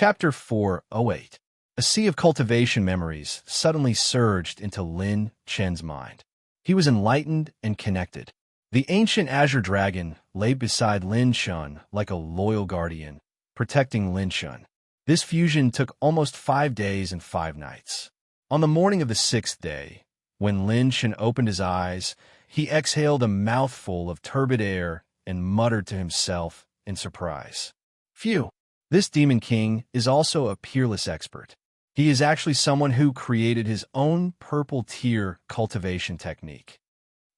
Chapter 408. A sea of cultivation memories suddenly surged into Lin Chen's mind. He was enlightened and connected. The ancient azure dragon lay beside Lin Chen like a loyal guardian, protecting Lin Chen. This fusion took almost 5 days and 5 nights. On the morning of the 6th day, when Lin Chen opened his eyes, he exhaled a mouthful of turbid air and muttered to himself in surprise. Phew! This Demon King is also a peerless expert. He is actually someone who created his own purple tier cultivation technique.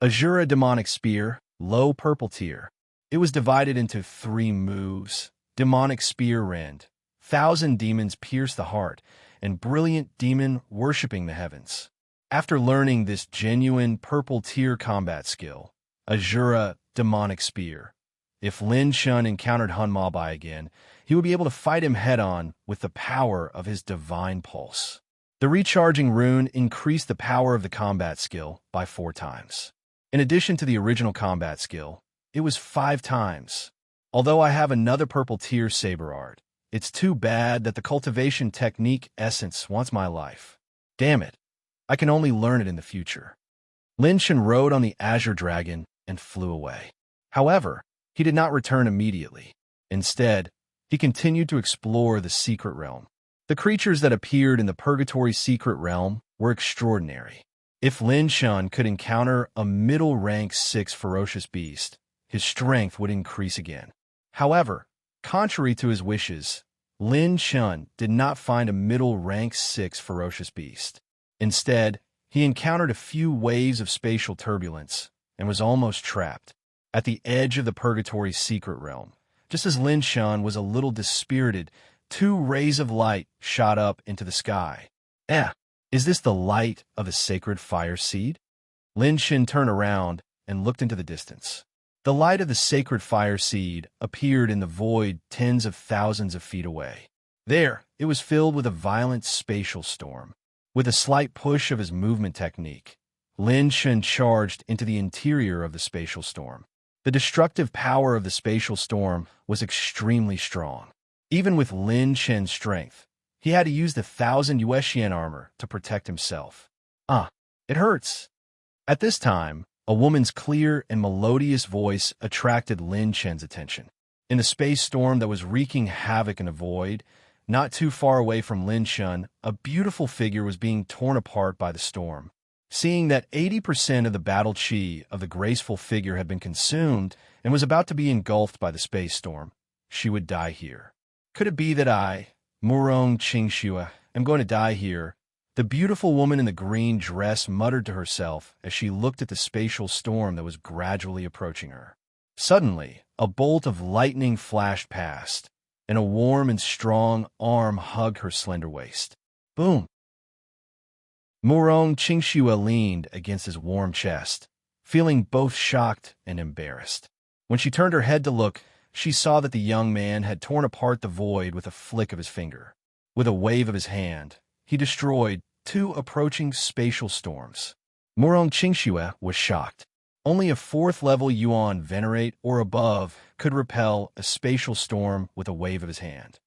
Azura Demonic Spear, low purple tier. It was divided into 3 moves: Demonic Spear Rend, 1,000 demons pierce the heart, and Brilliant Demon worshipping the heavens. After learning this genuine purple tier combat skill, Azura Demonic Spear, if Lin Chen encountered Hun Mabai again, he would be able to fight him head-on with the power of his divine pulse. The recharging rune increased the power of the combat skill by 4 times. In addition to the original combat skill, it was 5 times. Although I have another purple tier saber art, it's too bad that the cultivation technique essence wants my life. Damn it, I can only learn it in the future. Lin Chen rode on the azure dragon and flew away. However, he did not return immediately. Instead, he continued to explore the secret realm. The creatures that appeared in the Purgatory secret realm were extraordinary. If Lin Chen could encounter a middle-rank 6 ferocious beast, his strength would increase again. However, contrary to his wishes, Lin Chen did not find a middle-rank 6 ferocious beast. Instead, he encountered a few waves of spatial turbulence and was almost trapped. At the edge of the Purgatory secret realm, just as Lin Chen was a little dispirited, 2 rays of light shot up into the sky. Is this the light of the sacred fire seed? Lin Chen turned around and looked into the distance. The light of the sacred fire seed appeared in the void tens of thousands of feet away. There, it was filled with a violent spatial storm. With a slight push of his movement technique, Lin Chen charged into the interior of the spatial storm. The destructive power of the spatial storm was extremely strong. Even with Lin Chen's strength, he had to use the 1,000 Yuetian armor to protect himself. It hurts. At this time, a woman's clear and melodious voice attracted Lin Chen's attention. In the space storm that was wreaking havoc in the void, not too far away from Lin Chen, a beautiful figure was being torn apart by the storm. Seeing that 80% of the battle chi of the graceful figure had been consumed and was about to be engulfed by the space storm, she would die here. Could it be that I, Murong Qingxue, am going to die here? The beautiful woman in the green dress muttered to herself as she looked at the spatial storm that was gradually approaching her. Suddenly, a bolt of lightning flashed past, and a warm and strong arm hugged her slender waist. Boom! Murong Qingxue leaned against his warm chest, feeling both shocked and embarrassed. When she turned her head to look, she saw that the young man had torn apart the void with a flick of his finger. With a wave of his hand, he destroyed 2 approaching spatial storms. Murong Qingxue was shocked. Only a 4th-level Yuan Venerate or above could repel a spatial storm with a wave of his hand.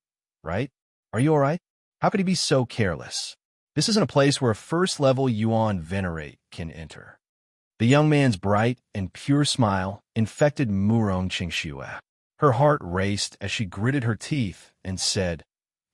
Right? Are you all right? How could he be so careless? This isn't a place where a 1st-level Yuan Venerate can enter. The young man's bright and pure smile infected Murong Qingxue. Her heart raced as she gritted her teeth and said,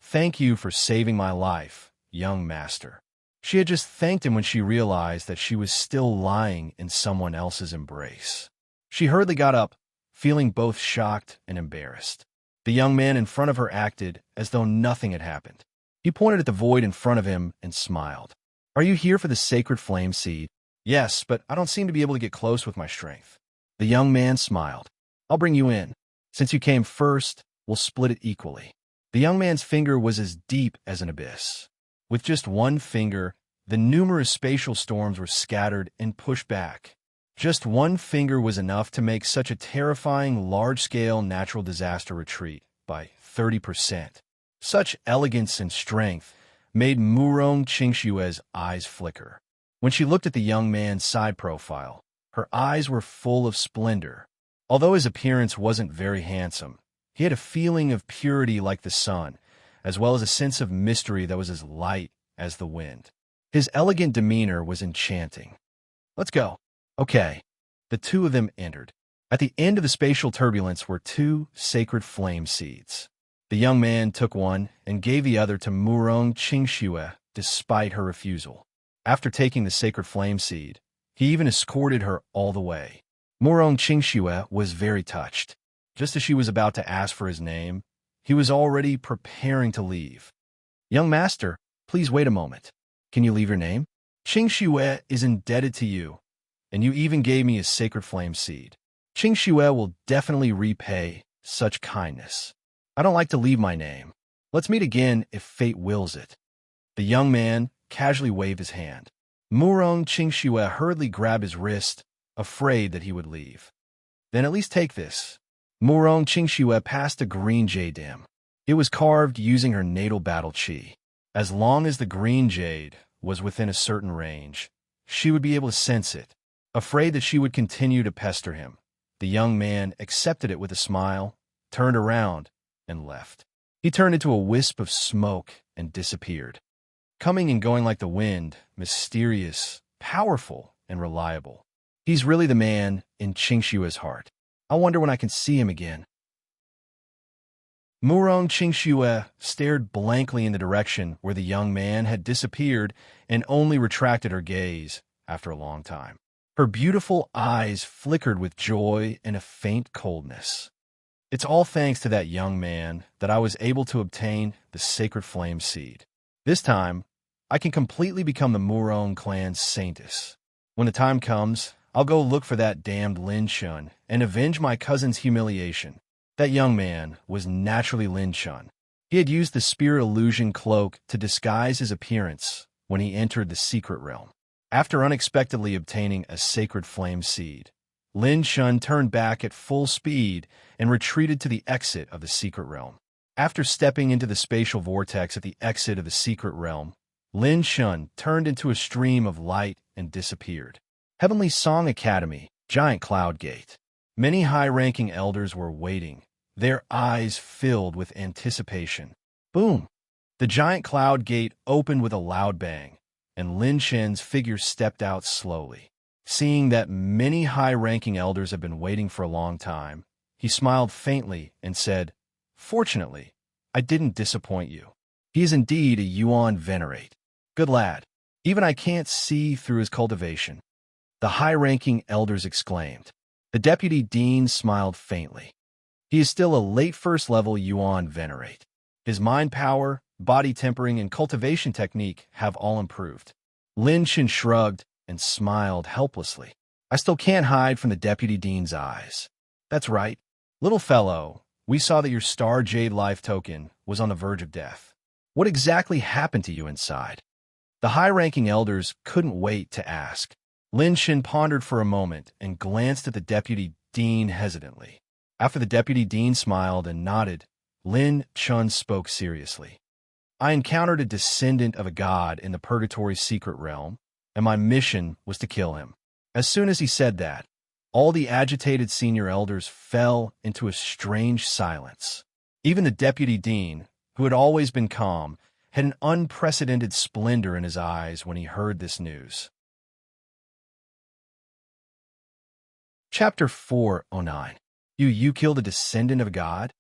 "Thank you for saving my life, young master." She had just thanked him when she realized that she was still lying in someone else's embrace. She hurriedly got up, feeling both shocked and embarrassed. The young man in front of her acted as though nothing had happened. He pointed at the void in front of him and smiled. "Are you here for the sacred flame seed?" "Yes, but I don't seem to be able to get close with my strength." The young man smiled. "I'll bring you in. Since you came first, we'll split it equally." The young man's finger was as deep as an abyss. With just one finger, the numerous spatial storms were scattered and pushed back. Just one finger was enough to make such a terrifying large-scale natural disaster retreat by 30%. Such elegance and strength made Murong Qingxue's eyes flicker. When she looked at the young man's side profile, her eyes were full of splendor. Although his appearance wasn't very handsome, he had a feeling of purity like the sun, as well as a sense of mystery that was as light as the wind. His elegant demeanor was enchanting. "Let's go." "Okay." The two of them entered. At the end of the spatial turbulence were two sacred flame seeds. The young man took one and gave the other to Murong Qingxue despite her refusal. After taking the sacred flame seed, he even escorted her all the way. Murong Qingxue was very touched. Just as she was about to ask for his name, he was already preparing to leave. "Young master, please wait a moment. Can you leave your name? Qingxue is indebted to you, and you even gave me a sacred flame seed. Qingxue will definitely repay such kindness. I don't like to leave my name. Let's meet again if fate wills it." The young man casually waved his hand. Murong Qingxue hurriedly grabbed his wrist, afraid that he would leave. "Then at least take this." Murong Qingxue passed a green jade to him. It was carved using her natal battle chi. As long as the green jade was within a certain range, she would be able to sense it. Afraid that she would continue to pester him, the young man accepted it with a smile, turned around, and left. He turned into a wisp of smoke and disappeared. Coming and going like the wind, mysterious, powerful, and reliable. He's really the man in Qingxue's heart. I wonder when I can see him again. Murong Qingxue stared blankly in the direction where the young man had disappeared and only retracted her gaze after a long time. Her beautiful eyes flickered with joy and a faint coldness. "It's all thanks to that young man that I was able to obtain the sacred flame seed. This time, I can completely become the Murong clan's saintess. When the time comes, I'll go look for that damned Lin Shun and avenge my cousin's humiliation." That young man was naturally Lin Shun. He had used the spirit illusion cloak to disguise his appearance when he entered the secret realm. After unexpectedly obtaining a sacred flame seed, Lin Shun turned back at full speed and retreated to the exit of the secret realm. After stepping into the spatial vortex at the exit of the secret realm, Lin Shun turned into a stream of light and disappeared. Heavenly Song Academy, Giant Cloud Gate. Many high-ranking elders were waiting, their eyes filled with anticipation. Boom! The giant cloud gate opened with a loud bang, and Lin Shen's figure stepped out slowly. Seeing that many high-ranking elders had been waiting for a long time, he smiled faintly and said, "Fortunately, I didn't disappoint you. He is indeed a Yuan Venerate. Good lad. Even I can't see through his cultivation." The high-ranking elders exclaimed. The deputy dean smiled faintly. He is still a late first-level Yuan Venerate. His mind power, body tempering, and cultivation technique have all improved. Lin Shen shrugged and smiled helplessly. "I still can't hide from the deputy dean's eyes." "That's right. Little fellow, we saw that your Star Jade Life token was on the verge of death. What exactly happened to you inside?" The high-ranking elders couldn't wait to ask. Lin Shen pondered for a moment and glanced at the deputy dean hesitantly. After the deputy dean smiled and nodded, Lin Chun spoke seriously. "I encountered a descendant of a god in the Purgatory secret realm, and my mission was to kill him." As soon as he said that, all the agitated senior elders fell into a strange silence. Even the deputy dean, who had always been calm, had an unprecedented splendor in his eyes when he heard this news. Chapter 409. You killed a descendant of a god?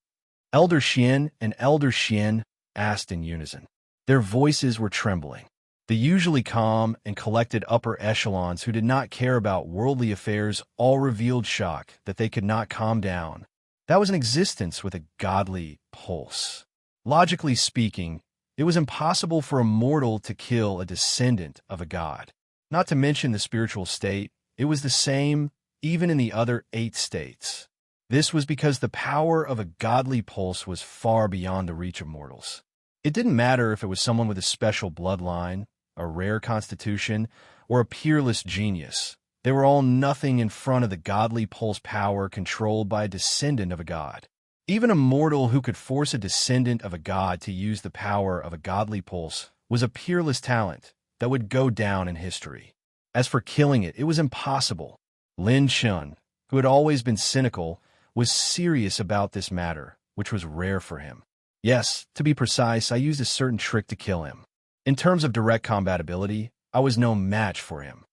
Elder Xian and Elder Xian asked in unison. Their voices were trembling. The usually calm and collected upper echelons who did not care about worldly affairs all revealed shock that they could not calm down. That was an existence with a godly pulse. Logically speaking, it was impossible for a mortal to kill a descendant of a god. Not to mention the spiritual state, it was the same even in the other 8 states. This was because the power of a godly pulse was far beyond the reach of mortals. It didn't matter if it was someone with a special bloodline, a rare constitution, or a peerless genius. They were all nothing in front of the godly pulse power controlled by a descendant of a god. Even a mortal who could force a descendant of a god to use the power of a godly pulse was a peerless talent that would go down in history. As for killing it, it was impossible. Lin Shun, who had always been cynical, was serious about this matter, which was rare for him. Yes, to be precise, I used a certain trick to kill him. In terms of direct combatability, I was no match for him.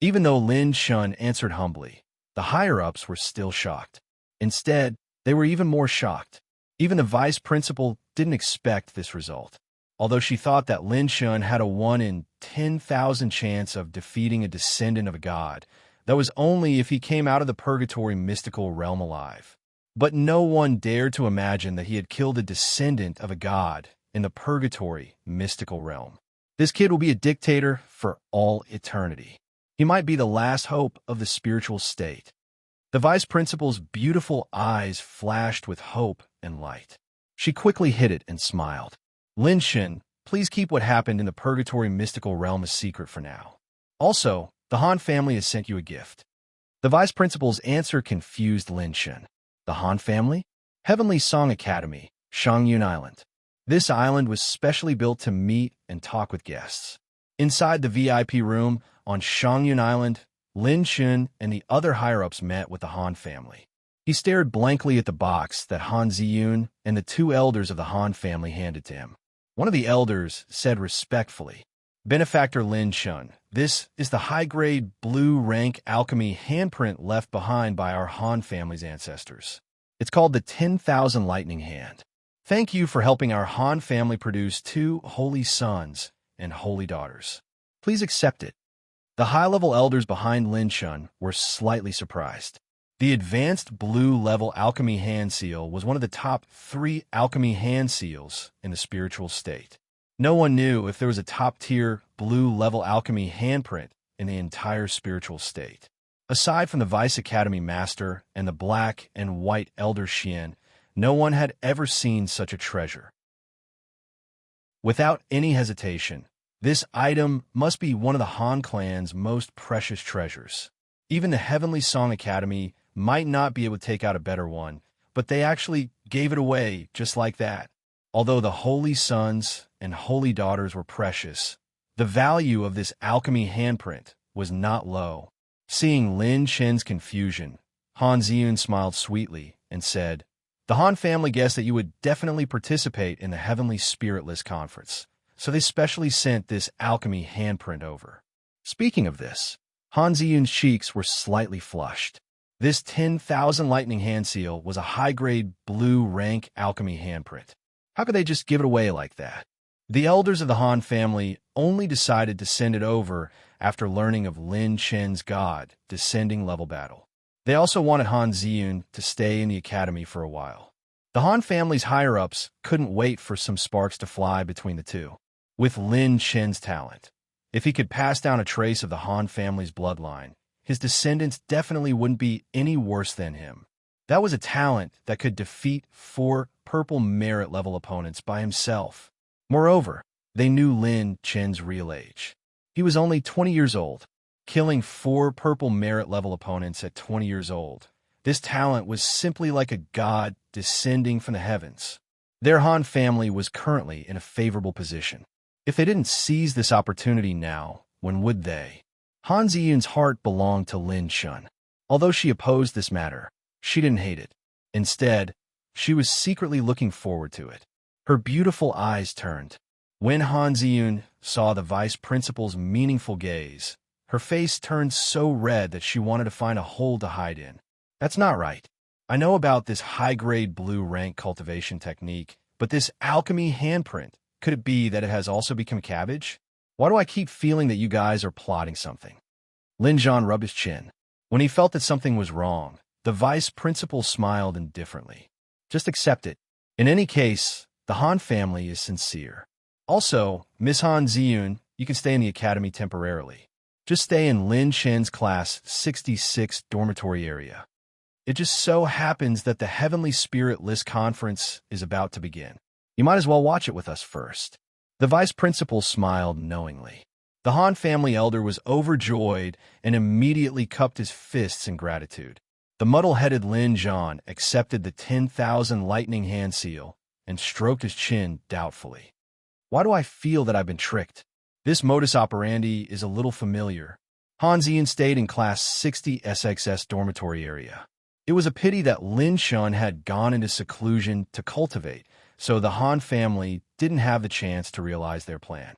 Even though Lin Shun answered humbly, the higher-ups were still shocked. Instead, they were even more shocked. Even the vice principal didn't expect this result. Although she thought that Lin Shun had a 1 in 10,000 chance of defeating a descendant of a god, that was only if he came out of the purgatory mystical realm alive. But no one dared to imagine that he had killed a descendant of a god in the purgatory mystical realm. This kid will be a dictator for all eternity. He might be the last hope of the spiritual state. The vice principal's beautiful eyes flashed with hope and light. She quickly hid it and smiled. Lin Shen, please keep what happened in the purgatory mystical realm a secret for now. Also, the Han family has sent you a gift. The vice principal's answer confused Lin Shen. The Han family? Heavenly Song Academy, Shangyun Island. This island was specially built to meet and talk with guests. Inside the VIP room on Shangyun Island, Lin Shun and the other higher-ups met with the Han family. He stared blankly at the box that Han Ziyun and the two elders of the Han family handed to him. One of the elders said respectfully, "Benefactor Lin Shun, this is the high-grade blue rank alchemy handprint left behind by our Han family's ancestors. It's called the 10,000 Lightning Hand. Thank you for helping our Han family produce 2 holy sons and holy daughters. Please accept it." The high-level elders behind Lin Shun were slightly surprised. The advanced blue-level alchemy hand seal was one of the top 3 alchemy hand seals in the spiritual state. No one knew if there was a top-tier blue-level alchemy handprint in the entire spiritual state. Aside from the Vice Academy Master and the black and white Elder Xian, no one had ever seen such a treasure. Without any hesitation, this item must be one of the Han clan's most precious treasures. Even the Heavenly Song Academy might not be able to take out a better one, but they actually gave it away just like that. Although the holy sons and holy daughters were precious, the value of this alchemy handprint was not low. Seeing Lin Shen's confusion, Han Ziyun smiled sweetly and said, "The Han family guessed that you would definitely participate in the Heavenly Spiritless Conference, so they specially sent this alchemy handprint over." Speaking of this, Han Ziyun's cheeks were slightly flushed. This 10,000 Lightning Hand Seal was a high-grade blue rank alchemy handprint. How could they just give it away like that? The elders of the Han family only decided to send it over after learning of Lin Shen's god descending level battle. They also wanted Han Ziyun to stay in the academy for a while. The Han family's higher-ups couldn't wait for some sparks to fly between the two. With Lin Shen's talent, if he could pass down a trace of the Han family's bloodline, his descendants definitely wouldn't be any worse than him. That was a talent that could defeat 4 purple merit-level opponents by himself. Moreover, they knew Lin Shen's real age. He was only 20 years old, killing 4 purple merit-level opponents at 20 years old. This talent was simply like a god descending from the heavens. Their Han family was currently in a favorable position. If they didn't seize this opportunity now, when would they? Han Ziyun's heart belonged to Lin Shun. Although she opposed this matter, she didn't hate it. Instead, she was secretly looking forward to it. Her beautiful eyes turned. When Han Ziyun saw the vice principal's meaningful gaze, her face turned so red that she wanted to find a hole to hide in. That's not right. I know about this high-grade blue rank cultivation technique, but this alchemy handprint, could it be that it has also become cabbage? Why do I keep feeling that you guys are plotting something? Lin Zhan rubbed his chin. When he felt that something was wrong, the vice principal smiled indifferently. Just accept it. In any case, the Han family is sincere. Also, Miss Han Ziyun, you can stay in the academy temporarily. Just stay in Lin Shen's class 66 dormitory area. It just so happens that the Heavenly Spiritless Conference is about to begin. You might as well watch it with us first. The vice principal smiled knowingly. The Han family elder was overjoyed and immediately cupped his fists in gratitude. The muddle-headed Lin Zhan accepted the 10,000 Lightning Hand Seal and stroked his chin doubtfully. Why do I feel that I've been tricked? This modus operandi is a little familiar. Han Ziyun stayed in class 60 SXS dormitory area. It was a pity that Lin Shun had gone into seclusion to cultivate, so the Han family didn't have the chance to realize their plan.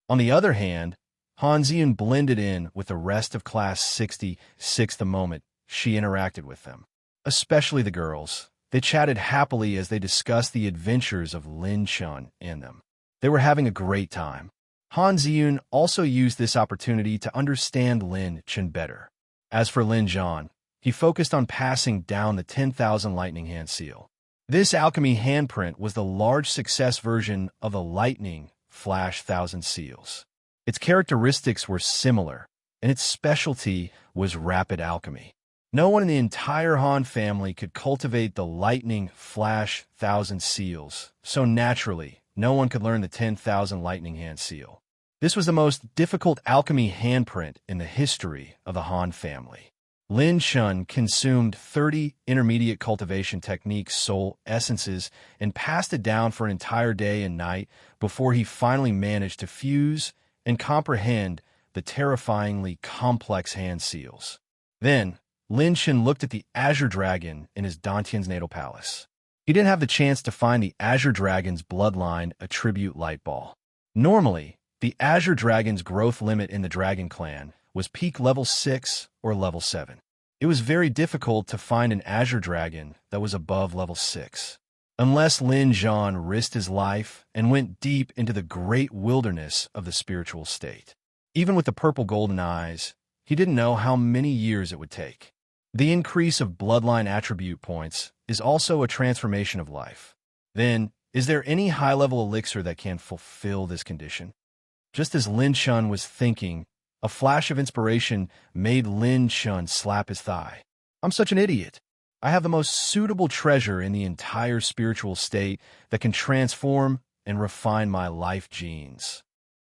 On the other hand, Han Ziyun blended in with the rest of Class 66 the moment she interacted with them, especially the girls. They chatted happily as they discussed the adventures of Lin Chun and them. They were having a great time. Han Ziyun also used this opportunity to understand Lin Chun better. As for Lin Zhan, he focused on passing down the 10,000 Lightning Hand seal. This alchemy handprint was the large success version of the Lightning Flash 1000 seals. Its characteristics were similar, and its specialty was rapid alchemy. No one in the entire Han family could cultivate the Lightning Flash 1000 seals, so naturally, no one could learn the 10,000 Lightning Hand seal. This was the most difficult alchemy handprint in the history of the Han family. Lin Chun consumed 30 intermediate cultivation techniques soul essences and passed it down for an entire day and night before he finally managed to fuse and comprehend the terrifyingly complex hand seals. Then, Lin Chun looked at the Azure Dragon in his Dantian's natal palace. He didn't have the chance to find the Azure Dragon's bloodline attribute light ball. Normally, the Azure Dragon's growth limit in the Dragon Clan was peak level 6 or level 7. It was very difficult to find an Azure Dragon that was above level 6, unless Lin Zhan risked his life and went deep into the great wilderness of the spiritual state. Even with the purple golden eyes, he didn't know how many years it would take. The increase of bloodline attribute points is also a transformation of life. Then, is there any high-level elixir that can fulfill this condition? Just as Lin Chun was thinking, a flash of inspiration made Lin Chun slap his thigh. I'm such an idiot. I have the most suitable treasure in the entire spiritual state that can transform and refine my life genes.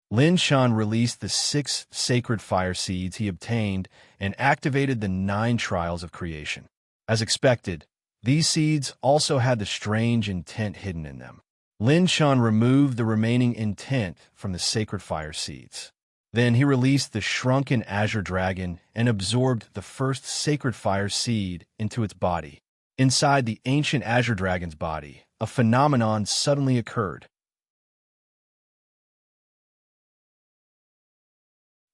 Lin Chun released the 6 sacred fire seeds he obtained and activated the 9 trials of creation. As expected, these seeds also had the strange intent hidden in them. Lin Chun removed the remaining intent from the sacred fire seeds. Then he released the shrunken Azure Dragon and absorbed the first sacred fire seed into its body. Inside the ancient Azure Dragon's body, a phenomenon suddenly occurred.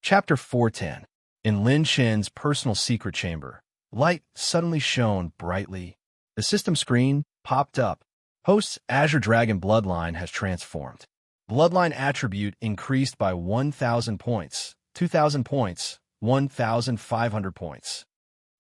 Chapter 410. In Lin Chen's personal secret chamber, light suddenly shone brightly. The system screen popped up. Host's Azure Dragon bloodline has transformed. Bloodline attribute increased by 1,000 points, 2,000 points, 1,500 points.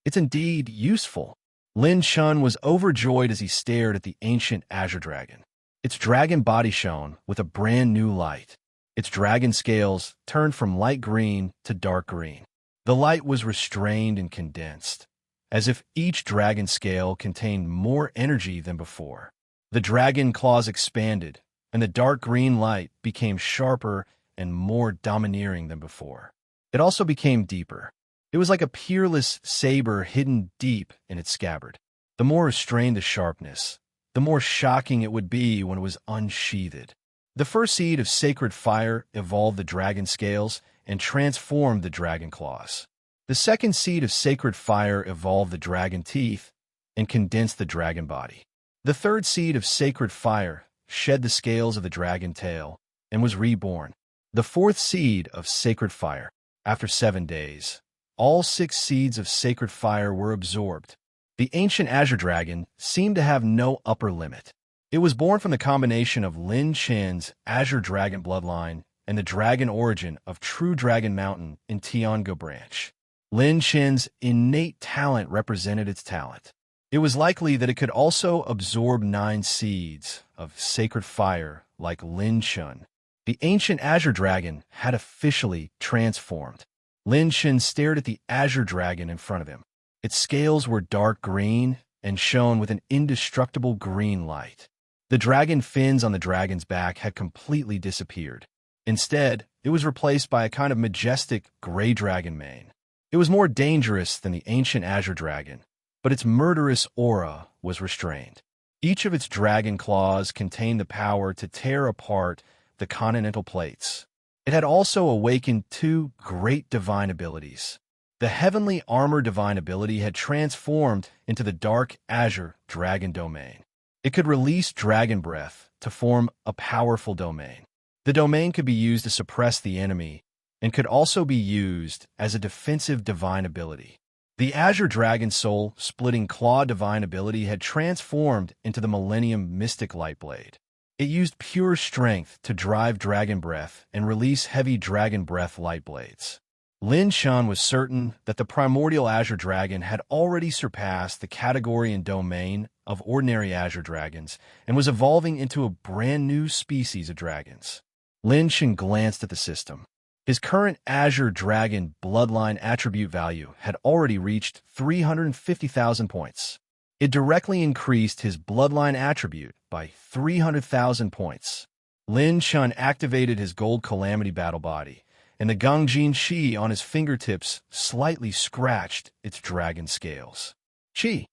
It's indeed useful. Lin Chun was overjoyed as he stared at the ancient Azure Dragon. Its dragon body shone with a brand new light. Its dragon scales turned from light green to dark green. The light was restrained and condensed, as if each dragon scale contained more energy than before. The dragon claws expanded, and the dark green light became sharper and more domineering than before. It also became deeper. It was like a peerless saber hidden deep in its scabbard. The more restrained the sharpness, the more shocking it would be when it was unsheathed. The first seed of sacred fire evolved the dragon scales and transformed the dragon claws. The second seed of sacred fire evolved the dragon teeth and condensed the dragon body. The third seed of sacred fire shed the scales of the dragon tail and was reborn. The fourth seed of sacred fire, after 7 days, all 6 seeds of sacred fire were absorbed. The ancient Azure Dragon seemed to have no upper limit. It was born from the combination of Lin Chen's Azure Dragon bloodline and the dragon origin of True Dragon Mountain in Tiango Branch. Lin Chen's innate talent represented its talent. It was likely that it could also absorb 9 seeds of sacred fire like Lin Chun. The ancient Azure Dragon had officially transformed. Lin Chun stared at the Azure Dragon in front of him. Its scales were dark green and shone with an indestructible green light. The dragon fins on the dragon's back had completely disappeared. Instead, it was replaced by a kind of majestic gray dragon mane. It was more dangerous than the ancient Azure Dragon, but its murderous aura was restrained. Each of its dragon claws contained the power to tear apart the continental plates. It had also awakened 2 great divine abilities. The heavenly armor divine ability had transformed into the dark Azure Dragon domain. It could release dragon breath to form a powerful domain. The domain could be used to suppress the enemy and could also be used as a defensive divine ability. The Azure Dragon Soul splitting claw divine ability had transformed into the Millennium Mystic Light Blade. It used pure strength to drive dragon breath and release heavy dragon breath light blades. Lin Shan was certain that the primordial Azure Dragon had already surpassed the category and domain of ordinary Azure Dragons and was evolving into a brand new species of dragons. Lin Shan glanced at the system. His current Azure Dragon bloodline attribute value had already reached 350,000 points. It directly increased his bloodline attribute by 300,000 points. Lin Shan activated his gold calamity battle body, and the Gangjin Qi on his fingertips slightly scratched its dragon scales. Qi.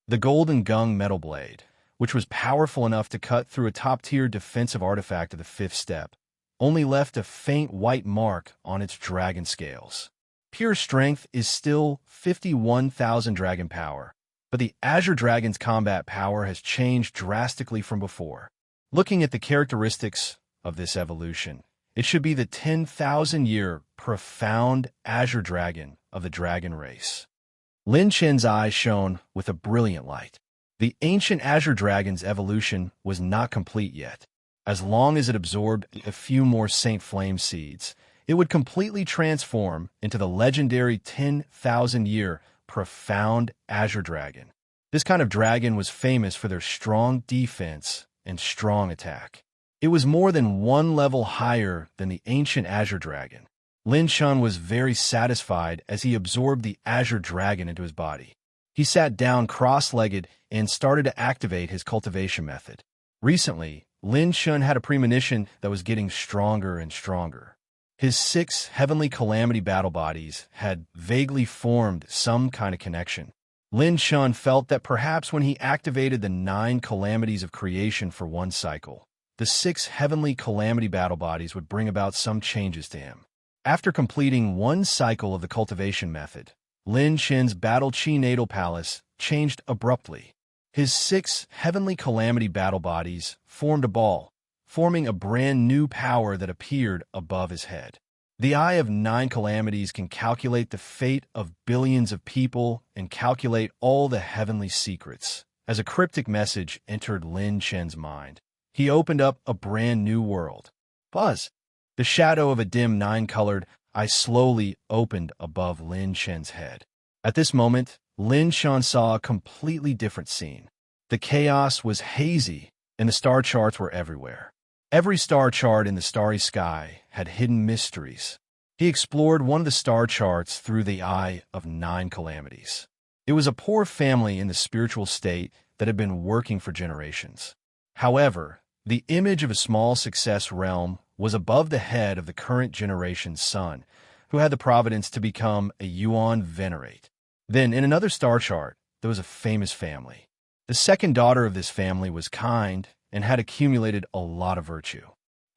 The golden Gung metal blade, which was powerful enough to cut through a top-tier defensive artifact of the fifth step, only left a faint white mark on its dragon scales. Pure strength is still 51,000 dragon power, but the Azure Dragon's combat power has changed drastically from before. Looking at the characteristics of this evolution, it should be the 10,000-year profound Azure Dragon of the dragon race. Lin Chen's eyes shone with a brilliant light. The ancient Azure Dragon's evolution was not complete yet. As long as it absorbed a few more Saint Flame seeds, it would completely transform into the legendary 10,000-year profound Azure Dragon. This kind of dragon was famous for their strong defense and strong attack. It was more than one level higher than the ancient Azure Dragon. Lin Shan was very satisfied as he absorbed the Azure Dragon into his body. He sat down cross-legged and started to activate his cultivation method. Recently, Lin Shan had a premonition that was getting stronger and stronger. His 6 heavenly calamity battle bodies had vaguely formed some kind of connection. Lin Shan felt that perhaps when he activated the 9 calamities of creation for one cycle, the 6 heavenly calamity battle bodies would bring about some changes to him. After completing one cycle of the cultivation method, Lin Shan's battle chi natal palace changed abruptly. His 6 heavenly calamity battle bodies formed a ball, forming a brand new power that appeared above his head. The Eye of 9 Calamities can calculate the fate of billions of people and calculate all the heavenly secrets. As a cryptic message entered Lin Chen's mind, he opened up a brand new world. Buzz! The shadow of a dim 9-colored eye slowly opened above Lin Chen's head. At this moment, Lin Shan saw a completely different scene. The chaos was hazy, and the star charts were everywhere. Every star chart in the starry sky had hidden mysteries. He explored one of the star charts through the Eye of 9 Calamities. It was a poor family in the spiritual state that had been working for generations. However, the image of a small success realm was above the head of the current generation's son, who had the providence to become a Yuan Venerate. Then, in another star chart, there was a famous family. The second daughter of this family was kind and had accumulated a lot of virtue.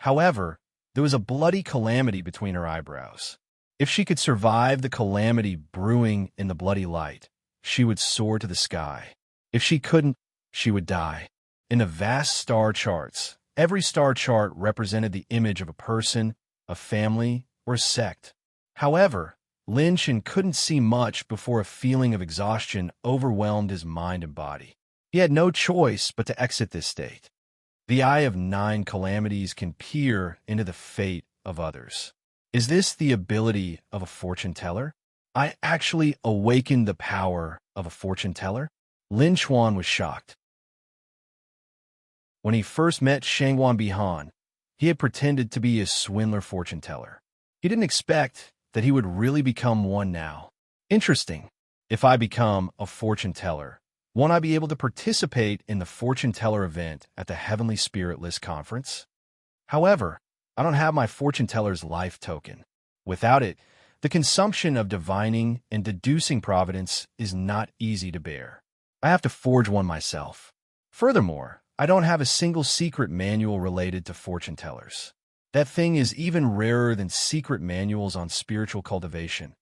However, there was a bloody calamity between her eyebrows. If she could survive the calamity brewing in the bloody light, she would soar to the sky. If she couldn't, she would die. In the vast star charts, every star chart represented the image of a person, a family, or a sect. However, Lin Shan couldn't see much before a feeling of exhaustion overwhelmed his mind and body. He had no choice but to exit this state. The Eye of 9 Calamities can peer into the fate of others. Is this the ability of a fortune teller? I actually awakened the power of a fortune teller? Lin Chuan was shocked. When he first met Shangwan Bihan, he had pretended to be a swindler fortune teller. He didn't expect that he would really become one now. Interesting. If I become a fortune teller, won't I be able to participate in the fortune teller event at the Heavenly Spirit List conference? However, I don't have my fortune teller's life token. Without it, the consumption of divining and deducing providence is not easy to bear. I have to forge one myself. Furthermore, I don't have a single secret manual related to fortune tellers. That thing is even rarer than secret manuals on spiritual cultivation.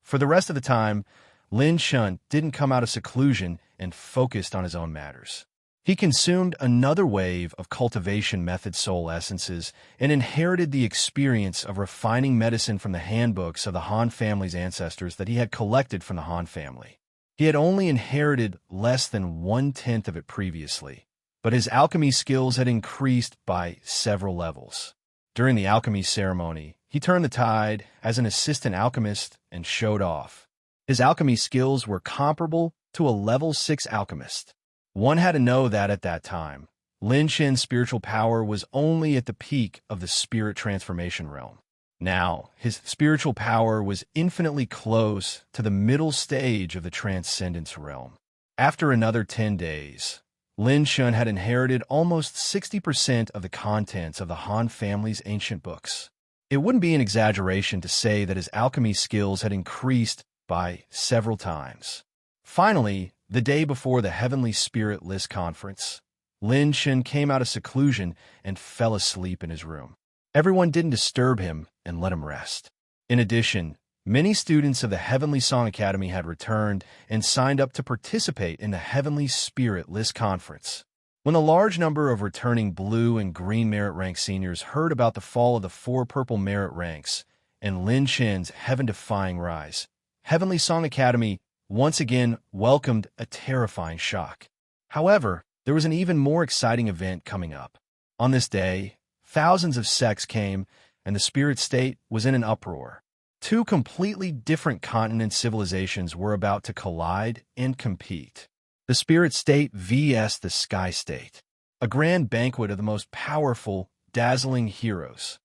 For the rest of the time, Lin Shun didn't come out of seclusion and focused on his own matters. He consumed another wave of cultivation method soul essences and inherited the experience of refining medicine from the handbooks of the Han family's ancestors that he had collected from the Han family. He had only inherited less than 1/10 of it previously, but his alchemy skills had increased by several levels. During the alchemy ceremony, he turned the tide as an assistant alchemist and showed off. His alchemy skills were comparable to a level 6 alchemist. One had to know that at that time, Lin Shen's spiritual power was only at the peak of the spirit transformation realm. Now, his spiritual power was infinitely close to the middle stage of the transcendence realm. After another 10 days, Lin Shun had inherited almost 60% of the contents of the Han family's ancient books. It wouldn't be an exaggeration to say that his alchemy skills had increased by several times. Finally, the day before the Heavenly Spirit List Conference, Lin Shun came out of seclusion and fell asleep in his room. Everyone didn't disturb him and let him rest. In addition, many students of the Heavenly Song Academy had returned and signed up to participate in the Heavenly Spirit List Conference. When a large number of returning blue and green merit rank seniors heard about the fall of the 4 purple merit ranks and Lin Shen's heaven-defying rise, Heavenly Song Academy once again welcomed a terrifying shock. However, there was an even more exciting event coming up. On this day, thousands of sects came, and the spirit state was in an uproar. 2 completely different continent civilizations were about to collide and compete. The spirit state vs. the sky state. A grand banquet of the most powerful, dazzling heroes.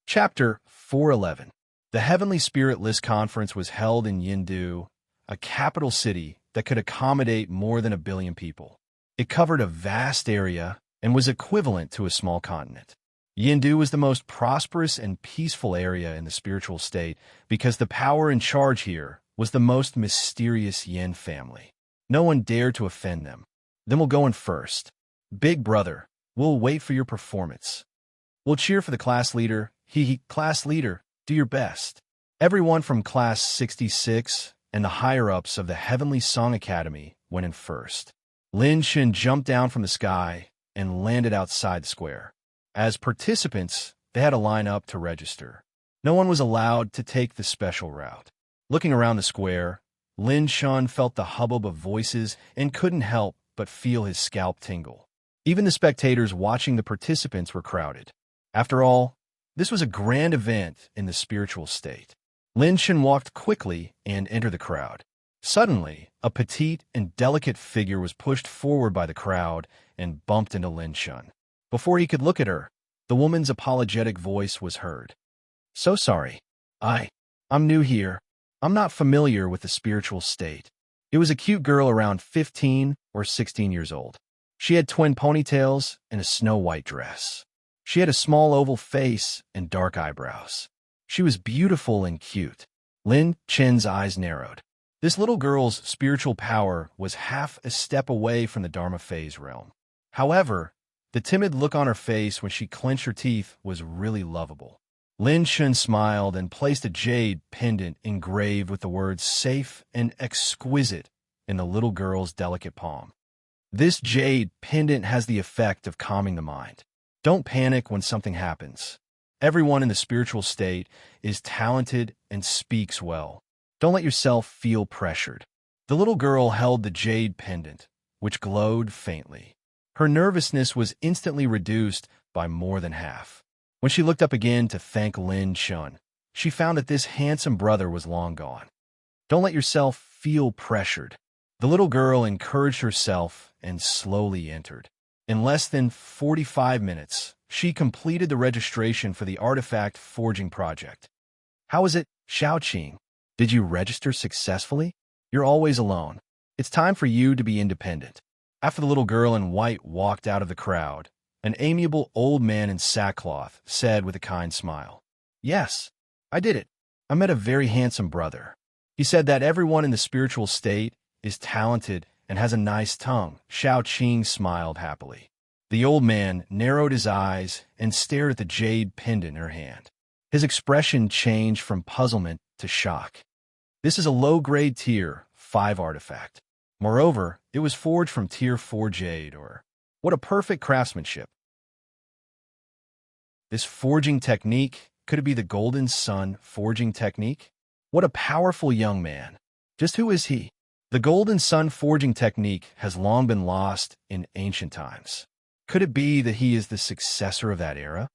Chapter 411. The Heavenly Spirit List Conference was held in Yindu, a capital city that could accommodate more than 1 billion people. It covered a vast area and was equivalent to a small continent. Yindu was the most prosperous and peaceful area in the spiritual state because the power in charge here was the most mysterious Yin family. No one dared to offend them. Then we'll go in first. Big brother, we'll wait for your performance. We'll cheer for the class leader. Class leader, do your best. Everyone from Class 66 and the higher-ups of the Heavenly Song Academy went in first. Lin Shen jumped down from the sky and landed outside the square. As participants, they had to line up to register. No one was allowed to take the special route. Looking around the square, Lin Shen felt the hubbub of voices and couldn't help but feel his scalp tingle. Even the spectators watching the participants were crowded. After all, this was a grand event in the spiritual state. Lin Shen walked quickly and entered the crowd. Suddenly, a petite and delicate figure was pushed forward by the crowd and bumped into Lin Shen. Before he could look at her, the woman's apologetic voice was heard. So sorry. I'm new here. I'm not familiar with the spiritual state. It was a cute girl around 15 or 16 years old. She had twin ponytails and a snow-white dress. She had a small oval face and dark eyebrows. She was beautiful and cute. Lin Shen's eyes narrowed. This little girl's spiritual power was half a step away from the Dharma phase realm. However, the timid look on her face when she clenched her teeth was really lovable. Lin Shen smiled and placed a jade pendant engraved with the words safe and exquisite in the little girl's delicate palm. This jade pendant has the effect of calming the mind. Don't panic when something happens. Everyone in the spiritual state is talented and speaks well. Don't let yourself feel pressured. The little girl held the jade pendant, which glowed faintly. Her nervousness was instantly reduced by more than half. When she looked up again to thank Lin Shen, she found that this handsome brother was long gone. Don't let yourself feel pressured. The little girl encouraged herself and slowly entered. In less than 45 minutes, she completed the registration for the artifact forging project. How is it, Xiaoqing? Did you register successfully? You're always alone. It's time for you to be independent. After the little girl in white walked out of the crowd, an amiable old man in sackcloth said with a kind smile, "Yes, I did it. I met a very handsome brother. He said that everyone in the spiritual state is talented and has a nice tongue." Xiaoqing smiled happily. The old man narrowed his eyes and stared at the jade pendant in her hand. His expression changed from puzzlement to shock. This is a low-grade Tier 5 artifact. Moreover, it was forged from Tier 4 jade, or what a perfect craftsmanship. This forging technique, could it be the Golden Sun forging technique? What a powerful young man. Just who is he? The Golden Sun forging technique has long been lost in ancient times. Could it be that he is the successor of that era?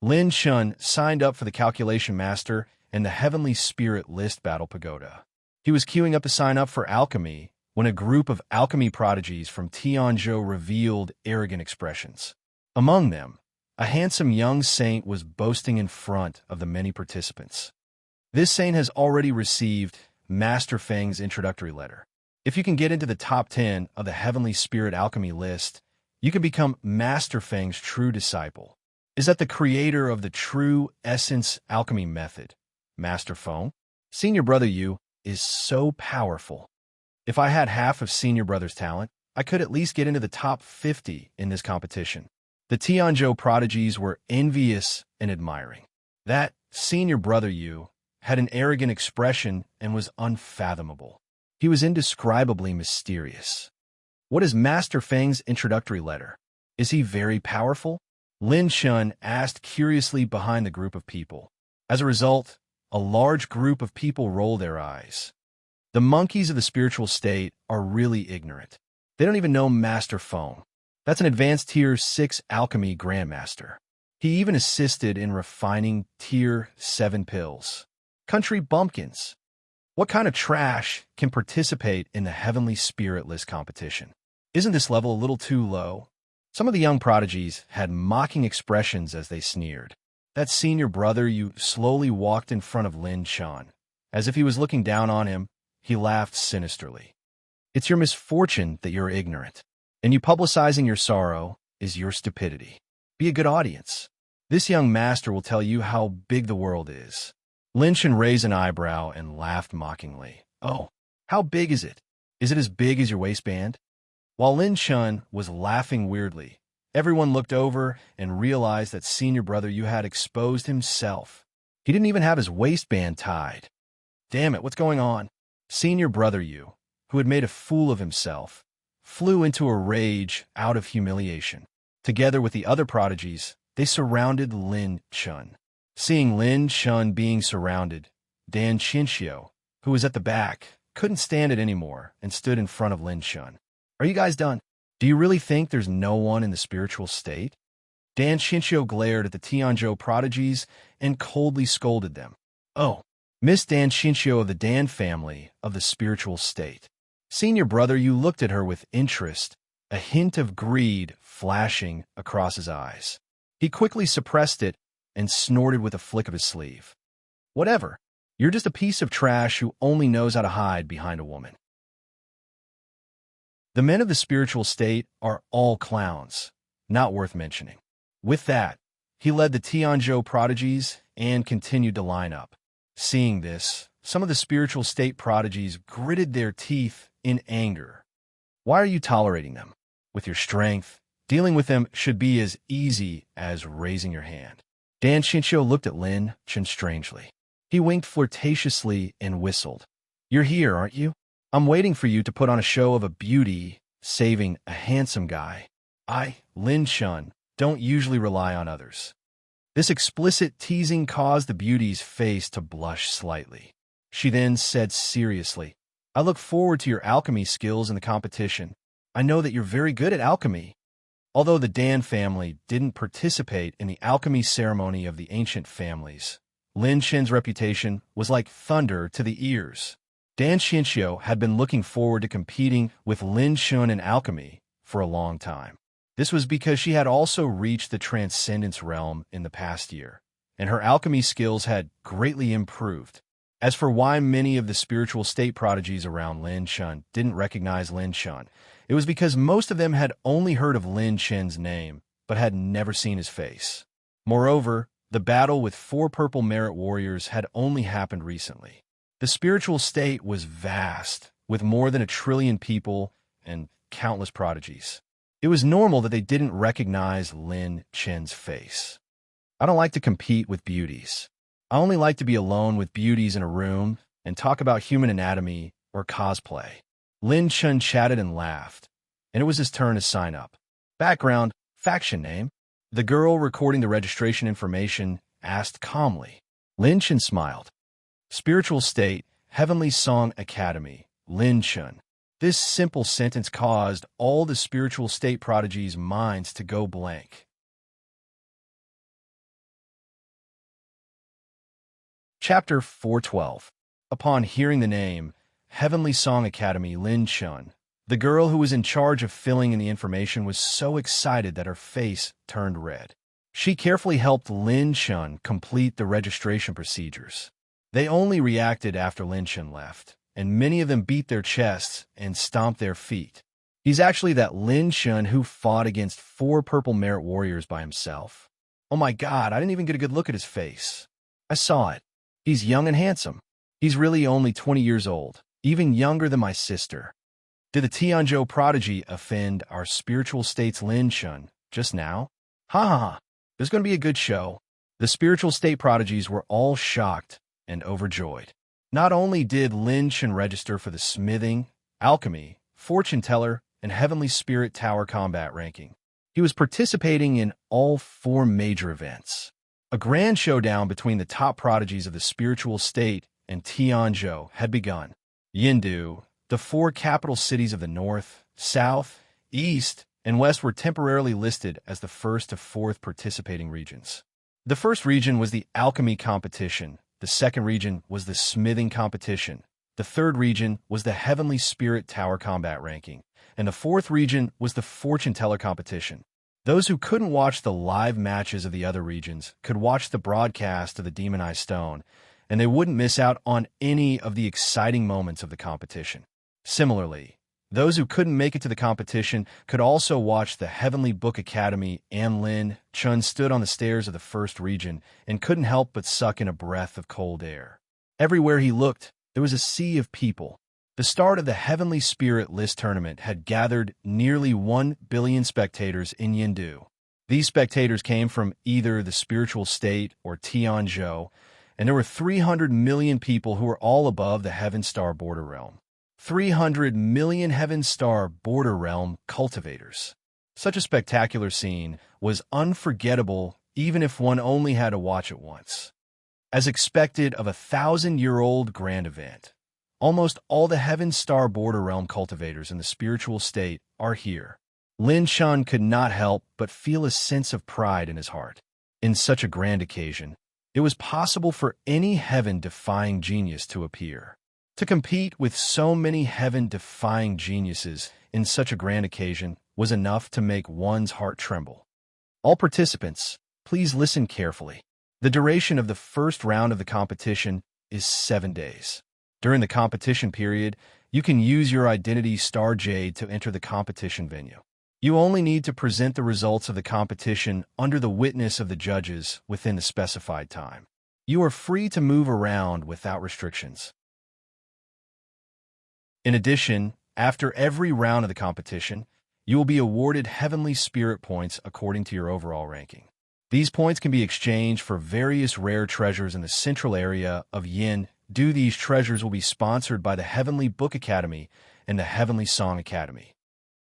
Lin Shun signed up for the Calculation Master and the Heavenly Spirit List Battle Pagoda. He was queuing up to sign up for alchemy when a group of alchemy prodigies from Tianzhou revealed arrogant expressions. Among them, a handsome young saint was boasting in front of the many participants. This saint has already received Master Feng's introductory letter. If you can get into the top 10 of the Heavenly Spirit Alchemy list, you can become Master Feng's true disciple. Is that the creator of the true essence alchemy method, Master Feng? Senior Brother Yu is so powerful. If I had half of Senior Brother's talent, I could at least get into the top 50 in this competition. The Tianzhou prodigies were envious and admiring. That Senior Brother Yu had an arrogant expression and was unfathomable. He was indescribably mysterious. What is Master Feng's introductory letter? Is he very powerful? Lin Shun asked curiously behind the group of people. As a result, a large group of people roll their eyes. The monkeys of the spiritual state are really ignorant. They don't even know Master Feng. That's an advanced Tier 6 alchemy grandmaster. He even assisted in refining Tier 7 pills. Country bumpkins. What kind of trash can participate in the Heavenly Spirit List competition? Isn't this level a little too low? Some of the young prodigies had mocking expressions as they sneered. That Senior Brother Yu slowly walked in front of Lin Shan. As if he was looking down on him, he laughed sinisterly. It's your misfortune that you're ignorant, and you publicizing your sorrow is your stupidity. Be a good audience. This young master will tell you how big the world is. Lin Shan raised an eyebrow and laughed mockingly. Oh, how big is it? Is it as big as your waistband? While Lin Shun was laughing weirdly, everyone looked over and realized that Senior Brother Yu had exposed himself. He didn't even have his waistband tied. Damn it, what's going on? Senior Brother Yu, who had made a fool of himself, flew into a rage out of humiliation. Together with the other prodigies, they surrounded Lin Shun. Seeing Lin Shun being surrounded, Dan Chinchio, who was at the back, couldn't stand it anymore and stood in front of Lin Shun. Are you guys done? Do you really think there's no one in the spiritual state? Dan Chinchio glared at the Tianzhou prodigies and coldly scolded them. Oh, Miss Dan Chinchio of the Dan family of the spiritual state. Senior Brother Yu looked at her with interest, a hint of greed flashing across his eyes. He quickly suppressed it and snorted with a flick of his sleeve. Whatever. You're just a piece of trash who only knows how to hide behind a woman. The men of the spiritual state are all clowns, not worth mentioning. With that, he led the Tianzhou prodigies and continued to line up. Seeing this, some of the spiritual state prodigies gritted their teeth in anger. Why are you tolerating them? With your strength, dealing with them should be as easy as raising your hand. Dan Chinchio looked at Lin Chen strangely. He winked flirtatiously and whistled. You're here, aren't you? I'm waiting for you to put on a show of a beauty saving a handsome guy. I, Lin Shun, don't usually rely on others. This explicit teasing caused the beauty's face to blush slightly. She then said seriously, I look forward to your alchemy skills in the competition. I know that you're very good at alchemy. Although the Dan family didn't participate in the alchemy ceremony of the ancient families, Lin Shen's reputation was like thunder to the ears. Dan Chinchio had been looking forward to competing with Lin Shun in alchemy for a long time. This was because she had also reached the transcendence realm in the past year, and her alchemy skills had greatly improved. As for why many of the spiritual state prodigies around Lin Shun didn't recognize Lin Shun, it was because most of them had only heard of Lin Shen's name, but had never seen his face. Moreover, the battle with 4 purple merit warriors had only happened recently. The spiritual state was vast, with more than 1 trillion people and countless prodigies. It was normal that they didn't recognize Lin Chen's face. I don't like to compete with beauties. I only like to be alone with beauties in a room and talk about human anatomy or cosplay. Lin Chun chatted and laughed, and it was his turn to sign up. Background, faction name. The girl recording the registration information asked calmly. Lin Chun smiled. Spiritual state, Heavenly Song Academy, Lin Chun. This simple sentence caused all the spiritual state prodigies' minds to go blank. Chapter 412. Upon hearing the name, Heavenly Song Academy Lin Chun, the girl who was in charge of filling in the information was so excited that her face turned red. She carefully helped Lin Chun complete the registration procedures. They only reacted after Lin Chun left, and many of them beat their chests and stomped their feet. He's actually that Lin Chun who fought against 4 purple merit warriors by himself. Oh my god, I didn't even get a good look at his face. I saw it. He's young and handsome. He's really only 20 years old, even younger than my sister. Did the Tianzhou prodigy offend our spiritual state's Lin Chun just now? Ha ha ha. There's going to be a good show. The spiritual state prodigies were all shocked and overjoyed. Not only did Lin Chun register for the smithing, alchemy, fortune teller, and heavenly spirit tower combat ranking, he was participating in all 4 major events. A grand showdown between the top prodigies of the spiritual state and Tianzhou had begun. Yindu, the 4 capital cities of the north, south, east, and west were temporarily listed as the 1st to 4th participating regions. The first region was the alchemy competition, the second region was the smithing competition, the third region was the heavenly spirit tower combat ranking, and the 4th region was the fortune teller competition. Those who couldn't watch the live matches of the other regions could watch the broadcast of the Demonized Stone, and they wouldn't miss out on any of the exciting moments of the competition. Similarly, those who couldn't make it to the competition could also watch the Heavenly Book Academy, and Lin Chun stood on the stairs of the first region and couldn't help but suck in a breath of cold air. Everywhere he looked, there was a sea of people. The start of the Heavenly Spirit List tournament had gathered nearly 1 billion spectators in Yindu. These spectators came from either the spiritual state or Tianzhou, and there were 300 million people who were all above the Heaven Star border realm. 300 million Heaven Star border realm cultivators. Such a spectacular scene was unforgettable even if one only had to watch it once. As expected of a 1,000-year-old grand event, almost all the Heaven Star border realm cultivators in the spiritual state are here. Lin Chun could not help but feel a sense of pride in his heart. In such a grand occasion, it was possible for any heaven-defying genius to appear. To compete with so many heaven-defying geniuses in such a grand occasion was enough to make one's heart tremble. All participants, please listen carefully. The duration of the first round of the competition is 7 days. During the competition period, you can use your identity Star Jade to enter the competition venue. You only need to present the results of the competition under the witness of the judges within the specified time. You are free to move around without restrictions. In addition, after every round of the competition, you will be awarded Heavenly Spirit points according to your overall ranking. These points can be exchanged for various rare treasures in the central area of Yin. These treasures will be sponsored by the Heavenly Book Academy and the Heavenly Song Academy.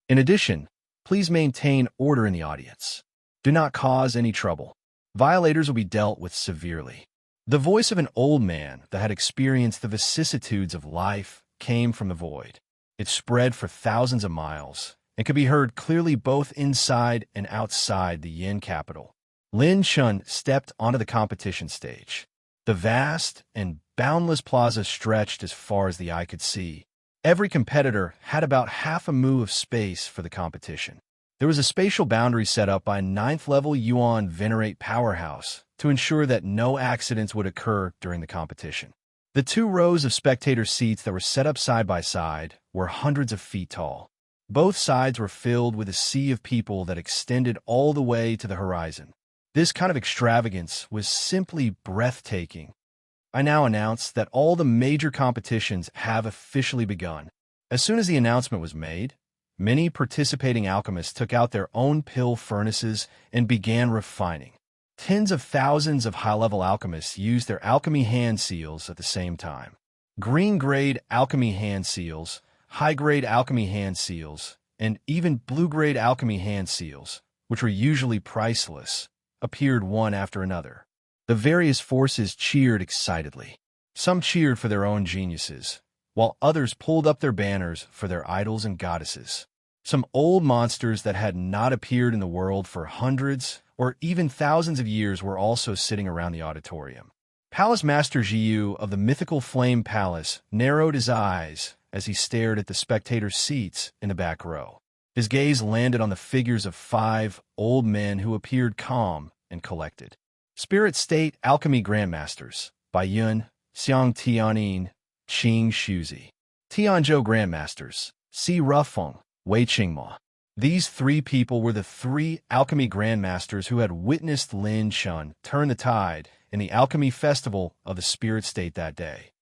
In addition, please maintain order in the audience. Do not cause any trouble. Violators will be dealt with severely. The voice of an old man that had experienced the vicissitudes of life came from the void. It spread for thousands of miles and could be heard clearly both inside and outside the Yin capital. Lin Chun stepped onto the competition stage. The vast and boundless plaza stretched as far as the eye could see. Every competitor had about half a mu of space for the competition. There was a spatial boundary set up by a 9th-level Yuan Venerate powerhouse to ensure that no accidents would occur during the competition. The 2 rows of spectator seats that were set up side by side were hundreds of feet tall. Both sides were filled with a sea of people that extended all the way to the horizon. This kind of extravagance was simply breathtaking. I now announce that all the major competitions have officially begun. As soon as the announcement was made, many participating alchemists took out their own pill furnaces and began refining. Tens of thousands of high-level alchemists used their alchemy hand seals at the same time. Green-grade alchemy hand seals, high-grade alchemy hand seals, and even blue-grade alchemy hand seals, which were usually priceless, appeared one after another. The various forces cheered excitedly. Some cheered for their own geniuses, while others pulled up their banners for their idols and goddesses. Some old monsters that had not appeared in the world for hundreds or even thousands of years were also sitting around the auditorium. Palace Master Jiyu of the mythical Flame Palace narrowed his eyes as he stared at the spectators' seats in the back row. His gaze landed on the figures of 5 old men who appeared calm and collected. Spirit State Alchemy Grandmasters by Yun, Xiang Tianin, Qing Shuzi. Tianzhou Grandmasters, Si Rufeng, Wei Qingma. These 3 people were the 3 alchemy grandmasters who had witnessed Lin Shun turn the tide in the alchemy festival of the Spirit State that day.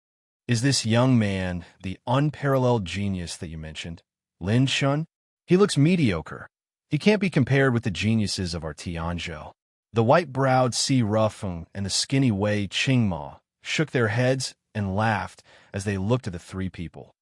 Is this young man the unparalleled genius that you mentioned? Lin Shun? He looks mediocre. He can't be compared with the geniuses of our Tianzhou. The white-browed Si Rufeng and the skinny Wei Qingma shook their heads and laughed as they looked at the 3 people.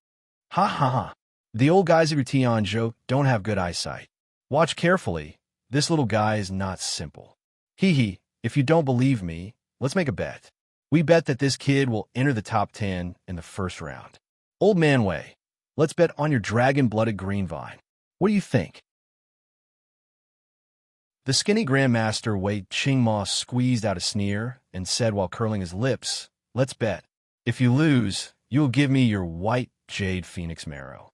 Ha ha ha. The old guys of your Tianzhou don't have good eyesight. Watch carefully. This little guy is not simple. Hee hee, if you don't believe me, let's make a bet. We bet that this kid will enter the top 10 in the first round. Old man Wei, let's bet on your dragon-blooded green vine. What do you think? The skinny Grandmaster Wei Qingma squeezed out a sneer and said while curling his lips, let's bet. If you lose, you'll give me your white jade phoenix marrow.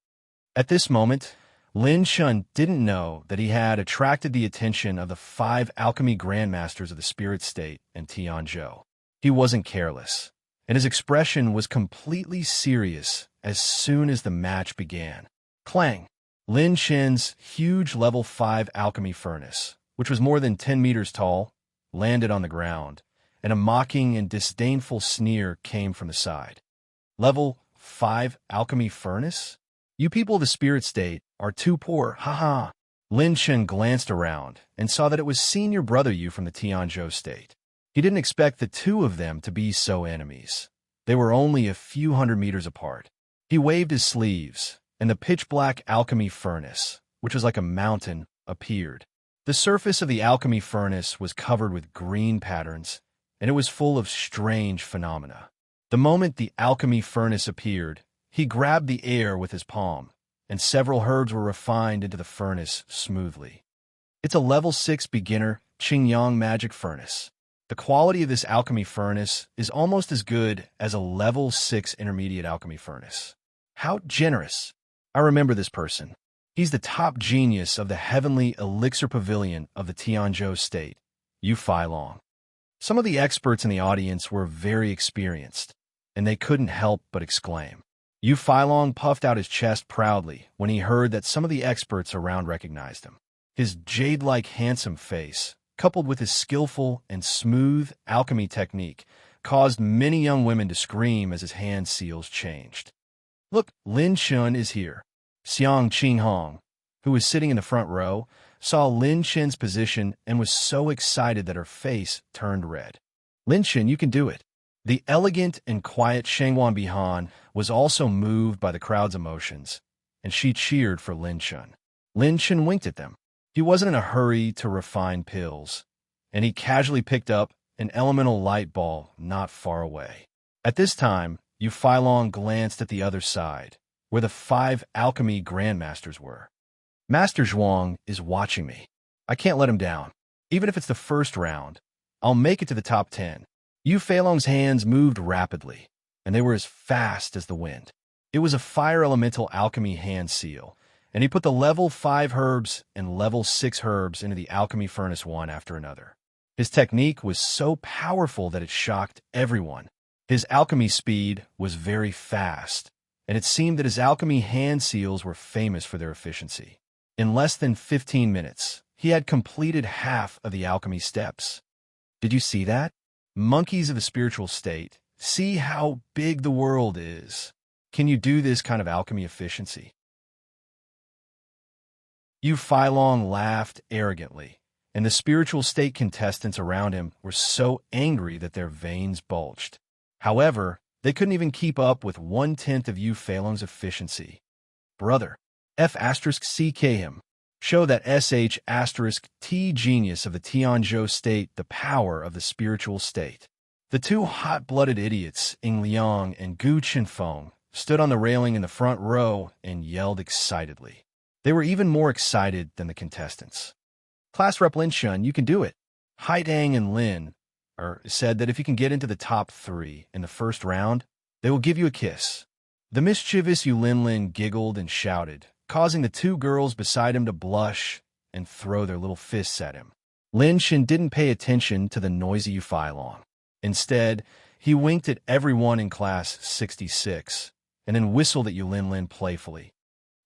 At this moment, Lin Shun didn't know that he had attracted the attention of the 5 alchemy grandmasters of the Spirit State and Tianzhou. He wasn't careless, and his expression was completely serious as soon as the match began. Clang! Lin Shen's huge level 5 alchemy furnace, which was more than 10 meters tall, landed on the ground, and a mocking and disdainful sneer came from the side. Level 5 alchemy furnace? You people of the Spirit State are too poor, haha. Lin Shen glanced around and saw that it was senior brother Yu from the Tianzhou State. He didn't expect the 2 of them to be so enemies. They were only a few hundred meters apart. He waved his sleeves, and the pitch-black alchemy furnace, which was like a mountain, appeared. The surface of the alchemy furnace was covered with green patterns, and it was full of strange phenomena. The moment the alchemy furnace appeared, he grabbed the air with his palm, and several herbs were refined into the furnace smoothly. It's a level 6 beginner Qingyang magic furnace. The quality of this alchemy furnace is almost as good as a level 6 intermediate alchemy furnace. How generous! I remember this person. He's the top genius of the heavenly elixir pavilion of the Tianzhou State, Yu Failong. Some of the experts in the audience were very experienced, and they couldn't help but exclaim. Yu Failong puffed out his chest proudly when he heard that some of the experts around recognized him. His jade-like handsome face, coupled with his skillful and smooth alchemy technique, caused many young women to scream as his hand seals changed. Look, Lin Shun is here. Xiang Qinghong, who was sitting in the front row, saw Lin Shen's position and was so excited that her face turned red. Lin Shen, you can do it. The elegant and quiet Shengwan Bihan was also moved by the crowd's emotions, and she cheered for Lin Shun. Lin Shun winked at them. He wasn't in a hurry to refine pills, and he casually picked up an elemental light ball not far away. At this time, Yu Failong glanced at the other side, where the 5 alchemy grandmasters were. Master Zhuang is watching me. I can't let him down. Even if it's the first round, I'll make it to the top 10. Yu Failong's hands moved rapidly, and they were as fast as the wind. It was a fire elemental alchemy hand seal, and he put the level 5 herbs and level 6 herbs into the alchemy furnace one after another. His technique was so powerful that it shocked everyone. His alchemy speed was very fast, and it seemed that his alchemy hand seals were famous for their efficiency. In less than 15 minutes, he had completed half of the alchemy steps. Did you see that? Monkeys of the spiritual state, see how big the world is. Can you do this kind of alchemy efficiency? Yu Failong laughed arrogantly, and the spiritual state contestants around him were so angry that their veins bulged. However, they couldn't even keep up with 1/10 of Yu Feilong's efficiency. Brother, F***ck him. Show that SH*T genius of the Tianzhou state the power of the spiritual state. The two hot-blooded idiots, Ing Liang and Gu Qinfeng, stood on the railing in the front row and yelled excitedly. They were even more excited than the contestants. Class Rep Lin Shun, you can do it. Haidang and Lin said that if you can get into the top 3 in the first round, they will give you a kiss. The mischievous Lin giggled and shouted, causing the 2 girls beside him to blush and throw their little fists at him. Lin Shin didn't pay attention to the noisy Yu Feilong. Instead, he winked at everyone in class 66 and then whistled at Lin playfully.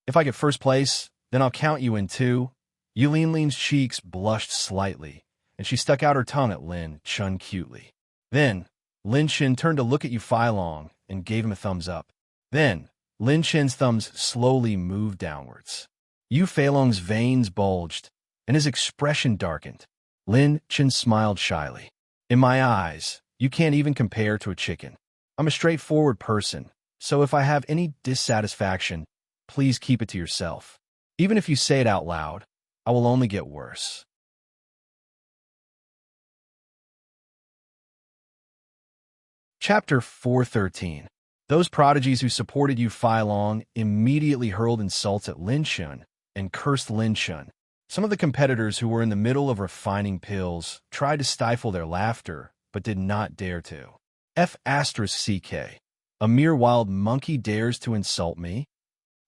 If I get first place, then I'll count you in 2. Lin's cheeks blushed slightly, and she stuck out her tongue at Lin Chun cutely. Then, Lin Shin turned to look at Yu Feilong and gave him a thumbs up. Then, Lin Shin's thumbs slowly moved downwards. Yu Feilong's veins bulged, and his expression darkened. Lin Shin smiled shyly. In my eyes, you can't even compare to a chicken. I'm a straightforward person, so if I have any dissatisfaction, please keep it to yourself. Even if you say it out loud, I will only get worse. Chapter 413. Those prodigies who supported Yu Feilong immediately hurled insults at Lin Shun and cursed Lin Shun. Some of the competitors who were in the middle of refining pills tried to stifle their laughter, but did not dare to. F***ck. A mere wild monkey dares to insult me?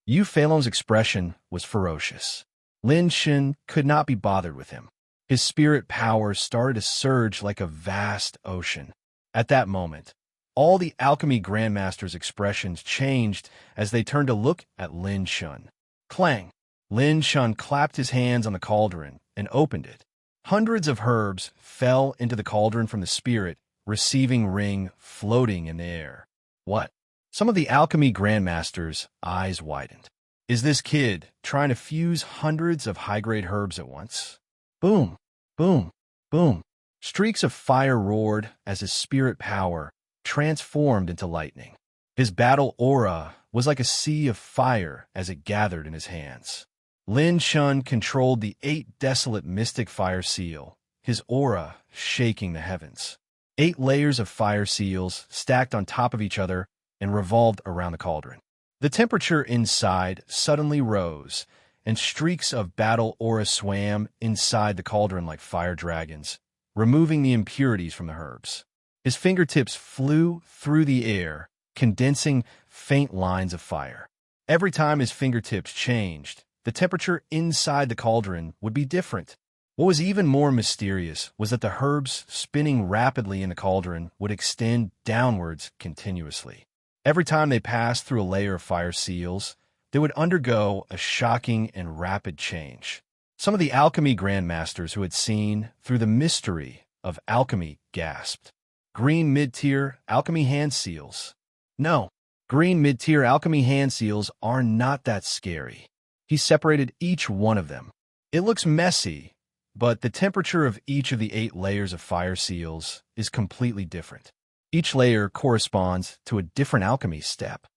Yu Feilong's expression was ferocious. Lin Shin could not be bothered with him. His spirit power started to surge like a vast ocean. At that moment, all the alchemy grandmasters' expressions changed as they turned to look at Lin Shun. Clang! Lin Shun clapped his hands on the cauldron and opened it. Hundreds of herbs fell into the cauldron from the spirit, receiving ring floating in the air. What? Some of the alchemy grandmasters' eyes widened. Is this kid trying to fuse hundreds of high-grade herbs at once? Boom, boom, boom. Streaks of fire roared as his spirit power transformed into lightning. His battle aura was like a sea of fire as it gathered in his hands. Lin Shun controlled the 8 desolate mystic fire seal, his aura shaking the heavens. 8 layers of fire seals stacked on top of each other and revolved around the cauldron. The temperature inside suddenly rose, and streaks of battle aura swam inside the cauldron like fire dragons, removing the impurities from the herbs. His fingertips flew through the air, condensing faint lines of fire. Every time his fingertips changed, the temperature inside the cauldron would be different. What was even more mysterious was that the herbs spinning rapidly in the cauldron would extend downwards continuously. Every time they passed through a layer of fire seals, they would undergo a shocking and rapid change. Some of the alchemy grandmasters who had seen through the mystery of alchemy gasped. Green mid-tier alchemy hand seals. No, green mid-tier alchemy hand seals are not that scary. He separated each one of them. It looks messy, but the temperature of each of the 8 layers of fire seals is completely different. Each layer corresponds to a different alchemy step.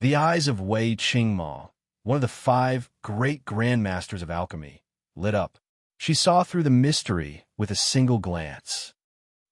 The eyes of Wei Qingma, one of the 5 great grandmasters of alchemy, lit up. She saw through the mystery with a single glance.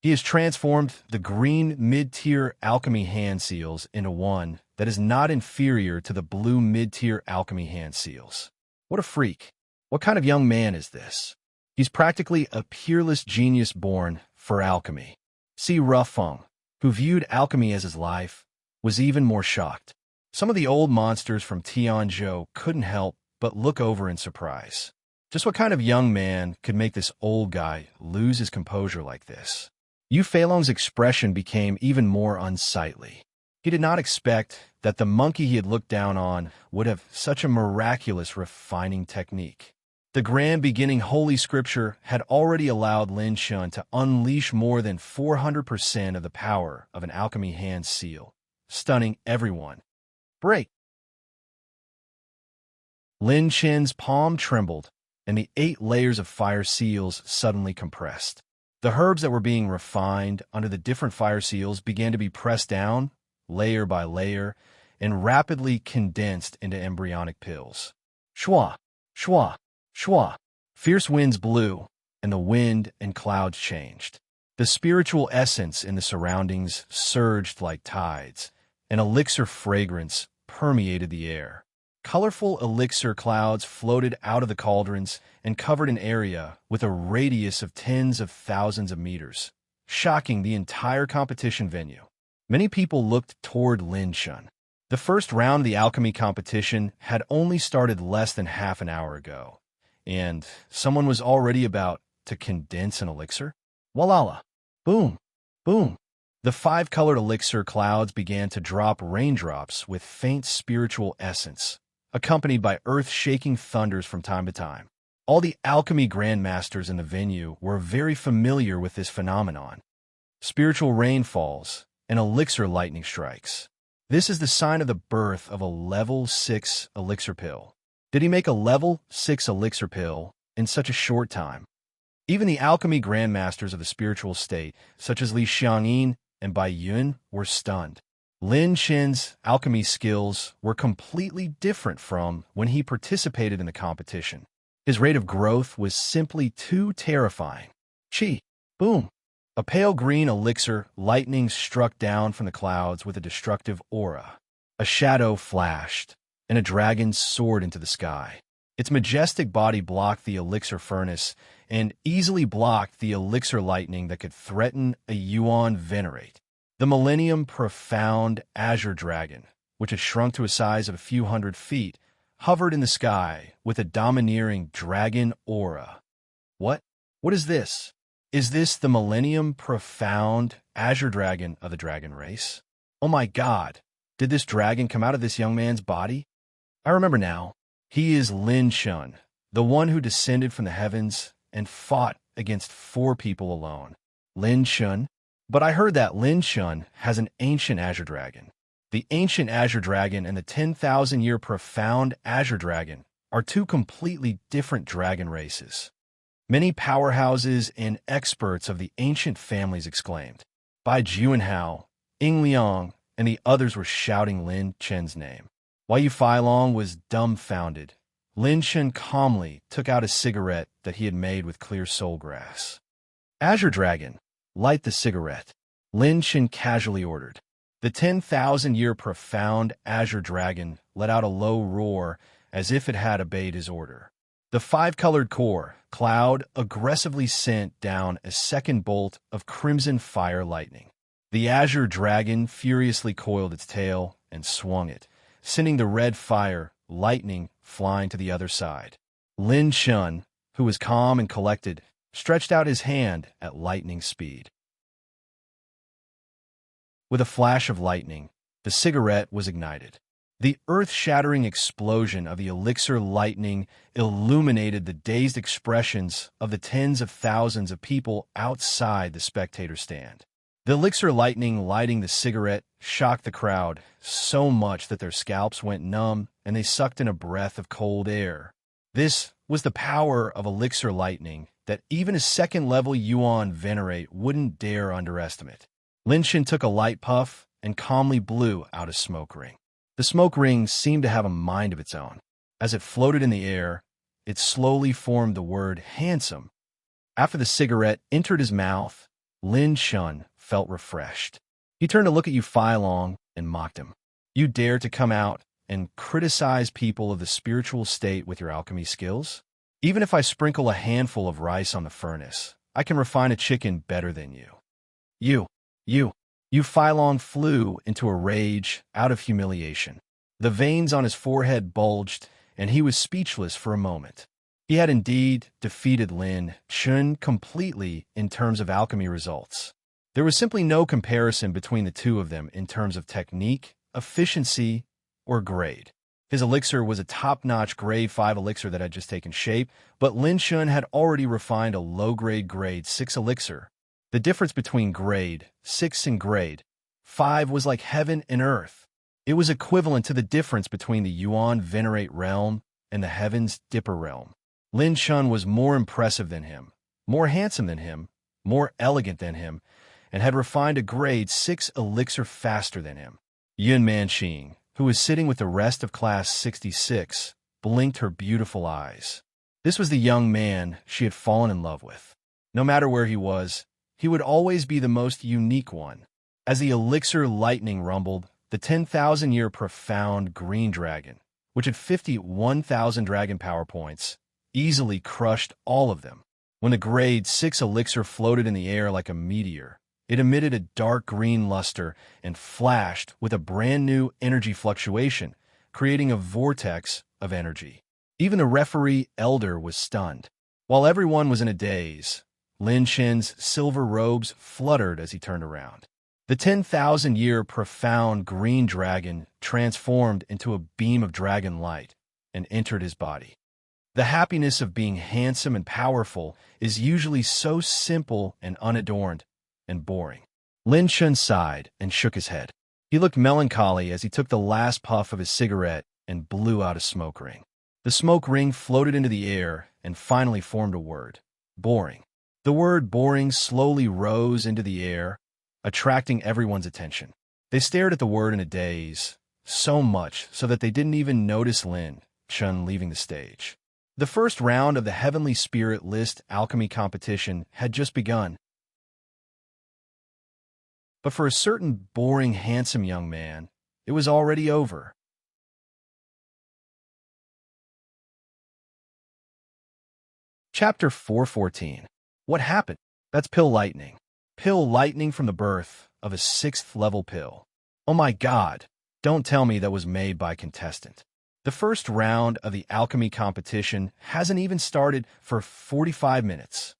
He has transformed the green mid-tier alchemy hand seals into one that is not inferior to the blue mid-tier alchemy hand seals. What a freak. What kind of young man is this? He's practically a peerless genius born for alchemy. Si Rufeng, who viewed alchemy as his life, was even more shocked. Some of the old monsters from Tianzhou couldn't help but look over in surprise. Just what kind of young man could make this old guy lose his composure like this? Yu Feilong's expression became even more unsightly. He did not expect that the monkey he had looked down on would have such a miraculous refining technique. The grand beginning Holy Scripture had already allowed Lin Shun to unleash more than 400% of the power of an alchemy hand seal, stunning everyone. Break! Lin Shin's palm trembled, and the 8 layers of fire seals suddenly compressed. The herbs that were being refined under the different fire seals began to be pressed down, layer by layer, and rapidly condensed into embryonic pills. Shwa, shwa, shwa. Fierce winds blew, and the wind and clouds changed. The spiritual essence in the surroundings surged like tides. An elixir fragrance permeated the air. Colorful elixir clouds floated out of the cauldrons and covered an area with a radius of tens of thousands of meters, shocking the entire competition venue. Many people looked toward Lin Shun. The first round of the alchemy competition had only started less than half an hour ago, and someone was already about to condense an elixir. Walala! Boom! Boom! The 5-colored elixir clouds began to drop raindrops with faint spiritual essence, accompanied by earth-shaking thunders from time to time. All the alchemy grandmasters in the venue were very familiar with this phenomenon. Spiritual rainfalls and elixir lightning strikes. This is the sign of the birth of a level 6 elixir pill. Did he make a level 6 elixir pill in such a short time? Even the alchemy grandmasters of the spiritual state, such as Li Xiangyin and Bai Yun, were stunned. Lin Shen's alchemy skills were completely different from when he participated in the competition. His rate of growth was simply too terrifying. Chi! Boom! A pale green elixir lightning struck down from the clouds with a destructive aura. A shadow flashed, and a dragon soared into the sky. Its majestic body blocked the elixir furnace and easily blocked the elixir lightning that could threaten a Yuan Venerate. The Millennium Profound Azure Dragon, which had shrunk to a size of a few hundred feet, hovered in the sky with a domineering dragon aura. What? What is this? Is this the Millennium Profound Azure Dragon of the dragon race? Oh my God! Did this dragon come out of this young man's body? I remember now. He is Lin Shun, the one who descended from the heavens and fought against 4 people alone. Lin Shun? But I heard that Lin Shun has an ancient Azure Dragon. The ancient Azure Dragon and the 10,000-year Profound Azure Dragon are 2 completely different dragon races. Many powerhouses and experts of the ancient families exclaimed. Bai Juanhao, Ying Liang, and the others were shouting Lin Chen's name. While Yu Feilong was dumbfounded, Lin Chen calmly took out a cigarette that he had made with clear soul grass. Azure Dragon, light the cigarette, Lin Chen casually ordered. The 10,000-year Profound Azure Dragon let out a low roar as if it had obeyed his order. The 5-colored core cloud aggressively sent down a second bolt of crimson fire lightning. The Azure Dragon furiously coiled its tail and swung it, sending the red fire lightning flying to the other side. Lin Shun, who was calm and collected, stretched out his hand at lightning speed. With a flash of lightning, the cigarette was ignited. The earth-shattering explosion of the elixir lightning illuminated the dazed expressions of the tens of thousands of people outside the spectator stand. The elixir lightning lighting the cigarette shocked the crowd so much that their scalps went numb and they sucked in a breath of cold air. This was the power of elixir lightning that even a second-level Yuan Venerate wouldn't dare underestimate. Lin Shen took a light puff and calmly blew out a smoke ring. The smoke ring seemed to have a mind of its own. As it floated in the air, it slowly formed the word handsome. After the cigarette entered his mouth, Lin Shun felt refreshed. He turned to look at Yu Feilong and mocked him. You dare to come out and criticize people of the spiritual state with your alchemy skills? Even if I sprinkle a handful of rice on the furnace, I can refine a chicken better than you. Yu Feilong flew into a rage out of humiliation. The veins on his forehead bulged, and he was speechless for a moment. He had indeed defeated Lin Shun completely in terms of alchemy results. There was simply no comparison between the two of them in terms of technique, efficiency, or grade. His elixir was a top-notch grade 5 elixir that had just taken shape, but Lin Shun had already refined a low-grade grade 6 elixir. The difference between grade 6 and grade 5 was like heaven and earth. It was equivalent to the difference between the Yuan Venerate realm and the Heaven's Dipper realm. Lin Chun was more impressive than him, more handsome than him, more elegant than him, and had refined a grade 6 elixir faster than him. Yun Manqing, who was sitting with the rest of class 66, blinked her beautiful eyes. This was the young man she had fallen in love with. No matter where he was, he would always be the most unique one. As the elixir lightning rumbled, the 10,000-year profound green dragon, which had 51,000 dragon power points, easily crushed all of them. When the grade 6 elixir floated in the air like a meteor, it emitted a dark green luster and flashed with a brand new energy fluctuation, creating a vortex of energy. Even the referee elder was stunned. While everyone was in a daze, Lin Chen's silver robes fluttered as he turned around. The 10,000-year profound green dragon transformed into a beam of dragon light and entered his body. The happiness of being handsome and powerful is usually so simple and unadorned and boring. Lin Chen sighed and shook his head. He looked melancholy as he took the last puff of his cigarette and blew out a smoke ring. The smoke ring floated into the air and finally formed a word: boring. The word boring slowly rose into the air, attracting everyone's attention. They stared at the word in a daze, so much so that they didn't even notice Lin Chen leaving the stage. The first round of the Heavenly Spirit List alchemy competition had just begun. But for a certain boring, handsome young man, it was already over. Chapter 414. What happened? That's pill lightning. Pill lightning from the birth of a 6th level pill. Oh my god, don't tell me that was made by a contestant. The first round of the alchemy competition hasn't even started for 45 minutes.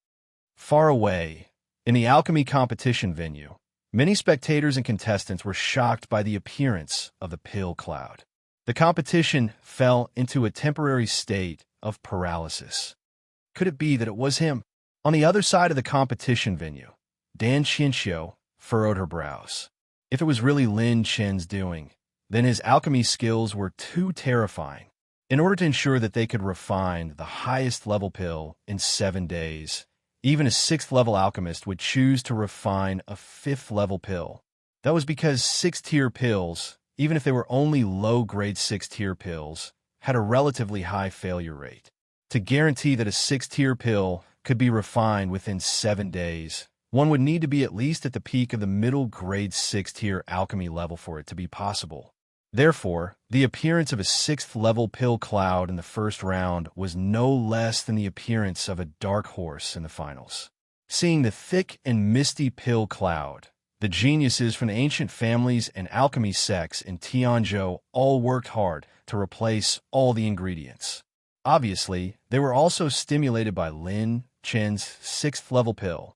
Far away, in the alchemy competition venue, many spectators and contestants were shocked by the appearance of the pill cloud. The competition fell into a temporary state of paralysis. Could it be that it was him? On the other side of the competition venue, Dan Qianxiu furrowed her brows. If it was really Lin Chen's doing, then his alchemy skills were too terrifying. In order to ensure that they could refine the highest level pill in 7 days, even a 6th level alchemist would choose to refine a 5th level pill. That was because 6th-tier pills, even if they were only low-grade 6th-tier pills, had a relatively high failure rate. To guarantee that a 6th-tier pill could be refined within 7 days, one would need to be at least at the peak of the middle grade 6th-tier alchemy level for it to be possible. Therefore, the appearance of a 6th level pill cloud in the first round was no less than the appearance of a dark horse in the finals. Seeing the thick and misty pill cloud, the geniuses from the ancient families and alchemy sects in Tianzhou all worked hard to replace all the ingredients. Obviously, they were also stimulated by Lin Chen's 6th level pill.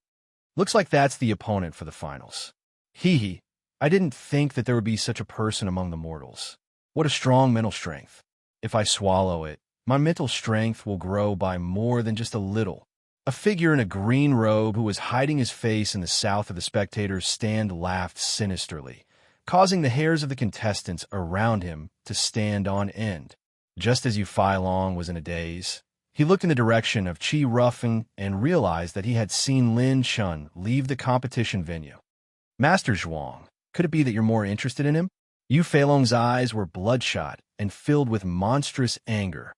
Looks like that's the opponent for the finals. Hee. I didn't think that there would be such a person among the mortals. What a strong mental strength. If I swallow it, my mental strength will grow by more than just a little. A figure in a green robe who was hiding his face in the south of the spectators' stand laughed sinisterly, causing the hairs of the contestants around him to stand on end. Just as Yu Feilong was in a daze, he looked in the direction of Qi Rufeng and realized that he had seen Lin Chun leave the competition venue. Master Zhuang, could it be that you're more interested in him? Yu Feilong's eyes were bloodshot and filled with monstrous anger.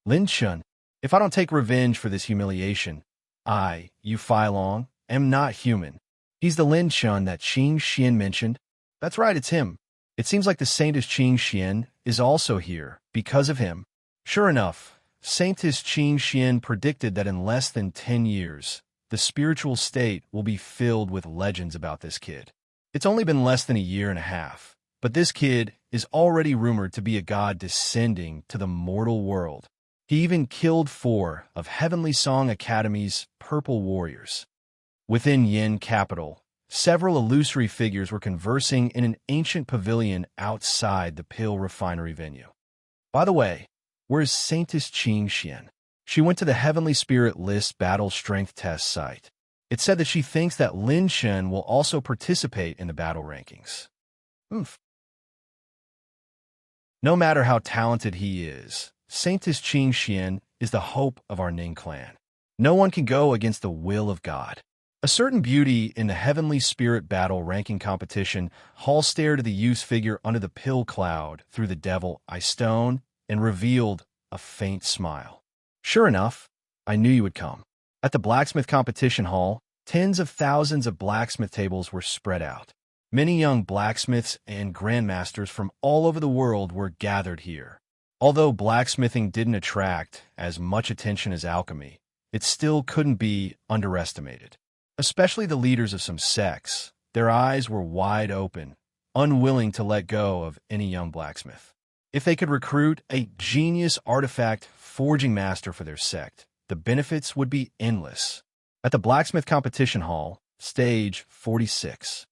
Lin Chun, if I don't take revenge for this humiliation, I, Yu Feilong, am not human. He's the Lin Chun that Qing Xian mentioned. That's right, it's him. It seems like the Saintess Qing Xian is also here, because of him. Sure enough, Saintess Qing Xian predicted that in less than 10 years, the spiritual state will be filled with legends about this kid. It's only been less than a year and a half, but this kid is already rumored to be a god descending to the mortal world. He even killed 4 of Heavenly Song Academy's purple warriors. Within Yin capital, several illusory figures were conversing in an ancient pavilion outside the pill refinery venue. By the way, where's Saintess Qing Xian? She went to the Heavenly Spirit List battle strength test site. It said that she thinks that Lin Chen will also participate in the battle rankings. Oof. No matter how talented he is, Saintess Qing Xian is the hope of our Ning clan. No one can go against the will of God. A certain beauty in the heavenly spirit battle ranking competition, Hall stared at the youth's figure under the pill cloud through the devil eye stone and revealed a faint smile. Sure enough, I knew you would come. At the blacksmith competition hall, tens of thousands of blacksmith tables were spread out. Many young blacksmiths and grandmasters from all over the world were gathered here. Although blacksmithing didn't attract as much attention as alchemy, it still couldn't be underestimated. Especially the leaders of some sects, their eyes were wide open, unwilling to let go of any young blacksmith. If they could recruit a genius artifact forging master for their sect, the benefits would be endless. At the blacksmith competition hall, stage 46.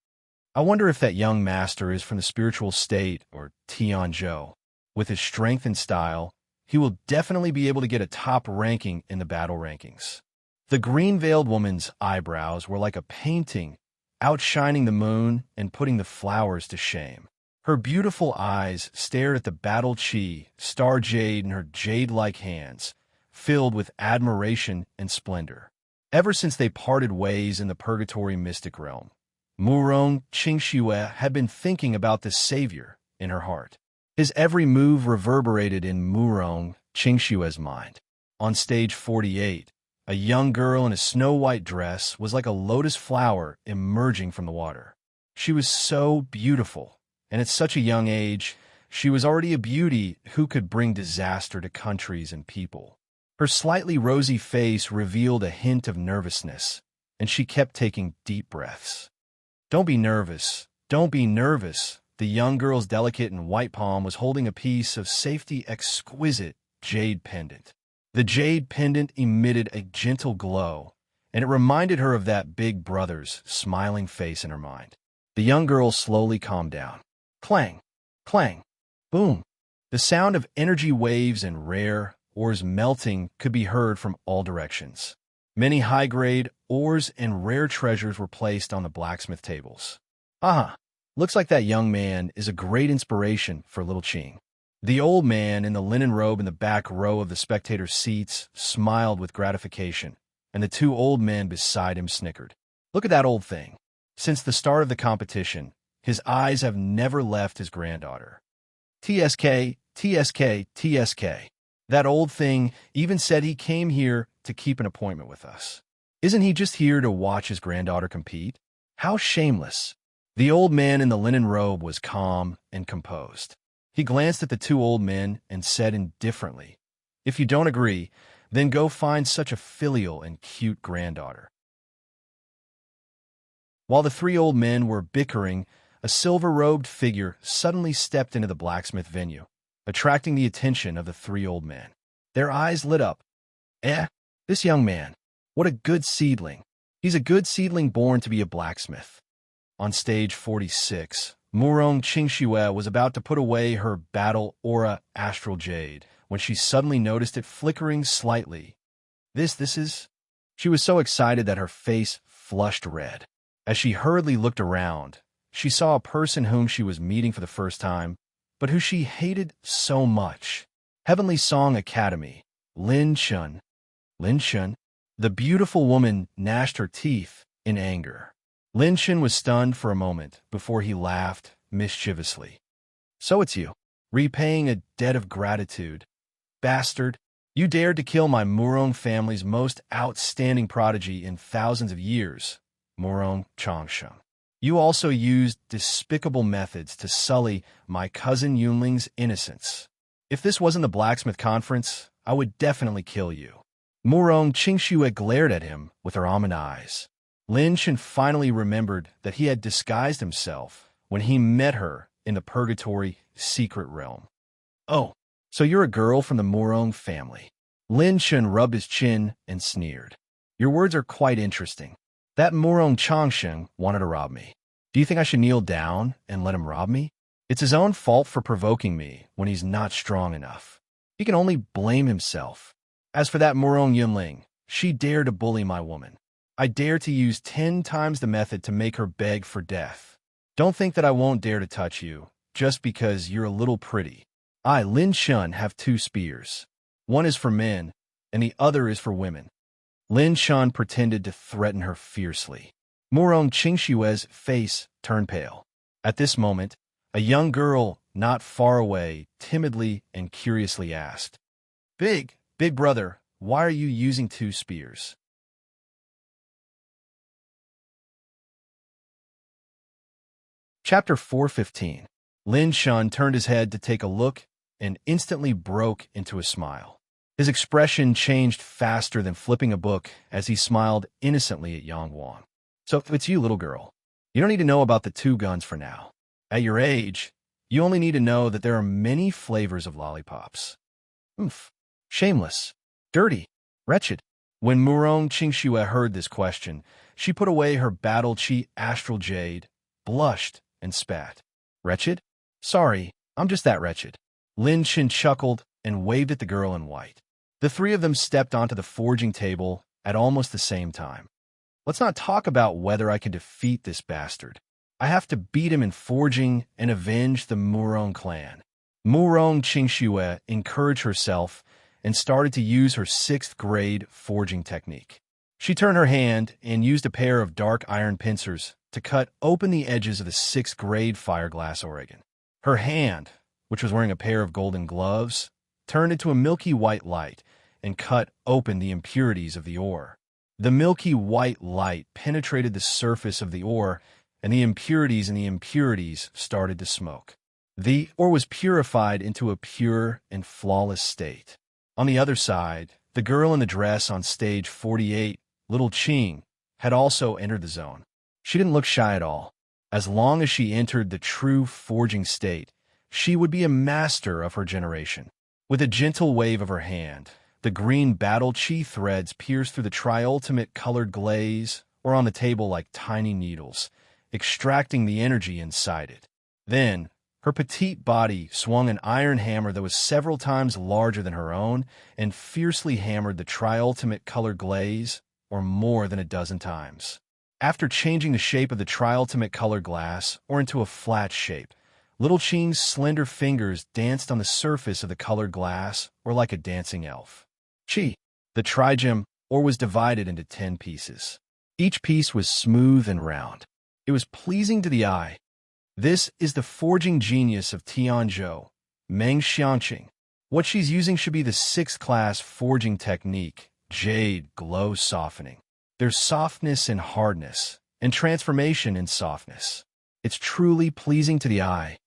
I wonder if that young master is from the spiritual state or Tianzhou. With his strength and style, he will definitely be able to get a top ranking in the battle rankings. The green-veiled woman's eyebrows were like a painting, outshining the moon and putting the flowers to shame. Her beautiful eyes stared at the battle chi, star jade in her jade-like hands, filled with admiration and splendor. Ever since they parted ways in the purgatory mystic realm, Murong Qingxue had been thinking about the savior in her heart. His every move reverberated in Murong Qingxue's mind. On stage 48, a young girl in a snow-white dress was like a lotus flower emerging from the water. She was so beautiful, and at such a young age, she was already a beauty who could bring disaster to countries and people. Her slightly rosy face revealed a hint of nervousness, and she kept taking deep breaths. "Don't be nervous. Don't be nervous." The young girl's delicate and white palm was holding a piece of safety exquisite jade pendant. The jade pendant emitted a gentle glow, and it reminded her of that big brother's smiling face in her mind. The young girl slowly calmed down. Clang, clang, boom. The sound of energy waves and rare ores melting could be heard from all directions. Many high-grade ores and rare treasures were placed on the blacksmith tables. Aha, looks like that young man is a great inspiration for little Qing. The old man in the linen robe in the back row of the spectators' seats smiled with gratification, and the two old men beside him snickered. Look at that old thing. Since the start of the competition, his eyes have never left his granddaughter. TSK, TSK, TSK. That old thing even said he came here to keep an appointment with us. Isn't he just here to watch his granddaughter compete? How shameless. The old man in the linen robe was calm and composed. He glanced at the two old men and said indifferently, "If you don't agree, then go find such a filial and cute granddaughter." While the three old men were bickering, a silver-robed figure suddenly stepped into the blacksmith venue, attracting the attention of the three old men. Their eyes lit up. This young man. What a good seedling. He's a good seedling born to be a blacksmith. On stage 46, Murong Qingxue was about to put away her battle aura astral jade when she suddenly noticed it flickering slightly. This is... She was so excited that her face flushed red. As she hurriedly looked around, she saw a person whom she was meeting for the first time, but who she hated so much. Heavenly Song Academy, Lin Shun. Lin Shun? The beautiful woman gnashed her teeth in anger. Lin Shun was stunned for a moment before he laughed mischievously. "So it's you, repaying a debt of gratitude. Bastard, you dared to kill my Murong family's most outstanding prodigy in thousands of years, Murong Changsheng. You also used despicable methods to sully my cousin Yunling's innocence. If this wasn't the blacksmith conference, I would definitely kill you." Murong Qingxue glared at him with her almond eyes. Lin Shen finally remembered that he had disguised himself when he met her in the purgatory secret realm. "Oh, so you're a girl from the Murong family." Lin Shen rubbed his chin and sneered. "Your words are quite interesting. That Murong Changsheng wanted to rob me. Do you think I should kneel down and let him rob me? It's his own fault for provoking me when he's not strong enough. He can only blame himself. As for that Murong Yunling, she dared to bully my woman. I dare to use 10 times the method to make her beg for death. Don't think that I won't dare to touch you, just because you're a little pretty. I, Lin Shun, have 2 spears. One is for men, and the other is for women. Lin Chun pretended to threaten her fiercely. Murong Qingshue's face turned pale. At this moment, a young girl not far away timidly and curiously asked, Big brother, why are you using two spears?" Chapter 415. Lin Chun turned his head to take a look and instantly broke into a smile. His expression changed faster than flipping a book as he smiled innocently at Yang Wang. "So it's you, little girl. You don't need to know about the two guns for now. At your age, you only need to know that there are many flavors of lollipops. Oomph. Shameless. Dirty. Wretched." When Murong Qingxue heard this question, she put away her battle chi astral jade, blushed, and spat. "Wretched? Sorry, I'm just that wretched." Lin Chin chuckled and waved at the girl in white. The three of them stepped onto the forging table at almost the same time. "Let's not talk about whether I can defeat this bastard. I have to beat him in forging and avenge the Murong clan." Murong Qingxue encouraged herself and started to use her 6th grade forging technique. She turned her hand and used a pair of dark iron pincers to cut open the edges of the 6th grade fireglass Oregon. Her hand, which was wearing a pair of golden gloves, turned into a milky white light and cut open the impurities of the ore. The milky white light penetrated the surface of the ore, and the impurities started to smoke. The ore was purified into a pure and flawless state. On the other side, the girl in the dress on stage 48, Little Qing, had also entered the zone. She didn't look shy at all. As long as she entered the true forging state, she would be a master of her generation. With a gentle wave of her hand, the green battle chi threads pierced through the triultimate colored glaze or on the table like tiny needles, extracting the energy inside it. Then, her petite body swung an iron hammer that was several times larger than her own and fiercely hammered the triultimate colored glaze, or more than a dozen times. After changing the shape of the triultimate colored glass or into a flat shape, Little Qing's slender fingers danced on the surface of the colored glass or like a dancing elf. Chi, the trigem, or was divided into 10 pieces. Each piece was smooth and round. It was pleasing to the eye. This is the forging genius of Tianzhou, Meng Xiangqing. What she's using should be the 6th class forging technique, jade glow softening. There's softness in hardness, and transformation in softness. It's truly pleasing to the eye.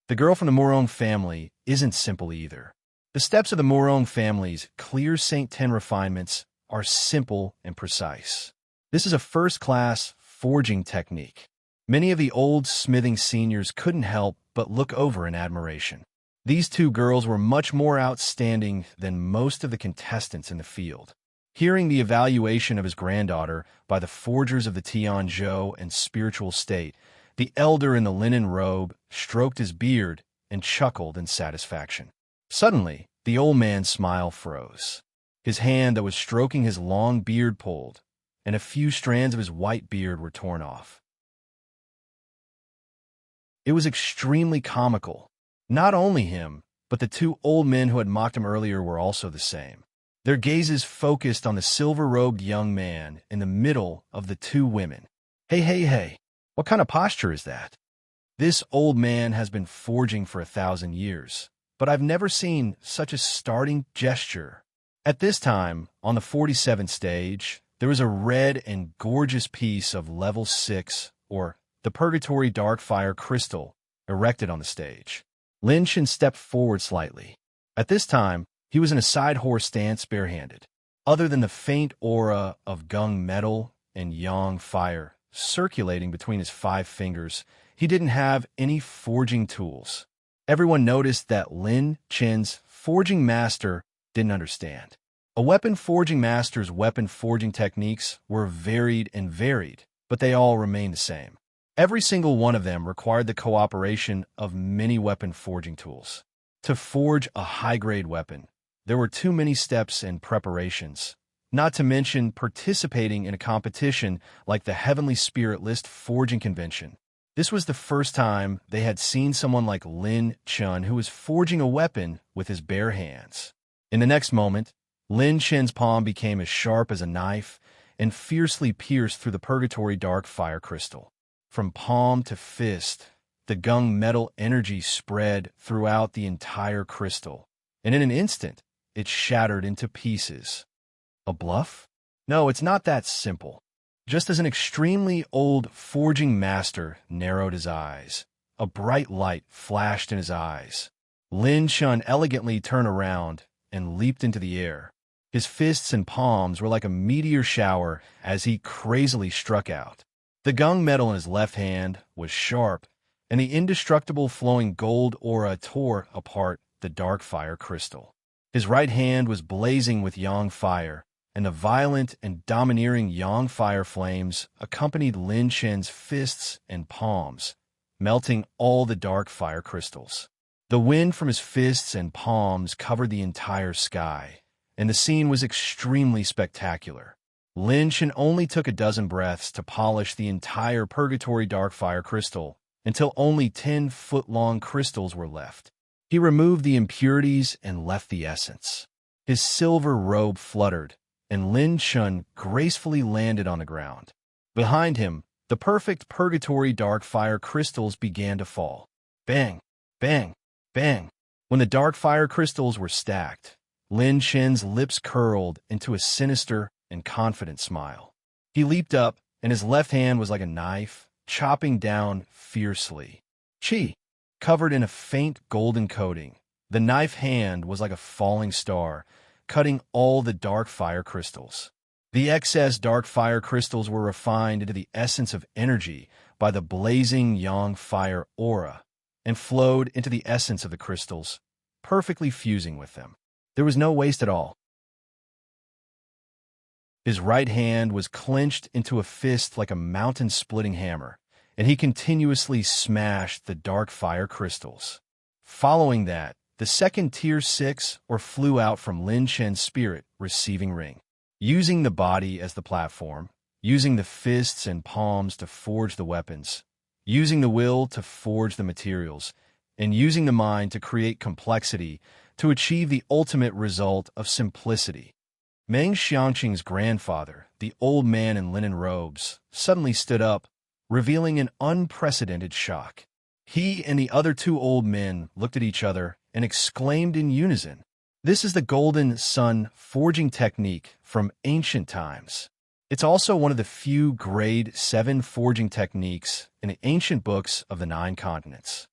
The girl from the Murong family isn't simple either. The steps of the Murong family's clear Saint Ten refinements are simple and precise. This is a first-class forging technique. Many of the old smithing seniors couldn't help but look over in admiration. These two girls were much more outstanding than most of the contestants in the field. Hearing the evaluation of his granddaughter by the forgers of the Tianzhou and spiritual state, the elder in the linen robe stroked his beard and chuckled in satisfaction. Suddenly, the old man's smile froze. His hand that was stroking his long beard pulled, and a few strands of his white beard were torn off. It was extremely comical. Not only him, but the two old men who had mocked him earlier were also the same. Their gazes focused on the silver-robed young man in the middle of the two women. Hey, what kind of posture is that? This old man has been forging for 1,000 years, but I've never seen such a starting gesture. At this time, on the 47th stage, there was a red and gorgeous piece of level 6, or the Purgatory Dark Fire Crystal, erected on the stage. Lin Chen stepped forward slightly. At this time, he was in a side horse stance barehanded. Other than the faint aura of Gung metal and Yang fire circulating between his 5 fingers, he didn't have any forging tools. Everyone noticed that Lin Chen's forging master didn't understand. A weapon forging master's weapon forging techniques were varied, but they all remained the same. Every single one of them required the cooperation of many weapon forging tools. To forge a high-grade weapon, there were too many steps and preparations, not to mention participating in a competition like the Heavenly Spirit List Forging Convention. This was the first time they had seen someone like Lin Chun who was forging a weapon with his bare hands. In the next moment, Lin Chen's palm became as sharp as a knife and fiercely pierced through the purgatory dark fire crystal. From palm to fist, the gung metal energy spread throughout the entire crystal, and in an instant, it shattered into pieces. A bluff? No, it's not that simple. Just as an extremely old forging master narrowed his eyes, a bright light flashed in his eyes. Lin Chun elegantly turned around and leaped into the air. His fists and palms were like a meteor shower as he crazily struck out. The gung metal in his left hand was sharp, and the indestructible flowing gold aura tore apart the dark fire crystal. His right hand was blazing with yang fire, and the violent and domineering yang fire flames accompanied Lin Chen's fists and palms, melting all the dark fire crystals. The wind from his fists and palms covered the entire sky, and the scene was extremely spectacular. Lin Chen only took a dozen breaths to polish the entire purgatory dark fire crystal until only 10-foot-long crystals were left. He removed the impurities and left the essence. His silver robe fluttered, and Lin Chun gracefully landed on the ground. Behind him, the perfect purgatory dark fire crystals began to fall. Bang, bang, bang. When the dark fire crystals were stacked, Lin Chen's lips curled into a sinister and confident smile. He leaped up, and his left hand was like a knife, chopping down fiercely. Chi, covered in a faint golden coating, the knife hand was like a falling star, cutting all the dark fire crystals. The excess dark fire crystals were refined into the essence of energy by the blazing yang fire aura, and flowed into the essence of the crystals, perfectly fusing with them. There was no waste at all. His right hand was clenched into a fist like a mountain-splitting hammer, and he continuously smashed the dark fire crystals. Following that, the second Tier 6 or flew out from Lin Chen's spirit receiving ring. Using the body as the platform, using the fists and palms to forge the weapons, using the will to forge the materials, and using the mind to create complexity to achieve the ultimate result of simplicity. Meng Xiangqing's grandfather, the old man in linen robes, suddenly stood up, revealing an unprecedented shock. He and the other two old men looked at each other and exclaimed in unison, "This is the Golden Sun forging technique from ancient times." It's also one of the few Grade 7 forging techniques in the ancient books of the 9 continents.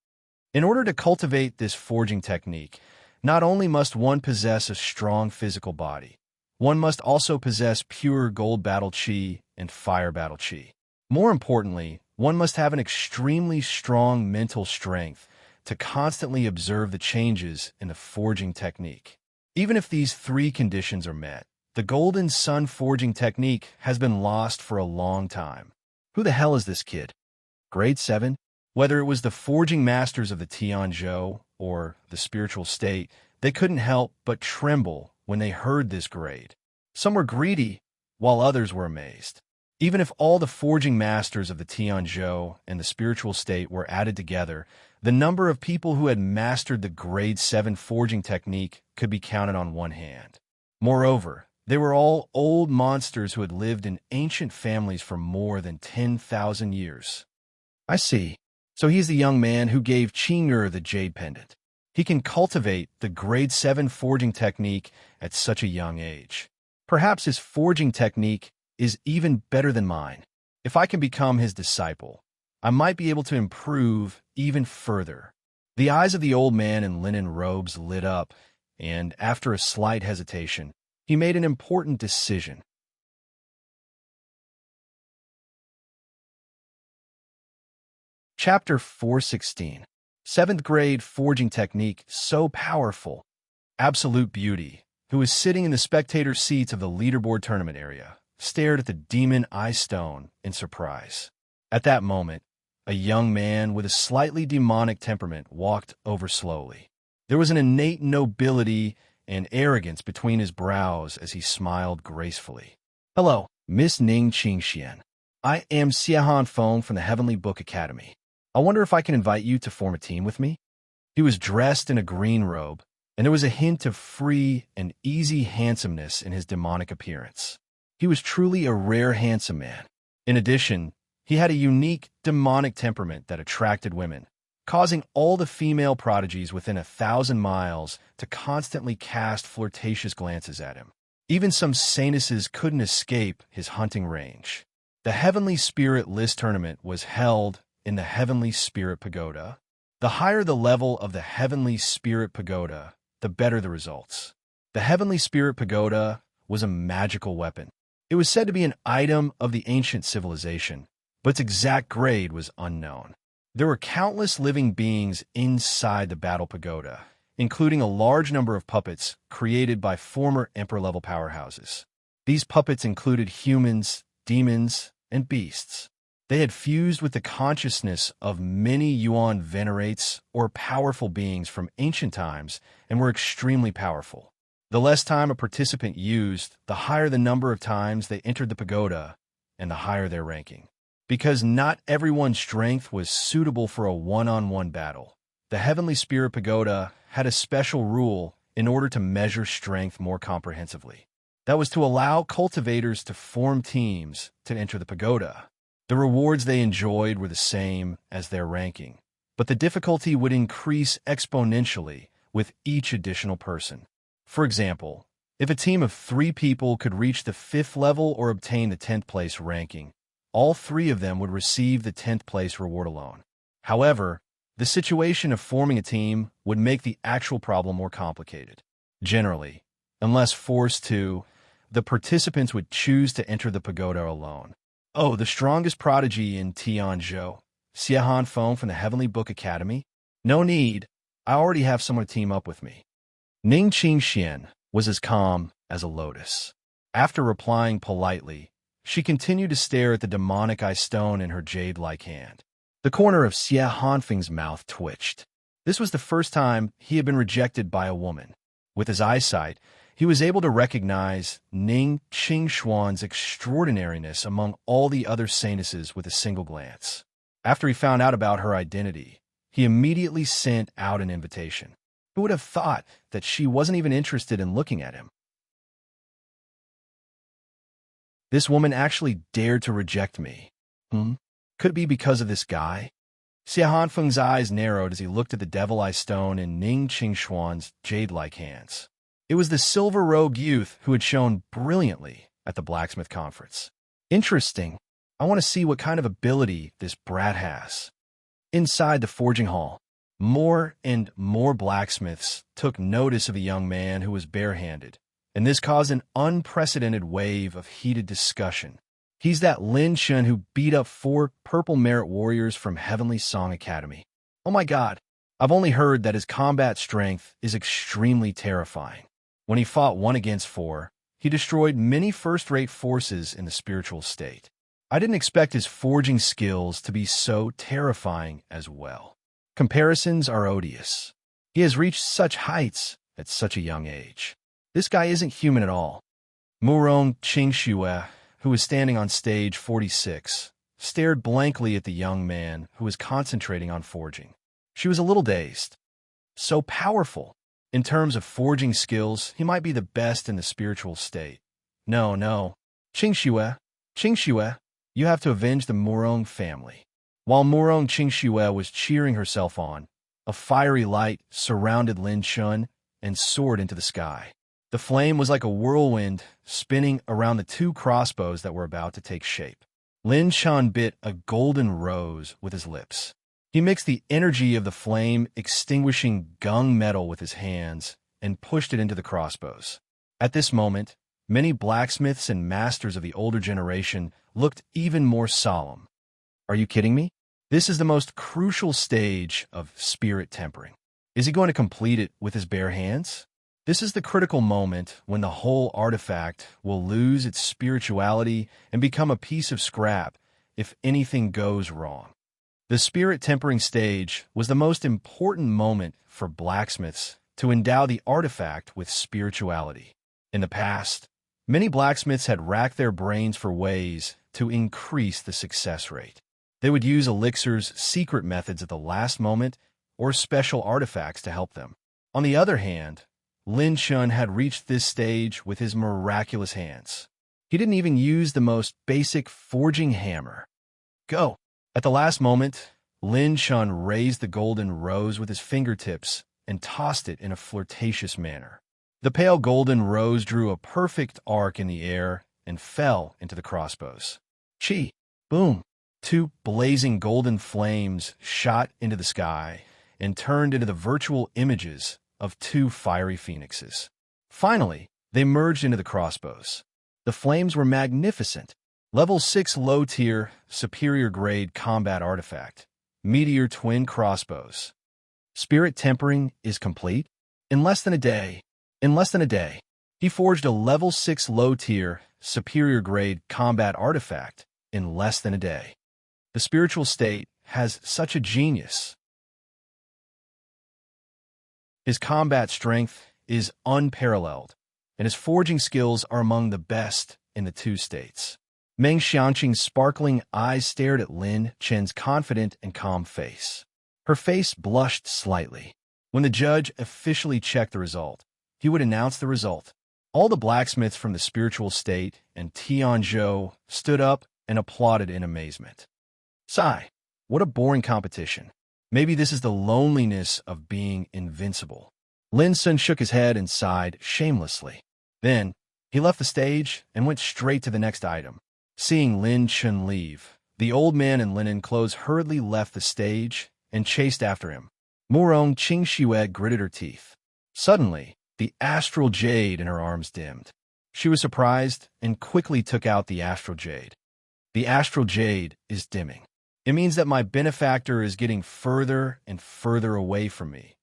In order to cultivate this forging technique, not only must one possess a strong physical body, one must also possess pure gold battle chi and fire battle chi. More importantly, one must have an extremely strong mental strength to constantly observe the changes in the forging technique. Even if these 3 conditions are met, the Golden Sun forging technique has been lost for a long time. Who the hell is this kid? Grade 7? Whether it was the forging masters of the Tianzhou or the spiritual state, they couldn't help but tremble when they heard this grade. Some were greedy, while others were amazed. Even if all the forging masters of the Tianzhou and the spiritual state were added together, the number of people who had mastered the Grade 7 forging technique could be counted on one hand. Moreover, they were all old monsters who had lived in ancient families for more than 10,000 years. I see. So he's the young man who gave Qing'er the jade pendant. He can cultivate the Grade 7 forging technique at such a young age. Perhaps his forging technique is even better than mine. If I can become his disciple, I might be able to improve even further. The eyes of the old man in linen robes lit up, and after a slight hesitation, he made an important decision. Chapter 416. 7th grade forging technique so powerful. Absolute Beauty, who was sitting in the spectator seats of the leaderboard tournament area, stared at the demon eye stone in surprise. At that moment, a young man with a slightly demonic temperament walked over slowly. There was an innate nobility and arrogance between his brows as he smiled gracefully. "Hello, Miss Ning Qingxian. I am Xiahan Feng from the Heavenly Book Academy. I wonder if I can invite you to form a team with me?" He was dressed in a green robe, and there was a hint of free and easy handsomeness in his demonic appearance. He was truly a rare handsome man. In addition, he had a unique demonic temperament that attracted women, causing all the female prodigies within 1,000 miles to constantly cast flirtatious glances at him. Even some saintesses couldn't escape his hunting range. The Heavenly Spirit List Tournament was held in the Heavenly Spirit Pagoda. The higher the level of the Heavenly Spirit Pagoda, the better the results. The Heavenly Spirit Pagoda was a magical weapon. It was said to be an item of the ancient civilization, but its exact grade was unknown. There were countless living beings inside the Battle Pagoda, including a large number of puppets created by former Emperor-level powerhouses. These puppets included humans, demons, and beasts. They had fused with the consciousness of many Yuan venerates or powerful beings from ancient times and were extremely powerful. The less time a participant used, the higher the number of times they entered the pagoda and the higher their ranking. Because not everyone's strength was suitable for a one-on-one battle, the Heavenly Spirit Pagoda had a special rule in order to measure strength more comprehensively. That was to allow cultivators to form teams to enter the pagoda. The rewards they enjoyed were the same as their ranking, but the difficulty would increase exponentially with each additional person. For example, if a team of 3 people could reach the 5th level or obtain the 10th place ranking, all 3 of them would receive the 10th place reward alone. However, the situation of forming a team would make the actual problem more complicated. Generally, unless forced to, the participants would choose to enter the pagoda alone. Oh, the strongest prodigy in Tianzhou, Xiehan Feng from the Heavenly Book Academy? No need, I already have someone to team up with me. Ning Qingxian was as calm as a lotus. After replying politely, she continued to stare at the demonic eye stone in her jade-like hand. The corner of Xie Hanfeng's mouth twitched. This was the first time he had been rejected by a woman. With his eyesight, he was able to recognize Ning Qingxuan's extraordinariness among all the other saintesses with a single glance. After he found out about her identity, he immediately sent out an invitation. Who would have thought that she wasn't even interested in looking at him? This woman actually dared to reject me. Could it be because of this guy? Xie Hanfeng's eyes narrowed as he looked at the devil eye stone in Ning Qingxuan's jade-like hands. It was the silver-robed youth who had shone brilliantly at the blacksmith conference. Interesting. I want to see what kind of ability this brat has. Inside the forging hall, more and more blacksmiths took notice of a young man who was barehanded, and this caused an unprecedented wave of heated discussion. He's that Lin Shun who beat up 4 purple merit warriors from Heavenly Song Academy. Oh my god, I've only heard that his combat strength is extremely terrifying. When he fought 1 against 4, he destroyed many first-rate forces in the spiritual state. I didn't expect his forging skills to be so terrifying as well. Comparisons are odious. He has reached such heights at such a young age. This guy isn't human at all. Murong Qingxue, who was standing on stage 46, stared blankly at the young man who was concentrating on forging. She was a little dazed. So powerful. In terms of forging skills, he might be the best in the spiritual state. No. Qingxue, you have to avenge the Murong family. While Murong Qingxue was cheering herself on, a fiery light surrounded Lin Shun and soared into the sky. The flame was like a whirlwind spinning around the 2 crossbows that were about to take shape. Lin Shun bit a golden rose with his lips. He mixed the energy of the flame extinguishing gung metal with his hands and pushed it into the crossbows. At this moment, many blacksmiths and masters of the older generation looked even more solemn. Are you kidding me? This is the most crucial stage of spirit tempering. Is he going to complete it with his bare hands? This is the critical moment when the whole artifact will lose its spirituality and become a piece of scrap if anything goes wrong. The spirit tempering stage was the most important moment for blacksmiths to endow the artifact with spirituality. In the past, many blacksmiths had racked their brains for ways to increase the success rate. They would use elixirs, secret methods at the last moment, or special artifacts to help them. On the other hand, Lin Chun had reached this stage with his miraculous hands. He didn't even use the most basic forging hammer. Go! At the last moment, Lin Chun raised the golden rose with his fingertips and tossed it in a flirtatious manner. The pale golden rose drew a perfect arc in the air and fell into the crossbows. Chi! Boom! Two blazing golden flames shot into the sky and turned into the virtual images of two fiery phoenixes. Finally, they merged into the crossbows. The flames were magnificent. Level 6 low-tier, superior-grade combat artifact. Meteor twin crossbows. Spirit tempering is complete. In less than a day, he forged a level 6 low-tier, superior-grade combat artifact in less than a day. The spiritual state has such a genius. His combat strength is unparalleled, and his forging skills are among the best in the two states. Meng Xianqing's sparkling eyes stared at Lin Chen's confident and calm face. Her face blushed slightly. When the judge officially checked the result, he would announce the result. All the blacksmiths from the spiritual state and Tianzhou stood up and applauded in amazement. Sigh, what a boring competition. Maybe this is the loneliness of being invincible. Lin Sun shook his head and sighed shamelessly. Then, he left the stage and went straight to the next item. Seeing Lin Chun leave, the old man in linen clothes hurriedly left the stage and chased after him. Murong Qingxue gritted her teeth. Suddenly, the astral jade in her arms dimmed. She was surprised and quickly took out the astral jade. The astral jade is dimming. It means that my benefactor is getting further and further away from me.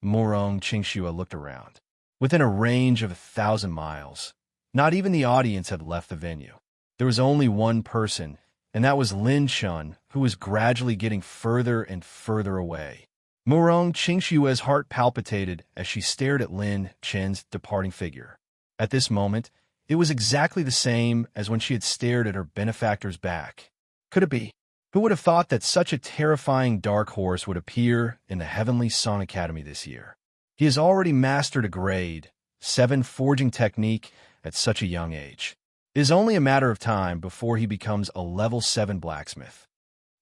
Murong Qingxue looked around. Within a range of 1,000 miles, not even the audience had left the venue. There was only one person, and that was Lin Chun, who was gradually getting further and further away. Murong Qingxue's heart palpitated as she stared at Lin Chen's departing figure. At this moment, it was exactly the same as when she had stared at her benefactor's back. Could it be? Who would have thought that such a terrifying dark horse would appear in the Heavenly Song Academy this year? He has already mastered a grade 7 forging technique at such a young age. It is only a matter of time before he becomes a level 7 blacksmith.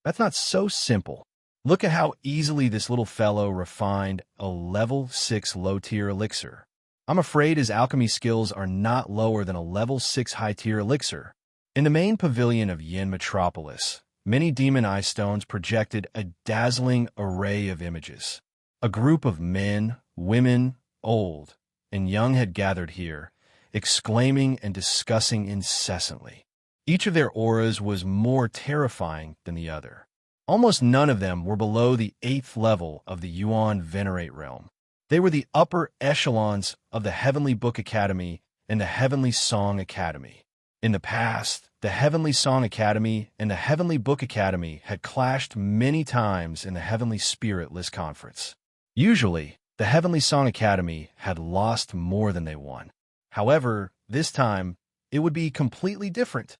That's not so simple. Look at how easily this little fellow refined a level 6 low-tier elixir. I'm afraid his alchemy skills are not lower than a level 6 high-tier elixir. In the main pavilion of Yin Metropolis, many demon eye stones projected a dazzling array of images. A group of men, women, old, and young had gathered here, exclaiming and discussing incessantly. Each of their auras was more terrifying than the other. Almost none of them were below the 8th level of the Yuan Venerate realm. They were the upper echelons of the Heavenly Book Academy and the Heavenly Song Academy. In the past, the Heavenly Song Academy and the Heavenly Book Academy had clashed many times in the Heavenly Spirit List Conference. Usually, the Heavenly Song Academy had lost more than they won. However, this time, it would be completely different.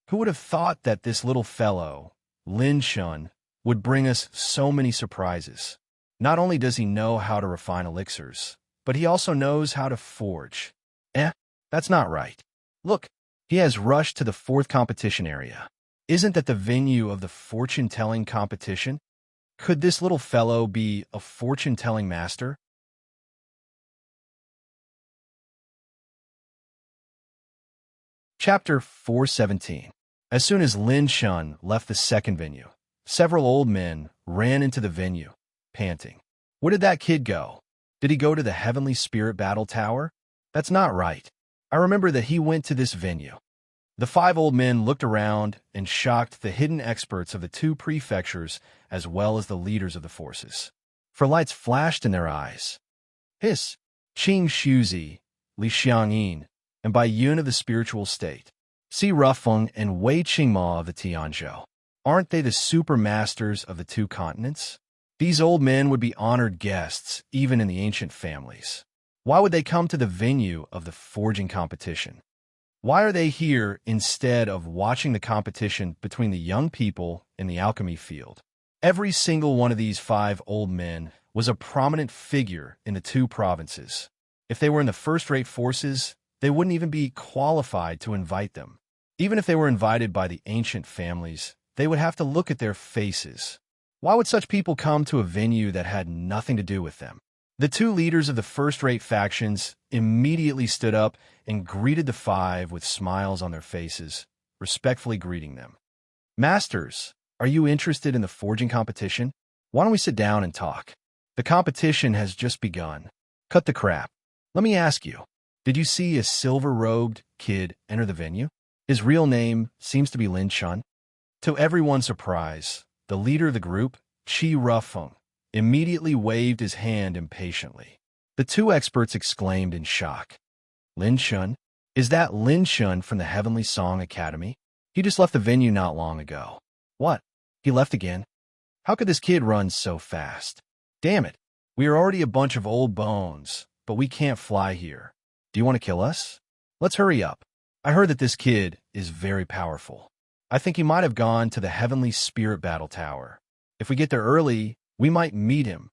Who would have thought that this little fellow, Lin Chun, would bring us so many surprises? Not only does he know how to refine elixirs, but he also knows how to forge. That's not right. Look, he has rushed to the 4th competition area. Isn't that the venue of the fortune-telling competition? Could this little fellow be a fortune-telling master? Chapter 417. As soon as Lin Chun left the second venue, several old men ran into the venue, panting. Where did that kid go? Did he go to the Heavenly Spirit Battle Tower? That's not right. I remember that he went to this venue. The 5 old men looked around and shocked the hidden experts of the 2 prefectures as well as the leaders of the forces. For lights flashed in their eyes. Hiss, Qing Shuzi, Li Xiangyin, and Bai Yun of the spiritual state. Si Rufeng and Wei Qingma of the Tianzhou. Aren't they the super masters of the 2 continents? These old men would be honored guests, even in the ancient families. Why would they come to the venue of the forging competition? Why are they here instead of watching the competition between the young people in the alchemy field? Every single one of these 5 old men was a prominent figure in the two provinces. If they were in the first-rate forces, they wouldn't even be qualified to invite them. Even if they were invited by the ancient families, they would have to look at their faces. Why would such people come to a venue that had nothing to do with them? The two leaders of the first-rate factions immediately stood up and greeted the five with smiles on their faces, respectfully greeting them. "Masters, are you interested in the forging competition? Why don't we sit down and talk? The competition has just begun. Cut the crap. Let me ask you, did you see a silver-robed kid enter the venue? His real name seems to be Lin Chun." To everyone's surprise, the leader of the group, Chi Rufeng, immediately waved his hand impatiently. The two experts exclaimed in shock. "Lin Chun? Is that Lin Chun from the Heavenly Song Academy? He just left the venue not long ago." "What? He left again? How could this kid run so fast? Damn it, we are already a bunch of old bones, but we can't fly here. Do you want to kill us? Let's hurry up. I heard that this kid is very powerful. I think he might have gone to the Heavenly Spirit Battle Tower. If we get there early, we might meet him."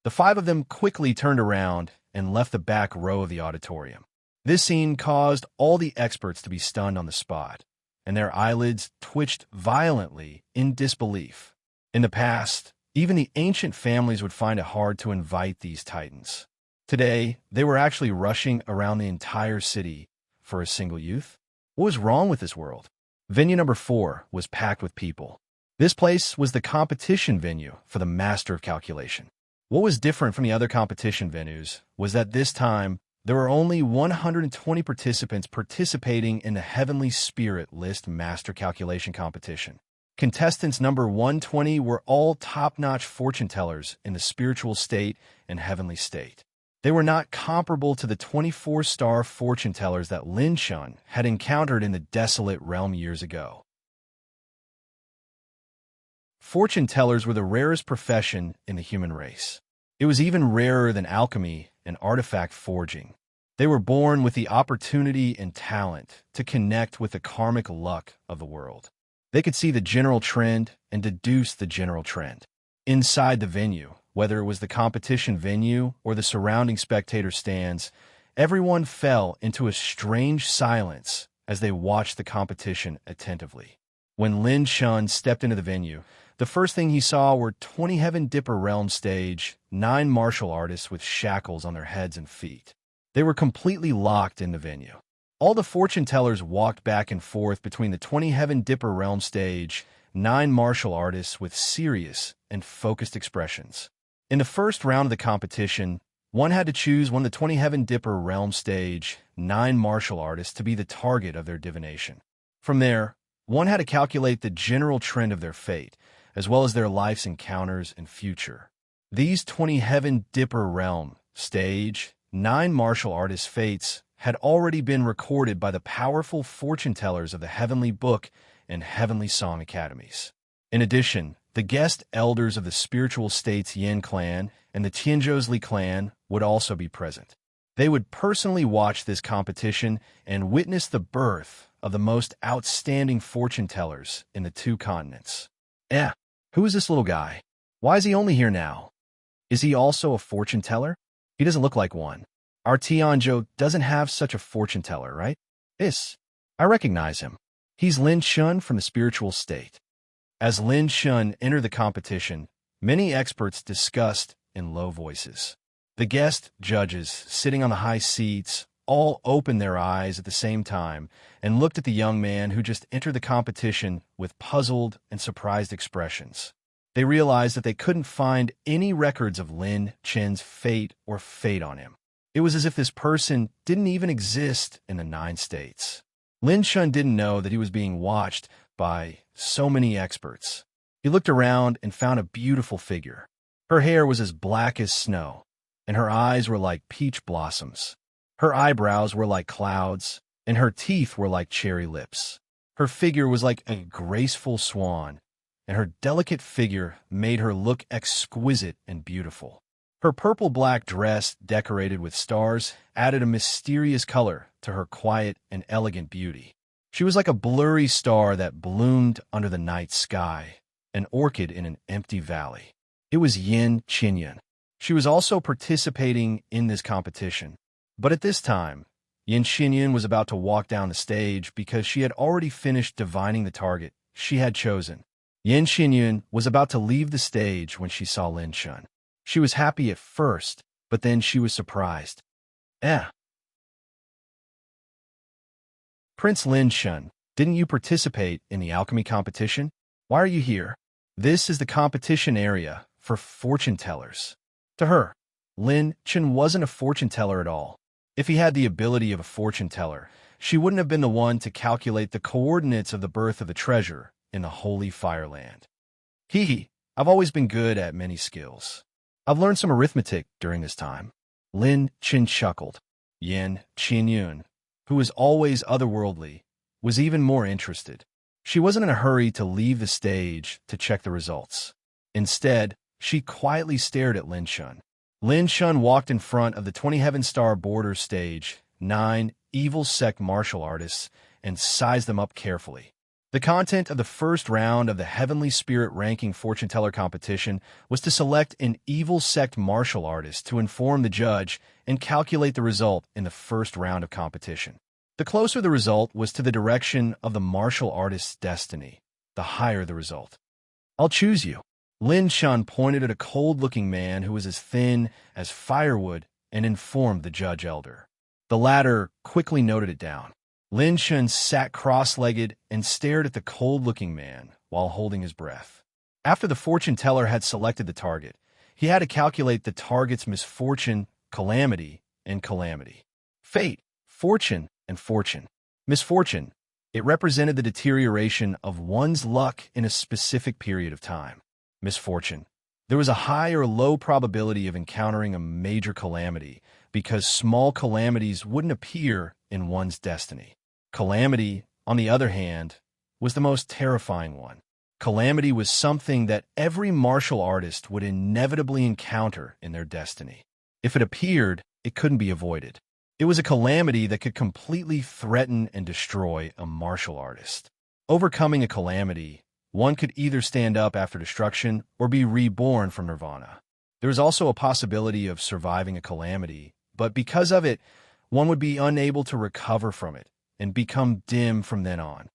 The five of them quickly turned around and left the back row of the auditorium. This scene caused all the experts to be stunned on the spot, and their eyelids twitched violently in disbelief. In the past, even the ancient families would find it hard to invite these titans. Today, they were actually rushing around the entire city for a single youth. What was wrong with this world? Venue number 4 was packed with people. This place was the competition venue for the Master of Calculation. What was different from the other competition venues was that this time, there were only 120 participants participating in the Heavenly Spirit List Master Calculation competition. Contestants number 120 were all top-notch fortune tellers in the spiritual state and heavenly state. They were not comparable to the 24-star fortune tellers that Lin Chun had encountered in the desolate realm years ago. Fortune tellers were the rarest profession in the human race. It was even rarer than alchemy and artifact forging. They were born with the opportunity and talent to connect with the karmic luck of the world. They could see the general trend and deduce the general trend. Inside the venue, whether it was the competition venue or the surrounding spectator stands, everyone fell into a strange silence as they watched the competition attentively. When Lin Chun stepped into the venue, the first thing he saw were 20 Heaven Dipper Realm stage, 9 martial artists with shackles on their heads and feet. They were completely locked in the venue. All the fortune tellers walked back and forth between the 20 Heaven Dipper Realm stage, 9 martial artists with serious and focused expressions. In the first round of the competition, one had to choose one of the 20 Heaven Dipper Realm stage, 9 martial artists to be the target of their divination. From there, one had to calculate the general trend of their fate, as well as their life's encounters and future. These 20 Heaven Dipper Realm stage, 9 martial artists' fates had already been recorded by the powerful fortune tellers of the Heavenly Book and Heavenly Song Academies. In addition, the guest elders of the spiritual states Yin clan and the Tianzhouzi clan would also be present. They would personally watch this competition and witness the birth of the most outstanding fortune tellers in the 2 continents. Who is this little guy? Why is he only here now? Is he also a fortune teller? He doesn't look like one. Our Tianzhou doesn't have such a fortune teller, right? I recognize him. He's Lin Chun from the spiritual state. As Lin Chun entered the competition, many experts discussed in low voices. The guest judges, sitting on the high seats, all opened their eyes at the same time and looked at the young man who just entered the competition with puzzled and surprised expressions. They realized that they couldn't find any records of Lin Chun's fate on him. It was as if this person didn't even exist in the 9 states. Lin Chun didn't know that he was being watched by so many experts. He looked around and found a beautiful figure. Her hair was as black as snow, and her eyes were like peach blossoms. Her eyebrows were like clouds, and her teeth were like cherry lips. Her figure was like a graceful swan, and her delicate figure made her look exquisite and beautiful. Her purple-black dress, decorated with stars, added a mysterious color to her quiet and elegant beauty. She was like a blurry star that bloomed under the night sky, an orchid in an empty valley. It was Yin Qinyan. She was also participating in this competition. But at this time, Yin Xinyun was about to walk down the stage because she had already finished divining the target she had chosen. Yin Xinyun was about to leave the stage when she saw Lin Shun. She was happy at first, but then she was surprised. Eh. Prince Lin Shun, didn't you participate in the alchemy competition? Why are you here? This is the competition area for fortune tellers. To her, Lin Shun wasn't a fortune teller at all. If he had the ability of a fortune teller, she wouldn't have been the one to calculate the coordinates of the birth of the treasure in the Holy Fireland. I've always been good at many skills. I've learned some arithmetic during this time. Lin Chin chuckled. Yin Qinyun, who was always otherworldly, was even more interested. She wasn't in a hurry to leave the stage to check the results. Instead, she quietly stared at Lin Shun. Lin Shun walked in front of the 20 Heaven Star Border stage, 9 evil sect martial artists, and sized them up carefully. The content of the first round of the Heavenly Spirit Ranking Fortune Teller competition was to select an evil sect martial artist to inform the judge and calculate the result in the first round of competition. The closer the result was to the direction of the martial artist's destiny, the higher the result. I'll choose you. Lin Shun pointed at a cold-looking man who was as thin as firewood and informed the judge elder. The latter quickly noted it down. Lin Shun sat cross-legged and stared at the cold-looking man while holding his breath. After the fortune teller had selected the target, he had to calculate the target's misfortune, calamity, and calamity. Fate, fortune, and fortune. Misfortune. It represented the deterioration of one's luck in a specific period of time. Misfortune. There was a high or low probability of encountering a major calamity because small calamities wouldn't appear in one's destiny. Calamity, on the other hand, was the most terrifying one. Calamity was something that every martial artist would inevitably encounter in their destiny. If it appeared, it couldn't be avoided. It was a calamity that could completely threaten and destroy a martial artist. Overcoming a calamity, one could either stand up after destruction or be reborn from nirvana. There is also a possibility of surviving a calamity, but because of it, one would be unable to recover from it and become dim from then on.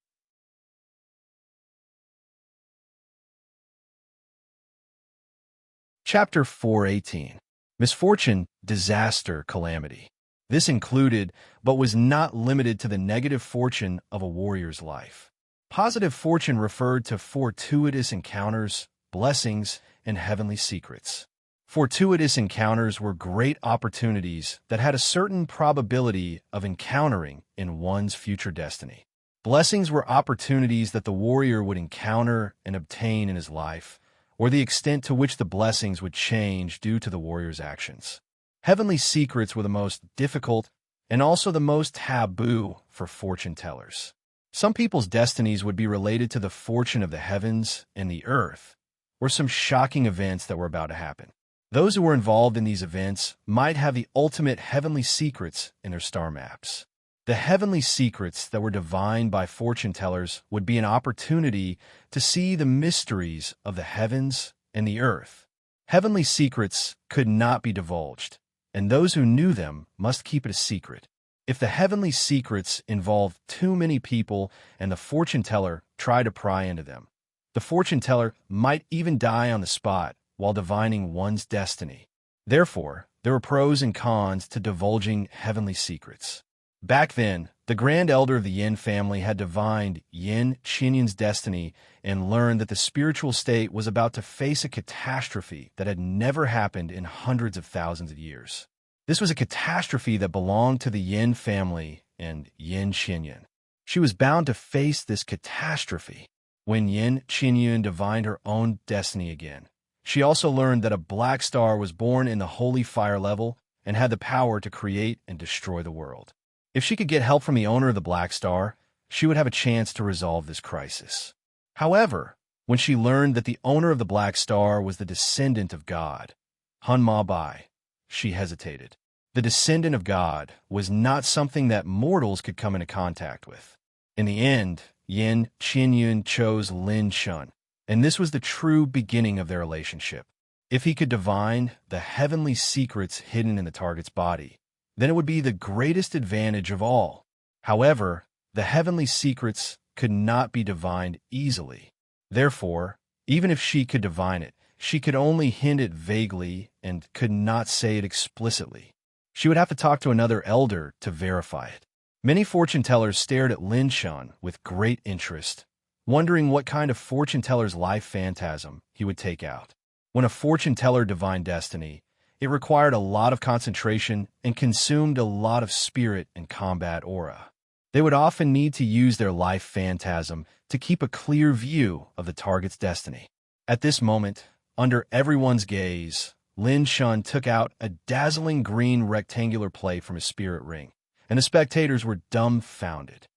Chapter 418. Misfortune, Disaster, Calamity. This included, but was not limited to the negative fortune of a warrior's life. Positive fortune referred to fortuitous encounters, blessings, and heavenly secrets. Fortuitous encounters were great opportunities that had a certain probability of encountering in one's future destiny. Blessings were opportunities that the warrior would encounter and obtain in his life, or the extent to which the blessings would change due to the warrior's actions. Heavenly secrets were the most difficult and also the most taboo for fortune tellers. Some people's destinies would be related to the fortune of the heavens and the earth, or some shocking events that were about to happen. Those who were involved in these events might have the ultimate heavenly secrets in their star maps. The heavenly secrets that were divined by fortune tellers would be an opportunity to see the mysteries of the heavens and the earth. Heavenly secrets could not be divulged, and those who knew them must keep it a secret. If the heavenly secrets involved too many people and the fortune teller tried to pry into them, the fortune teller might even die on the spot while divining one's destiny. Therefore, there were pros and cons to divulging heavenly secrets. Back then, the Grand Elder of the Yin family had divined Yin Qinyun's destiny and learned that the spiritual state was about to face a catastrophe that had never happened in hundreds of thousands of years. This was a catastrophe that belonged to the Yin family and Yin Qinyun. She was bound to face this catastrophe. When Yin Qinyun divined her own destiny again, she also learned that a black star was born in the holy fire level and had the power to create and destroy the world. If she could get help from the owner of the black star, she would have a chance to resolve this crisis. However, when she learned that the owner of the black star was the descendant of God, Hun Ma Bai, she hesitated. The descendant of God was not something that mortals could come into contact with. In the end, Yin Qinyun chose Lin Shun, and this was the true beginning of their relationship. If he could divine the heavenly secrets hidden in the target's body, then it would be the greatest advantage of all. However, the heavenly secrets could not be divined easily. Therefore, even if she could divine it, she could only hint it vaguely and could not say it explicitly. She would have to talk to another elder to verify it. Many fortune tellers stared at Lin Shun with great interest, wondering what kind of fortune teller's life phantasm he would take out. When a fortune teller divined destiny, it required a lot of concentration and consumed a lot of spirit and combat aura. They would often need to use their life phantasm to keep a clear view of the target's destiny. At this moment, under everyone's gaze, Lin Shun took out a dazzling green rectangular plate from his spirit ring, and the spectators were dumbfounded.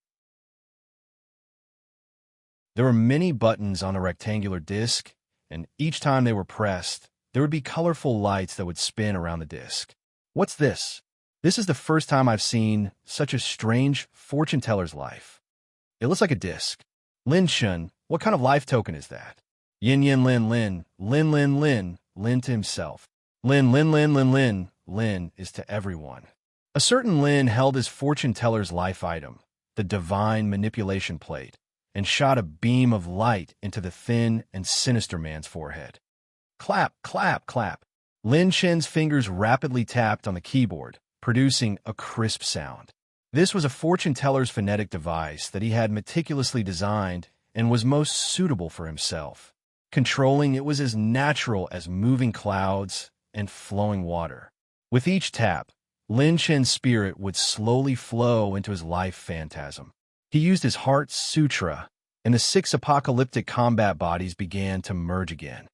There were many buttons on the rectangular disc, and each time they were pressed, there would be colorful lights that would spin around the disc. What's this? This is the first time I've seen such a strange fortune teller's life. It looks like a disc. Lin Shun, what kind of life token is that? Yin Yin Lin Lin, Lin Lin Lin, Lin to himself. Lin Lin Lin Lin Lin, Lin is to everyone. A certain Lin held his fortune teller's life item, the divine manipulation plate, and shot a beam of light into the thin and sinister man's forehead. Clap, clap, clap. Lin Shen's fingers rapidly tapped on the keyboard, producing a crisp sound. This was a fortune teller's phonetic device that he had meticulously designed and was most suitable for himself. Controlling it was as natural as moving clouds and flowing water. With each tap, Lin Shen's spirit would slowly flow into his life phantasm. He used his heart sutra, and the 6 apocalyptic combat bodies began to merge again.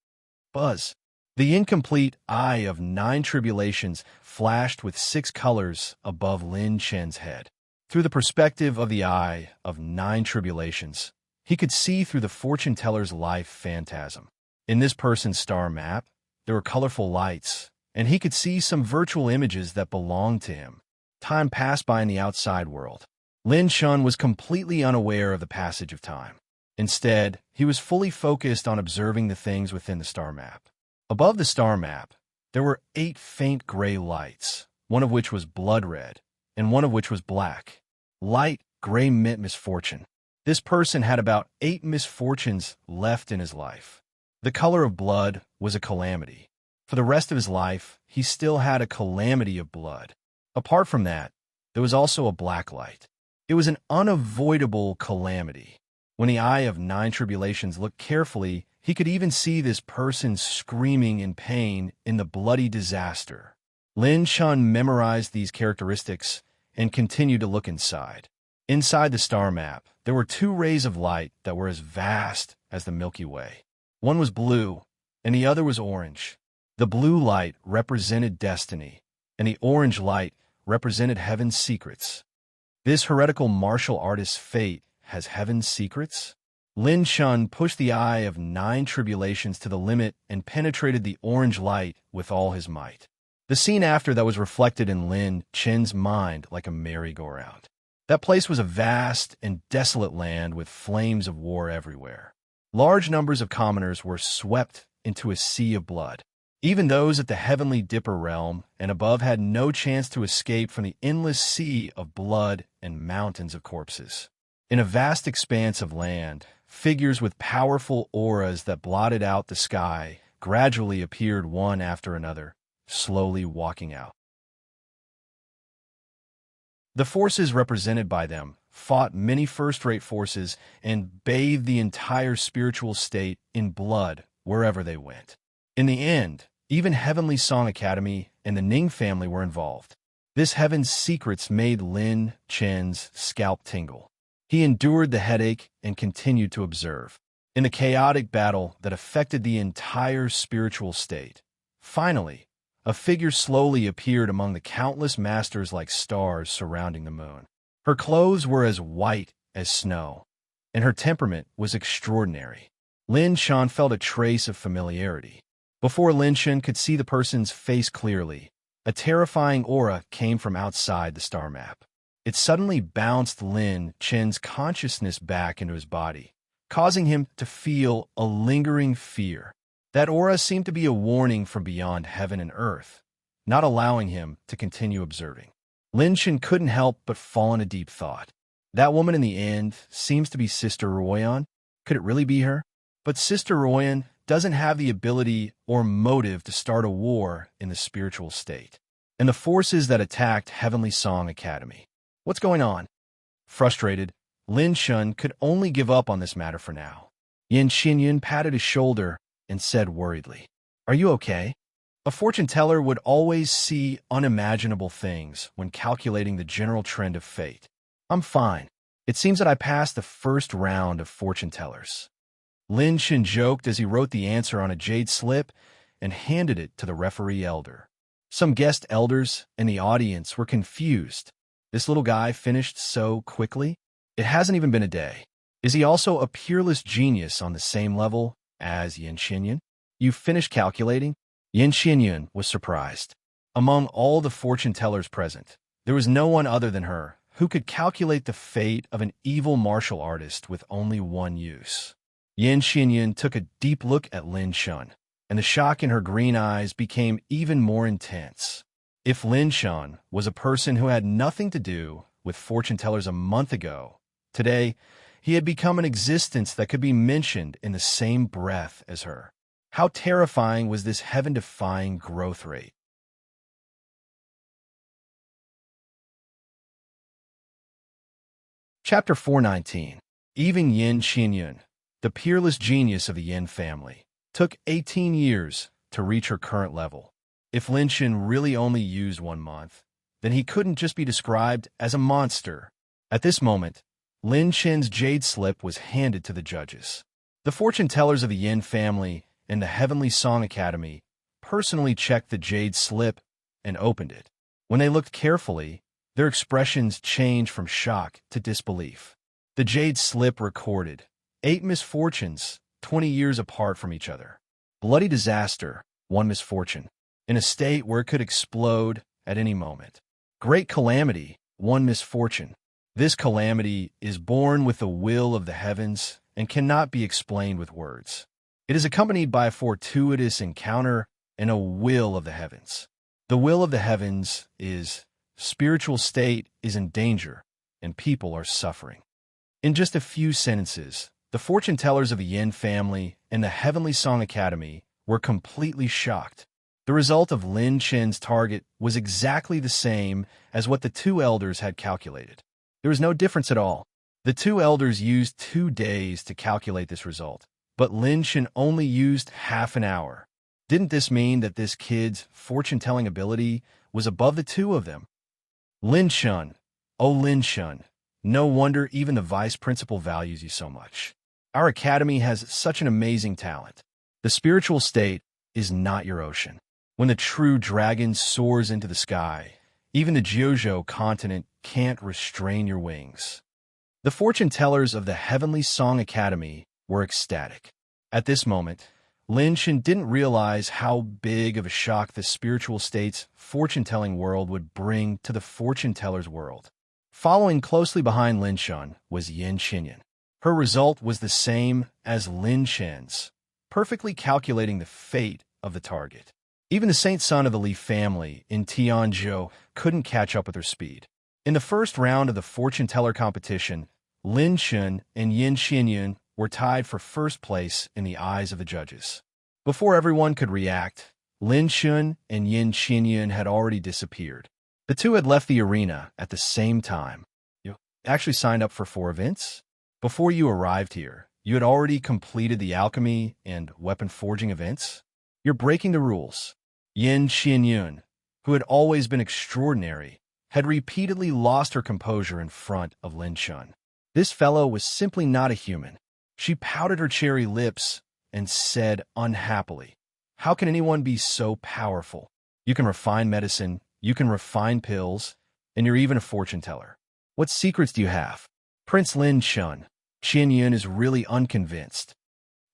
Buzz. The incomplete Eye of 9 Tribulations flashed with 6 colors above Lin Shen's head. Through the perspective of the Eye of 9 Tribulations, he could see through the fortune teller's life phantasm. In this person's star map, there were colorful lights, and he could see some virtual images that belonged to him. Time passed by in the outside world. Lin Shun was completely unaware of the passage of time. Instead, he was fully focused on observing the things within the star map. Above the star map, there were 8 faint gray lights, one of which was blood red, and one of which was black. Light gray meant misfortune. This person had about 8 misfortunes left in his life. The color of blood was a calamity. For the rest of his life, he still had a calamity of blood. Apart from that, there was also a black light. It was an unavoidable calamity. When the Eye of 9 Tribulations looked carefully, he could even see this person screaming in pain in the bloody disaster. Lin Shun memorized these characteristics and continued to look inside. Inside the star map, there were 2 rays of light that were as vast as the Milky Way. One was blue, and the other was orange. The blue light represented destiny, and the orange light represented heaven's secrets. This heretical martial artist's fate has heaven's secrets? Lin Shun pushed the Eye of 9 Tribulations to the limit and penetrated the orange light with all his might. The scene after that was reflected in Lin Chen's mind like a merry-go-round. That place was a vast and desolate land with flames of war everywhere. Large numbers of commoners were swept into a sea of blood. Even those at the heavenly Dipper realm and above had no chance to escape from the endless sea of blood and mountains of corpses. In a vast expanse of land, figures with powerful auras that blotted out the sky gradually appeared one after another, slowly walking out. The forces represented by them fought many first-rate forces and bathed the entire spiritual state in blood wherever they went. In the end, even Heavenly Song Academy and the Ning family were involved. This heaven's secrets made Lin Chen's scalp tingle. He endured the headache and continued to observe. In the chaotic battle that affected the entire spiritual state, finally, a figure slowly appeared among the countless masters like stars surrounding the moon. Her clothes were as white as snow, and her temperament was extraordinary. Lin Shan felt a trace of familiarity. Before Lin Shan could see the person's face clearly, a terrifying aura came from outside the star map. It suddenly bounced Lin Chen's consciousness back into his body, causing him to feel a lingering fear. That aura seemed to be a warning from beyond heaven and earth, not allowing him to continue observing. Lin Shen couldn't help but fall in a deep thought. That woman in the end seems to be Sister Royan. Could it really be her? But Sister Royan doesn't have the ability or motive to start a war in the spiritual state. And the forces that attacked Heavenly Song Academy. What's going on? Frustrated, Lin Shen could only give up on this matter for now. Yin Xinyun patted his shoulder and said worriedly, "Are you okay?" A fortune teller would always see unimaginable things when calculating the general trend of fate. "I'm fine. It seems that I passed the first round of fortune tellers." Lin Shen joked as he wrote the answer on a jade slip and handed it to the referee elder. Some guest elders in the audience were confused. This little guy finished so quickly? It hasn't even been a day. Is he also a peerless genius on the same level as Yin Xinyun? "You finished calculating?" Yin Xinyun was surprised. Among all the fortune tellers present, there was no one other than her who could calculate the fate of an evil martial artist with only one use. Yin Xinyun took a deep look at Lin Shen, and the shock in her green eyes became even more intense. If Lin Shen was a person who had nothing to do with fortune tellers a month ago, today he had become an existence that could be mentioned in the same breath as her. How terrifying was this heaven-defying growth rate? Chapter 419. Even Yin Xinyun, the peerless genius of the Yin family, took 18 years to reach her current level. If Lin Shen really only used 1 month, then he couldn't just be described as a monster. At this moment, Lin Shen's jade slip was handed to the judges. The fortune tellers of the Yin family and the Heavenly Song Academy personally checked the jade slip and opened it. When they looked carefully, their expressions changed from shock to disbelief. The jade slip recorded 8 misfortunes, 20 years apart from each other. Bloody disaster, 1 misfortune, in a state where it could explode at any moment. Great calamity, 1 misfortune. This calamity is born with the will of the heavens and cannot be explained with words. It is accompanied by a fortuitous encounter and a will of the heavens. The will of the heavens is spiritual state is in danger and people are suffering. In just a few sentences, the fortune tellers of the Yin family and the Heavenly Song Academy were completely shocked. The result of Lin Shen's target was exactly the same as what the 2 elders had calculated. There was no difference at all. The 2 elders used 2 days to calculate this result, but Lin Shen only used half an hour. Didn't this mean that this kid's fortune-telling ability was above the 2 of them? Lin Shen, oh Lin Shen, no wonder even the vice principal values you so much. Our academy has such an amazing talent. The spiritual state is not your ocean. When the true dragon soars into the sky, even the Jiuzhou continent can't restrain your wings. The fortune tellers of the Heavenly Song Academy were ecstatic. At this moment, Lin Shen didn't realize how big of a shock the spiritual state's fortune-telling world would bring to the fortune teller's world. Following closely behind Lin Shen was Yin Xinyun. Her result was the same as Lin Shen's, perfectly calculating the fate of the target. Even the saint son of the Li family in Tianzhou couldn't catch up with her speed. In the first round of the fortune teller competition, Lin Shen and Yin Xinyun were tied for first place in the eyes of the judges. Before everyone could react, Lin Shen and Yin Xinyun had already disappeared. The 2 had left the arena at the same time. You actually signed up for 4 events? Before you arrived here, you had already completed the alchemy and weapon forging events? You're breaking the rules. Yin Xinyun, who had always been extraordinary, had repeatedly lost her composure in front of Lin Shen. This fellow was simply not a human. She pouted her cherry lips and said unhappily, "How can anyone be so powerful? You can refine medicine, you can refine pills, and you're even a fortune teller. What secrets do you have?" Prince Lin Shen, Xinyun is really unconvinced.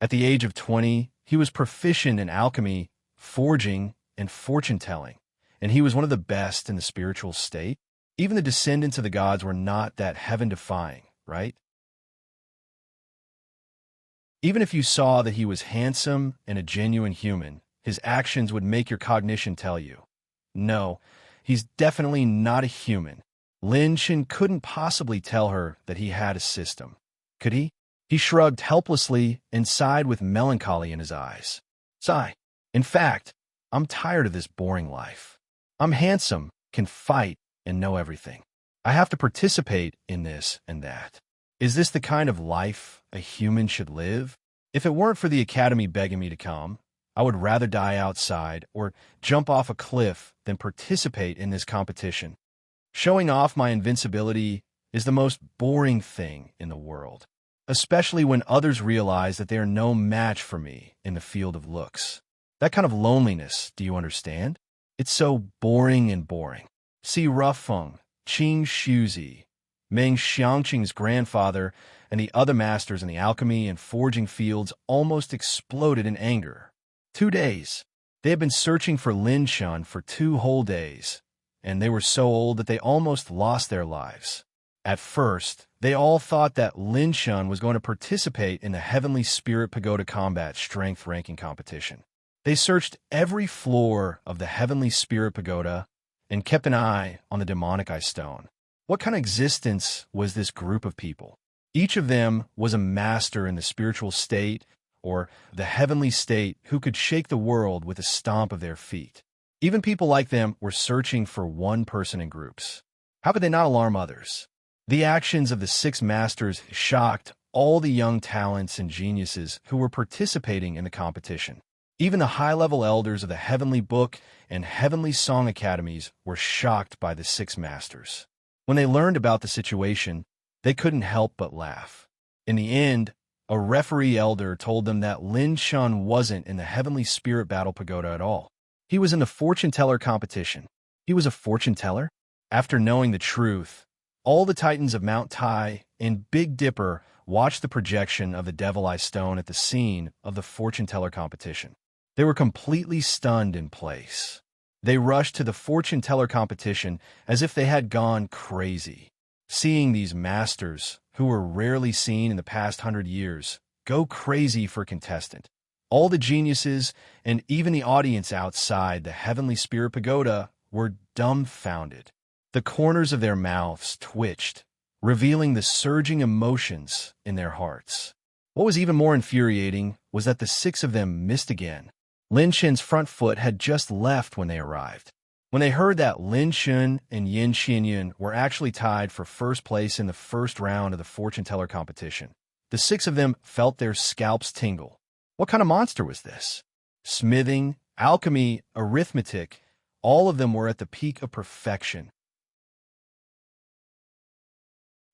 At the age of 20, he was proficient in alchemy, forging, and fortune-telling, and he was one of the best in the spiritual state. Even the descendants of the gods were not that heaven-defying, right? Even if you saw that he was handsome and a genuine human, his actions would make your cognition tell you, no, he's definitely not a human. Lin Shen couldn't possibly tell her that he had a system. Could he? He shrugged helplessly and sighed with melancholy in his eyes. Sigh. In fact, I'm tired of this boring life. I'm handsome, can fight, and know everything. I have to participate in this and that. Is this the kind of life a human should live? If it weren't for the Academy begging me to come, I would rather die outside or jump off a cliff than participate in this competition. Showing off my invincibility is the most boring thing in the world, especially when others realize that they are no match for me in the field of looks. That kind of loneliness, do you understand? It's so boring and boring. See Rufeng, Qing Shuzi, Meng Xiangqing's grandfather, and the other masters in the alchemy and forging fields almost exploded in anger. 2 days. They had been searching for Lin Shen for 2 whole days, and they were so old that they almost lost their lives. At first, they all thought that Lin Shen was going to participate in the Heavenly Spirit Pagoda Combat Strength Ranking Competition. They searched every floor of the Heavenly Spirit Pagoda and kept an eye on the demonic eye stone. What kind of existence was this group of people? Each of them was a master in the spiritual state or the heavenly state who could shake the world with a stomp of their feet. Even people like them were searching for one person in groups. How could they not alarm others? The actions of the 6 masters shocked all the young talents and geniuses who were participating in the competition. Even the high-level elders of the Heavenly Book and Heavenly Song Academies were shocked by the 6 masters. When they learned about the situation, they couldn't help but laugh. In the end, a referee elder told them that Lin Shen wasn't in the Heavenly Spirit Battle Pagoda at all. He was in the fortune teller competition. He was a fortune teller? After knowing the truth, all the titans of Mount Tai and Big Dipper watched the projection of the Devil Eye Stone at the scene of the fortune teller competition. They were completely stunned in place. They rushed to the fortune teller competition as if they had gone crazy. Seeing these masters, who were rarely seen in the past 100 years, go crazy for contestant. All the geniuses and even the audience outside the Heavenly Spirit Pagoda were dumbfounded. The corners of their mouths twitched, revealing the surging emotions in their hearts. What was even more infuriating was that the 6 of them missed again. Lin Shen's front foot had just left when they arrived. When they heard that Lin Shen and Yin Xianyun were actually tied for first place in the first round of the fortune teller competition, the 6 of them felt their scalps tingle. What kind of monster was this? Smithing, alchemy, arithmetic, all of them were at the peak of perfection.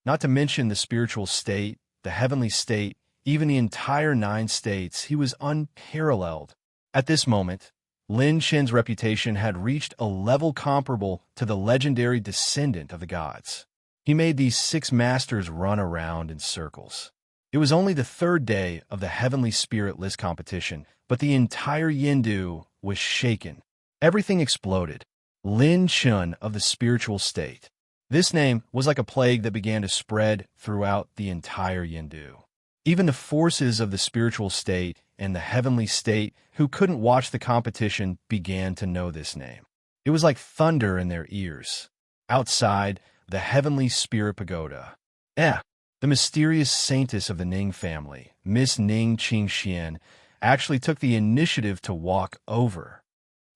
Not to mention the spiritual state, the heavenly state, even the entire 9 states, he was unparalleled. At this moment, Lin Shen's reputation had reached a level comparable to the legendary descendant of the gods. He made these 6 masters run around in circles. It was only the 3rd day of the Heavenly Spirit List competition, but the entire Yindu was shaken. Everything exploded. Lin Shen of the spiritual state. This name was like a plague that began to spread throughout the entire Yindu. Even the forces of the spiritual state and the heavenly state who couldn't watch the competition began to know this name. It was like thunder in their ears. Outside, the Heavenly Spirit Pagoda. The mysterious saintess of the Ning family, Miss Ning Qingxian, actually took the initiative to walk over.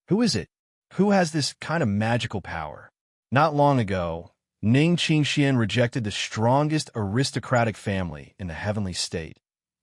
Who is it? Who has this kind of magical power? Not long ago, Ning Qingxian rejected the strongest aristocratic family in the heavenly state,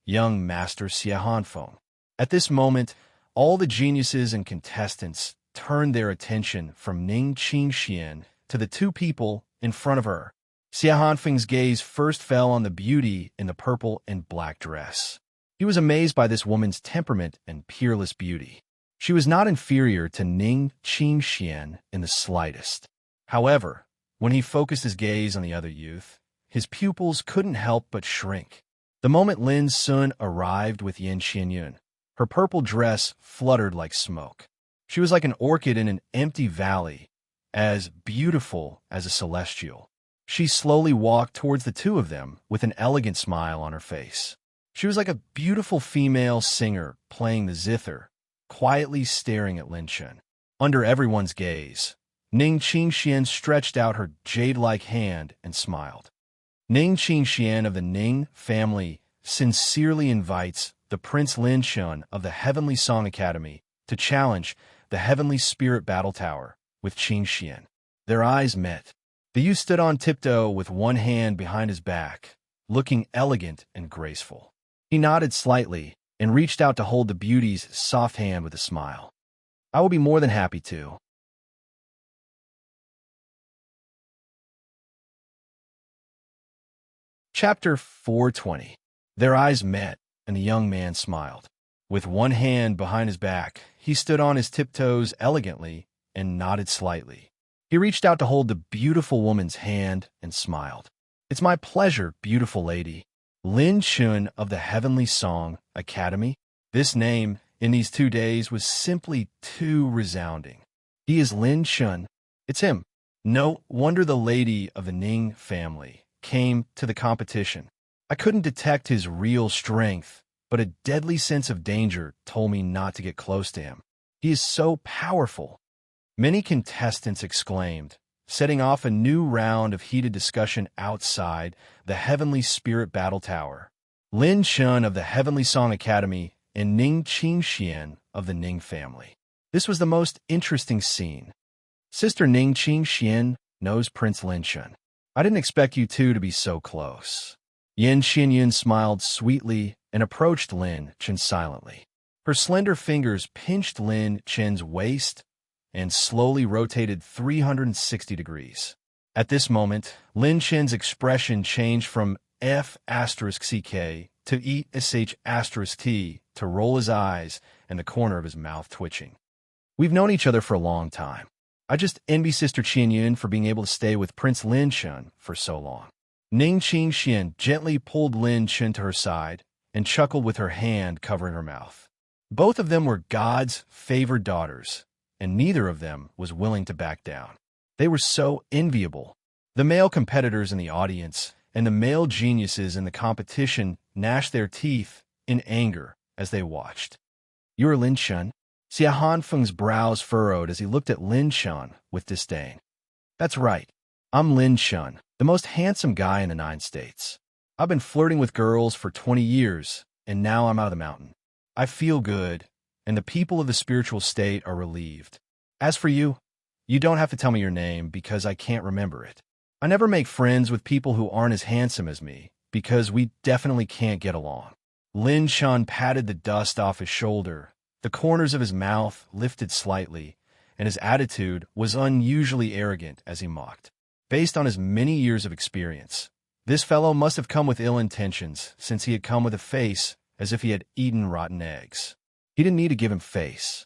young Master Xie Hanfeng. At this moment, all the geniuses and contestants turned their attention from Ning Qingxian to the 2 people in front of her. Xie Hanfeng's gaze first fell on the beauty in the purple and black dress. He was amazed by this woman's temperament and peerless beauty. She was not inferior to Ning Qingxian in the slightest. However, when he focused his gaze on the other youth, his pupils couldn't help but shrink. The moment Lin Sun arrived with Yin Xianyun, her purple dress fluttered like smoke. She was like an orchid in an empty valley, as beautiful as a celestial. She slowly walked towards the 2 of them with an elegant smile on her face. She was like a beautiful female singer playing the zither, quietly staring at Lin Chen. Under everyone's gaze, Ning Qingxian stretched out her jade-like hand and smiled. Ning Qingxian of the Ning family sincerely invites the Prince Lin Chen of the Heavenly Song Academy to challenge the Heavenly Spirit Battle Tower with Qingxian. Their eyes met. The youth stood on tiptoe with one hand behind his back, looking elegant and graceful. He nodded slightly and reached out to hold the beauty's soft hand with a smile. I will be more than happy to. Chapter 420. Their eyes met, and the young man smiled. With one hand behind his back, he stood on his tiptoes elegantly and nodded slightly. He reached out to hold the beautiful woman's hand and smiled. It's my pleasure, beautiful lady. Lin Chen of the Heavenly Song Academy? This name, in these 2 days, was simply too resounding. He is Lin Chen. It's him. No wonder the lady of the Ning family came to the competition. I couldn't detect his real strength, but a deadly sense of danger told me not to get close to him. He is so powerful. Many contestants exclaimed, setting off a new round of heated discussion outside the Heavenly Spirit Battle Tower. Lin Chen of the Heavenly Song Academy and Ning Qingxian of the Ning family. This was the most interesting scene. Sister Ning Qingxian knows Prince Lin Chen. I didn't expect you two to be so close. Yin Xinyun smiled sweetly and approached Lin Chen silently. Her slender fingers pinched Lin Chen's waist and slowly rotated 360 degrees. At this moment, Lin Chen's expression changed from F*CK to ESH*T to roll his eyes and the corner of his mouth twitching. We've known each other for a long time. I just envy Sister Qianyun for being able to stay with Prince Lin Chen for so long. Ning Qingxian gently pulled Lin Chen to her side and chuckled with her hand covering her mouth. Both of them were God's favored daughters, and neither of them was willing to back down. They were so enviable. The male competitors in the audience and the male geniuses in the competition gnashed their teeth in anger as they watched. You are Lin Chen? Xia Hanfeng's brows furrowed as he looked at Lin Chen with disdain. That's right. I'm Lin Chen, the most handsome guy in the 9 states. I've been flirting with girls for 20 years, and now I'm out of the mountain. I feel good, and the people of the spiritual state are relieved. As for you, you don't have to tell me your name because I can't remember it. I never make friends with people who aren't as handsome as me because we definitely can't get along. Lin Chen patted the dust off his shoulder. The corners of his mouth lifted slightly, and his attitude was unusually arrogant as he mocked. Based on his many years of experience, this fellow must have come with ill intentions since he had come with a face as if he had eaten rotten eggs. He didn't need to give him face.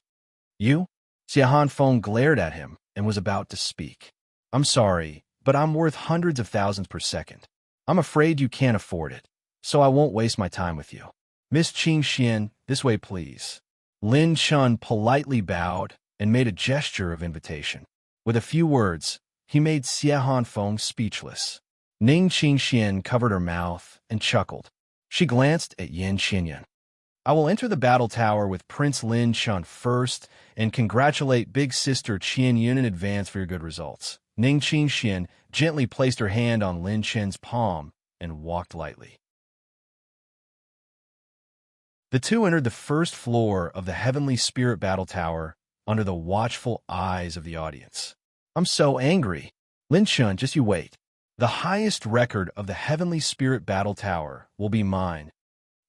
You? Xia Hanfeng glared at him and was about to speak. I'm sorry, but I'm worth hundreds of thousands per second. I'm afraid you can't afford it, so I won't waste my time with you. Miss Qingxian, this way please. Lin Chen politely bowed and made a gesture of invitation. With a few words, he made Xia Hanfeng speechless. Ning Qingxian covered her mouth and chuckled. She glanced at Yin Xinyun. I will enter the battle tower with Prince Lin Chen first and congratulate big sister Qianyun in advance for your good results. Ning Qingxian gently placed her hand on Lin Chen's palm and walked lightly. The two entered the first floor of the Heavenly Spirit Battle Tower under the watchful eyes of the audience. I'm so angry. Lin Chen, just you wait. The highest record of the Heavenly Spirit Battle Tower will be mine.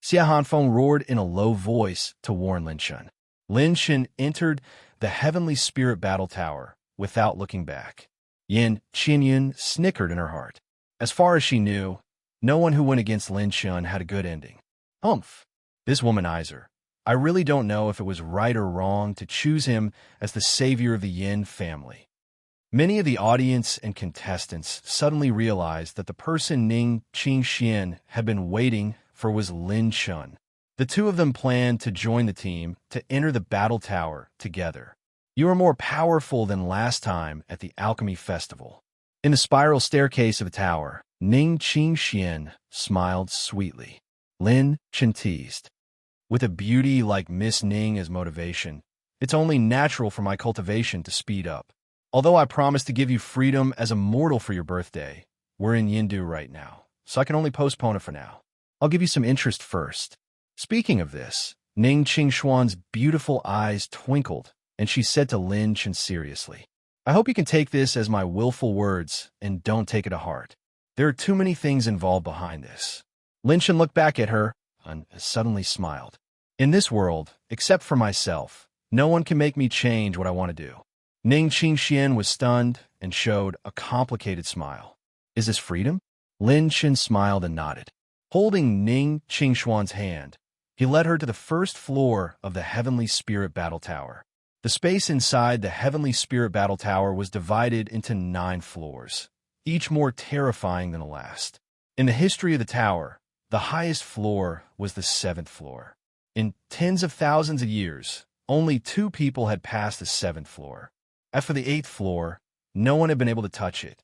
Xia Hanfeng roared in a low voice to warn Lin Chen. Lin Chen entered the Heavenly Spirit Battle Tower without looking back. Yin Qianyun snickered in her heart. As far as she knew, no one who went against Lin Chen had a good ending. Humph. This womanizer. I really don't know if it was right or wrong to choose him as the savior of the Yin family. Many of the audience and contestants suddenly realized that the person Ning Qingxian had been waiting for was Lin Chen. The two of them planned to join the team to enter the battle tower together. You are more powerful than last time at the Alchemy Festival. In the spiral staircase of the tower, Ning Qingxian smiled sweetly. Lin Chen teased. With a beauty like Miss Ning as motivation, it's only natural for my cultivation to speed up. Although I promised to give you freedom as a mortal for your birthday, we're in Yindu right now, so I can only postpone it for now. I'll give you some interest first. Speaking of this, Ning Qingxuan's beautiful eyes twinkled, and she said to Lin Chen seriously, I hope you can take this as my willful words and don't take it to heart. There are too many things involved behind this. Lin Chen looked back at her and suddenly smiled. In this world, except for myself, no one can make me change what I want to do. Ning Qingxian was stunned and showed a complicated smile. Is this freedom? Lin Chen smiled and nodded. Holding Ning Qingxuan's hand, he led her to the first floor of the Heavenly Spirit Battle Tower. The space inside the Heavenly Spirit Battle Tower was divided into 9 floors, each more terrifying than the last. In the history of the tower, the highest floor was the 7th floor. In tens of thousands of years, only 2 people had passed the 7th floor. As for the 8th floor, no one had been able to touch it.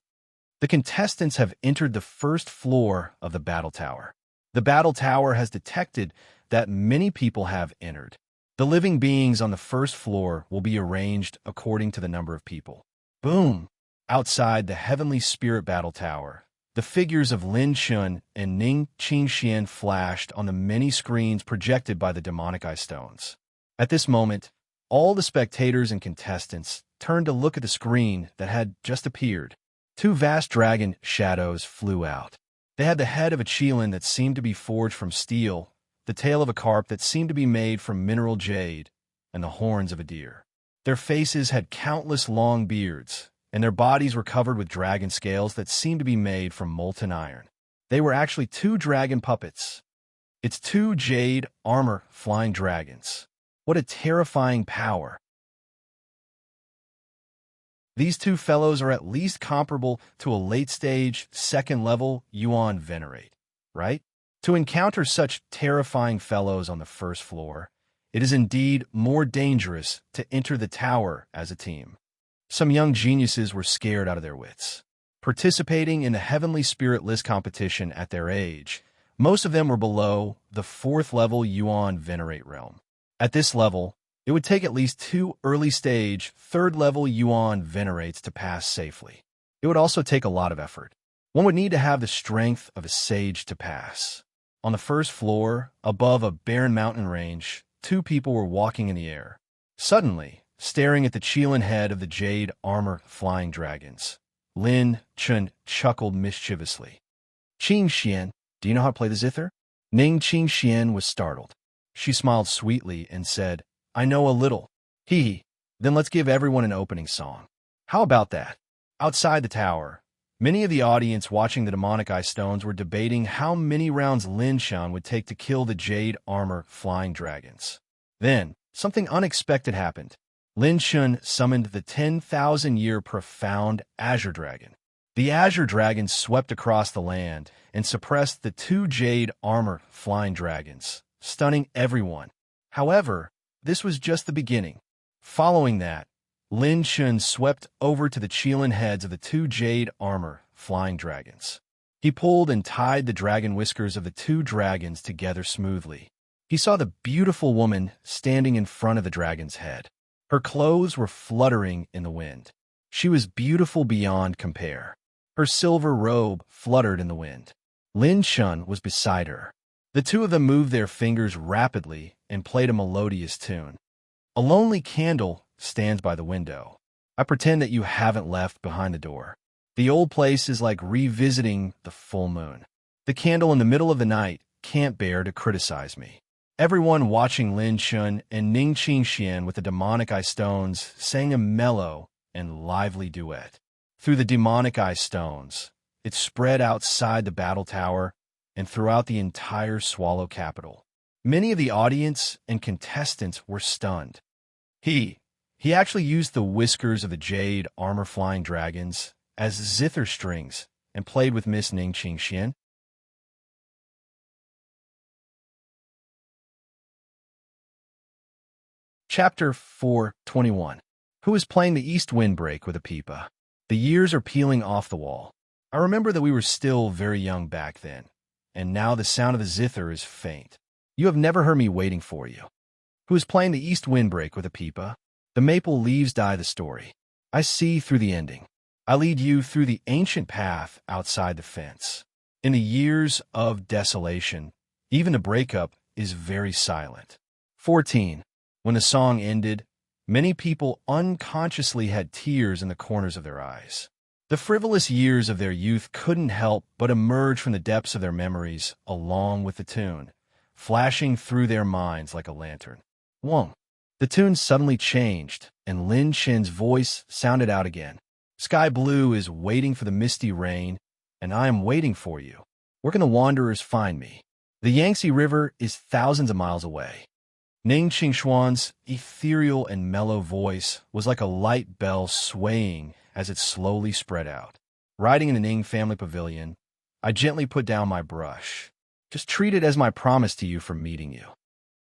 The contestants have entered the first floor of the battle tower. The battle tower has detected that many people have entered. The living beings on the first floor will be arranged according to the number of people. Boom! Outside the Heavenly Spirit Battle Tower, the figures of Lin Chen and Ning Qingxian flashed on the many screens projected by the demonic eye stones. At this moment, all the spectators and contestants turned to look at the screen that had just appeared. 2 vast dragon shadows flew out. They had the head of a qilin that seemed to be forged from steel, the tail of a carp that seemed to be made from mineral jade, and the horns of a deer. Their faces had countless long beards, and their bodies were covered with dragon scales that seemed to be made from molten iron. They were actually 2 dragon puppets. It's 2 jade armor flying dragons. What a terrifying power. These 2 fellows are at least comparable to a late-stage, 2nd-level Yuan Venerate, right? To encounter such terrifying fellows on the first floor, it is indeed more dangerous to enter the tower as a team. Some young geniuses were scared out of their wits. Participating in the Heavenly Spirit List competition at their age, most of them were below the 4th-level Yuan Venerate realm. At this level, it would take at least 2 early-stage, 3rd-level Yuan Venerates to pass safely. It would also take a lot of effort. One would need to have the strength of a sage to pass. On the first floor, above a barren mountain range, 2 people were walking in the air. Suddenly, staring at the qilin head of the jade armor flying dragons, Lin Chen chuckled mischievously. Qingxian, do you know how to play the zither? Ning Qingxian was startled. She smiled sweetly and said, I know a little. Hee. Then let's give everyone an opening song. How about that? Outside the tower, many of the audience watching the demonic eye stones were debating how many rounds Lin Chen would take to kill the jade armor flying dragons. Then, something unexpected happened. Lin Chen summoned the 10,000-year profound Azure Dragon. The Azure Dragon swept across the land and suppressed the 2 jade armor flying dragons, stunning everyone. However, this was just the beginning. Following that, Lin Chen swept over to the qilin heads of the 2 jade armor flying dragons. He pulled and tied the dragon whiskers of the 2 dragons together smoothly. He saw the beautiful woman standing in front of the dragon's head. Her clothes were fluttering in the wind. She was beautiful beyond compare. Her silver robe fluttered in the wind. Lin Chen was beside her. The 2 of them moved their fingers rapidly and played a melodious tune. A lonely candle stands by the window. I pretend that you haven't left behind the door. The old place is like revisiting the full moon. The candle in the middle of the night can't bear to criticize me. Everyone watching Lin Chen and Ning Qingxian with the demonic eye stones sang a mellow and lively duet. Through the demonic eye stones, it spread outside the battle tower and throughout the entire Swallow capital. Many of the audience and contestants were stunned. He actually used the whiskers of the jade armor-flying dragons as zither strings and played with Miss Ning Qingxian. Chapter 4:21. Who is playing the east windbreak with a pipa? The years are peeling off the wall. I remember that we were still very young back then, and now the sound of the zither is faint. You have never heard me waiting for you. Who is playing the east windbreak with a pipa? The maple leaves dye the story. I see through the ending. I lead you through the ancient path outside the fence. In the years of desolation, even a breakup is very silent. 14. When the song ended, many people unconsciously had tears in the corners of their eyes. The frivolous years of their youth couldn't help but emerge from the depths of their memories along with the tune, flashing through their minds like a lantern. 1. The tune suddenly changed, and Lin Chen's voice sounded out again. Sky blue is waiting for the misty rain, and I am waiting for you. Where can the wanderers find me? The Yangtze River is thousands of miles away. Ning Qingshuan's ethereal and mellow voice was like a light bell swaying as it slowly spread out. Riding in the Ning family pavilion, I gently put down my brush. Just treat it as my promise to you for meeting you.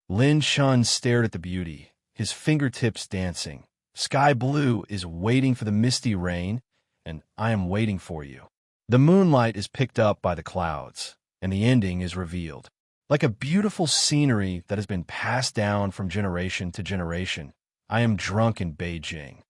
Lin Shun stared at the beauty, his fingertips dancing. Sky blue is waiting for the misty rain, and I am waiting for you. The moonlight is picked up by the clouds, and the ending is revealed. Like a beautiful scenery that has been passed down from generation to generation, I am drunk in Beijing.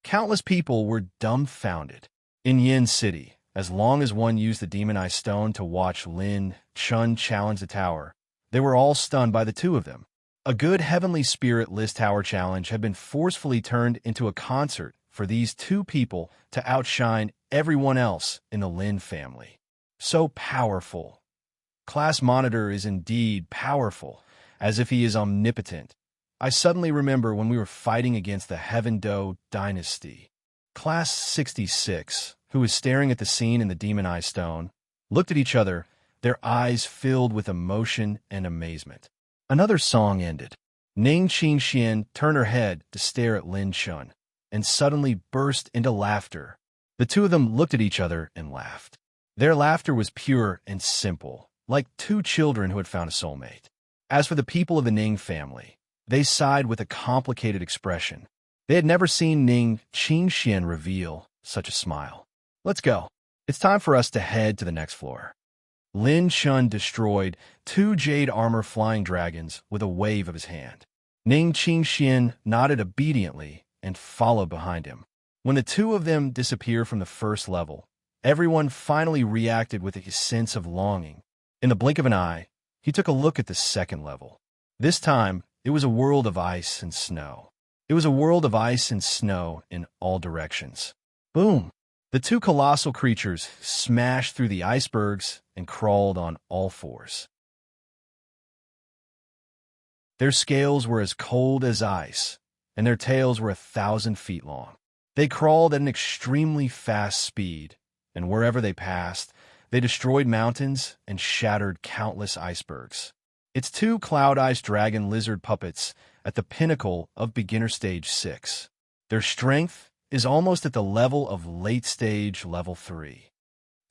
Countless people were dumbfounded. In Yin City, as long as one used the demonized stone to watch Lin Chun challenge the tower, they were all stunned by the two of them. A good heavenly spirit list tower challenge had been forcefully turned into a concert for these two people to outshine everyone else in the Lin family. So powerful. Class Monitor is indeed powerful, as if he is omnipotent. I suddenly remember when we were fighting against the Heaven Do dynasty. Class 66, who was staring at the scene in the demonized stone, looked at each other, their eyes filled with emotion and amazement. Another song ended. Ning Qingxian turned her head to stare at Lin Chun, and suddenly burst into laughter. The two of them looked at each other and laughed. Their laughter was pure and simple, like two children who had found a soulmate. As for the people of the Ning family, they sighed with a complicated expression. They had never seen Ning Qingxian reveal such a smile. Let's go. It's time for us to head to the next floor. Lin Chun destroyed 2 jade armor flying dragons with a wave of his hand. Ning Qingxian nodded obediently and followed behind him. When the two of them disappeared from the first level, everyone finally reacted with a sense of longing. In the blink of an eye, he took a look at the second level. This time, it was a world of ice and snow. It was a world of ice and snow in all directions. Boom! The two colossal creatures smashed through the icebergs and crawled on all fours. Their scales were as cold as ice, and their tails were 1,000 feet long. They crawled at an extremely fast speed, and wherever they passed, they destroyed mountains and shattered countless icebergs. It's 2 cloud ice dragon lizard puppets at the pinnacle of beginner stage 6. Their strength is almost at the level of late stage level 3.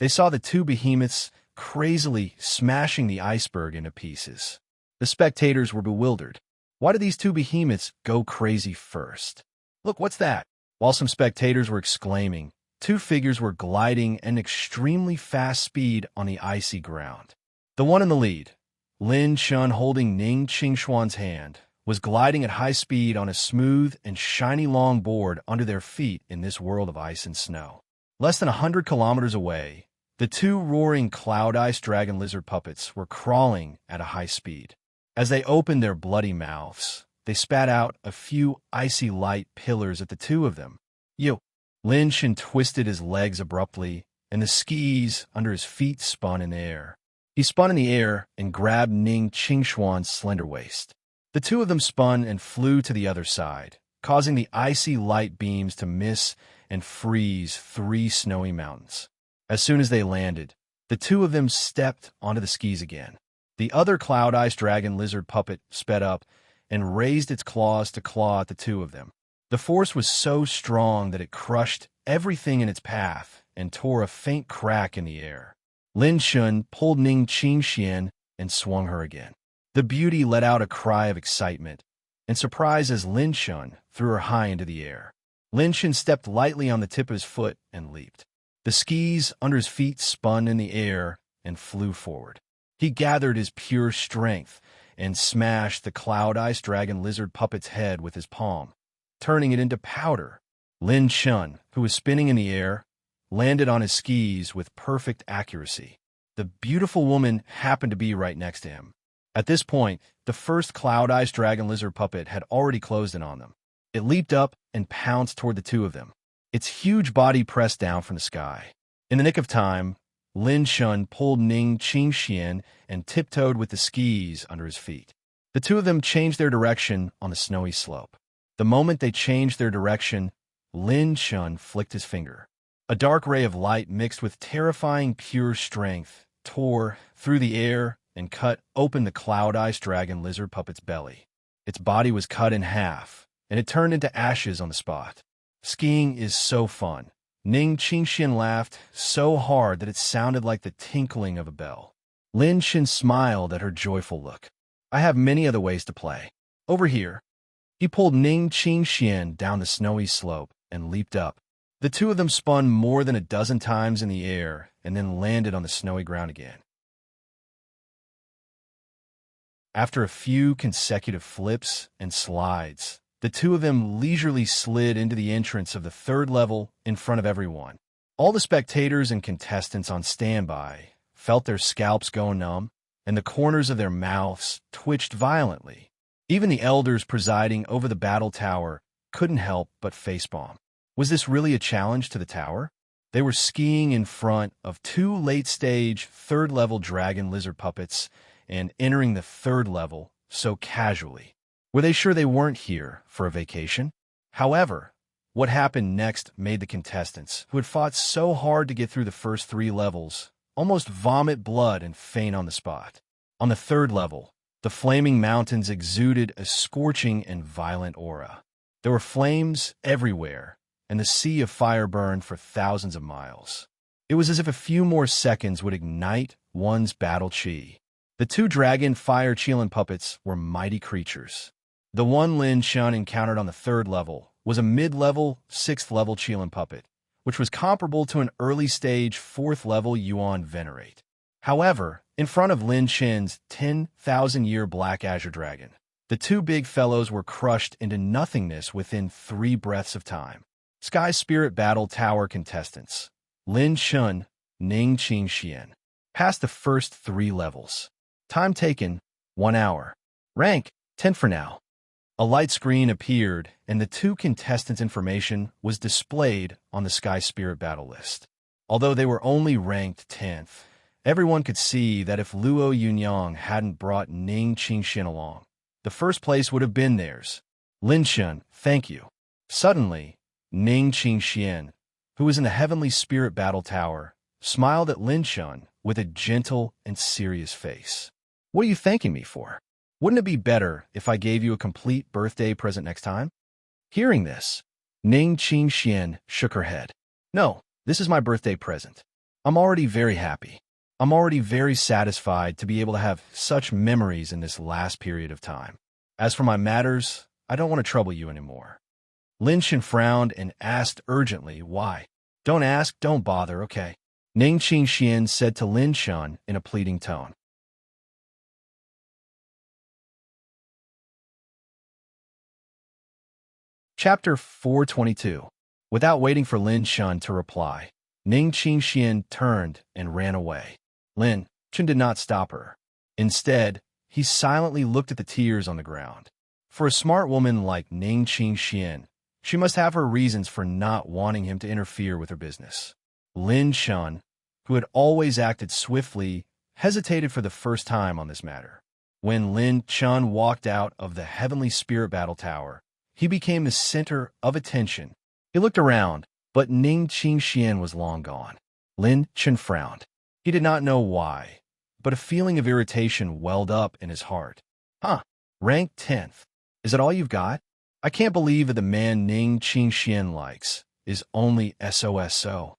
They saw the 2 behemoths crazily smashing the iceberg into pieces. The spectators were bewildered. Why did these 2 behemoths go crazy first? Look, what's that? While some spectators were exclaiming, 2 figures were gliding at an extremely fast speed on the icy ground. The one in the lead, Lin Chun holding Ning Qingshuan's hand, was gliding at high speed on a smooth and shiny long board under their feet in this world of ice and snow. Less than 100 kilometers away, the 2 roaring cloud ice dragon lizard puppets were crawling at a high speed. As they opened their bloody mouths, they spat out a few icy light pillars at the 2 of them. Yo! Lin Shin twisted his legs abruptly, and the skis under his feet spun in the air. He spun in the air and grabbed Ning Qingshuan's slender waist. The 2 of them spun and flew to the other side, causing the icy light beams to miss and freeze 3 snowy mountains. As soon as they landed, the 2 of them stepped onto the skis again. The other cloud ice dragon lizard puppet sped up and raised its claws to claw at the 2 of them. The force was so strong that it crushed everything in its path and tore a faint crack in the air. Lin Shun pulled Ning Qingxian and swung her again. The beauty let out a cry of excitement and surprise as Lin Shun threw her high into the air. Lin Shun stepped lightly on the tip of his foot and leaped. The skis under his feet spun in the air and flew forward. He gathered his pure strength and smashed the cloud-ice dragon lizard puppet's head with his palm, turning it into powder. Lin Chun, who was spinning in the air, landed on his skis with perfect accuracy. The beautiful woman happened to be right next to him. At this point, the first cloud-ice dragon lizard puppet had already closed in on them. It leaped up and pounced toward the two of them, its huge body pressed down from the sky. In the nick of time, Lin Chun pulled Ning Qingxian and tiptoed with the skis under his feet. The two of them changed their direction on the snowy slope. The moment they changed their direction, Lin Chun flicked his finger. A dark ray of light mixed with terrifying pure strength tore through the air and cut open the cloud-ice dragon lizard puppet's belly. Its body was cut in half, and it turned into ashes on the spot. Skiing is so fun. Ning Qingxian laughed so hard that it sounded like the tinkling of a bell. Lin Chin smiled at her joyful look. I have many other ways to play. Over here. He pulled Ning Qingxian down the snowy slope and leaped up. The two of them spun more than a dozen times in the air and then landed on the snowy ground again. After a few consecutive flips and slides, the two of them leisurely slid into the entrance of the third level in front of everyone. All the spectators and contestants on standby felt their scalps go numb, and the corners of their mouths twitched violently. Even the elders presiding over the battle tower couldn't help but facepalm. Was this really a challenge to the tower? They were skiing in front of two late-stage, third-level dragon lizard puppets and entering the third level so casually. Were they sure they weren't here for a vacation? However, what happened next made the contestants, who had fought so hard to get through the first three levels, almost vomit blood and faint on the spot. On the third level, the flaming mountains exuded a scorching and violent aura. There were flames everywhere, and the sea of fire burned for thousands of miles. It was as if a few more seconds would ignite one's battle chi. The two dragon fire Qilin puppets were mighty creatures. The one Lin Chun encountered on the third level was a mid-level, sixth-level Qilin puppet, which was comparable to an early-stage, fourth-level Yuan Venerate. However, in front of Lin Chin's 10,000-year black azure dragon, the two big fellows were crushed into nothingness within 3 breaths of time. Sky Spirit Battle Tower contestants, Lin Chun, Ning Qingxian, passed the first 3 levels. Time taken, 1 hour. Rank, 10 for now. A light screen appeared, and the two contestants' information was displayed on the Sky Spirit Battle list. Although they were only ranked 10th, everyone could see that if Luo Yunyang hadn't brought Ning Qingxian along, the first place would have been theirs. Lin Chun, thank you. Suddenly, Ning Qingxian, who was in the Heavenly Spirit Battle Tower, smiled at Lin Chun with a gentle and serious face. What are you thanking me for? Wouldn't it be better if I gave you a complete birthday present next time? Hearing this, Ning Qingxian shook her head. No, this is my birthday present. I'm already very happy. I'm already very satisfied to be able to have such memories in this last period of time. As for my matters, I don't want to trouble you anymore. Lin Chin frowned and asked urgently why. Don't ask, don't bother, okay? Ning Qingxian said to Lin Chun in a pleading tone. Chapter 422. Without waiting for Lin Chun to reply, Ning Qingxian turned and ran away. Lin Chun did not stop her. Instead, he silently looked at the tears on the ground. For a smart woman like Ning Qingxian, she must have her reasons for not wanting him to interfere with her business. Lin Chun, who had always acted swiftly, hesitated for the first time on this matter. When Lin Chun walked out of the Heavenly Spirit Battle Tower, he became the center of attention. He looked around, but Ning Qingxian was long gone. Lin Chun frowned. He did not know why, but a feeling of irritation welled up in his heart. Huh, ranked 10th. Is that all you've got? I can't believe that the man Ning Qingxian likes is only SOSO.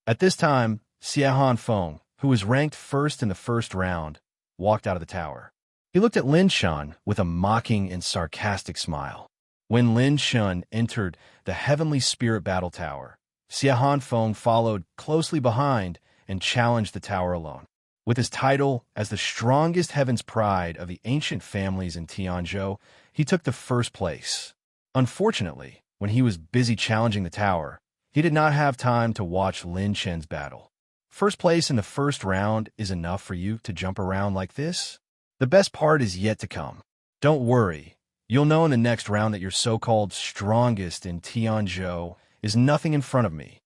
At this time, Xie Hanfeng, who was ranked first in the first round, walked out of the tower. He looked at Lin Chun with a mocking and sarcastic smile. When Lin Chun entered the Heavenly Spirit Battle Tower, Xie Hanfeng followed closely behind and challenged the tower alone. With his title as the strongest heaven's pride of the ancient families in Tianzhou, he took the first place. Unfortunately, when he was busy challenging the tower, he did not have time to watch Lin Chen's battle. First place in the first round is enough for you to jump around like this? The best part is yet to come. Don't worry, you'll know in the next round that your so-called strongest in Tianzhou is nothing in front of me.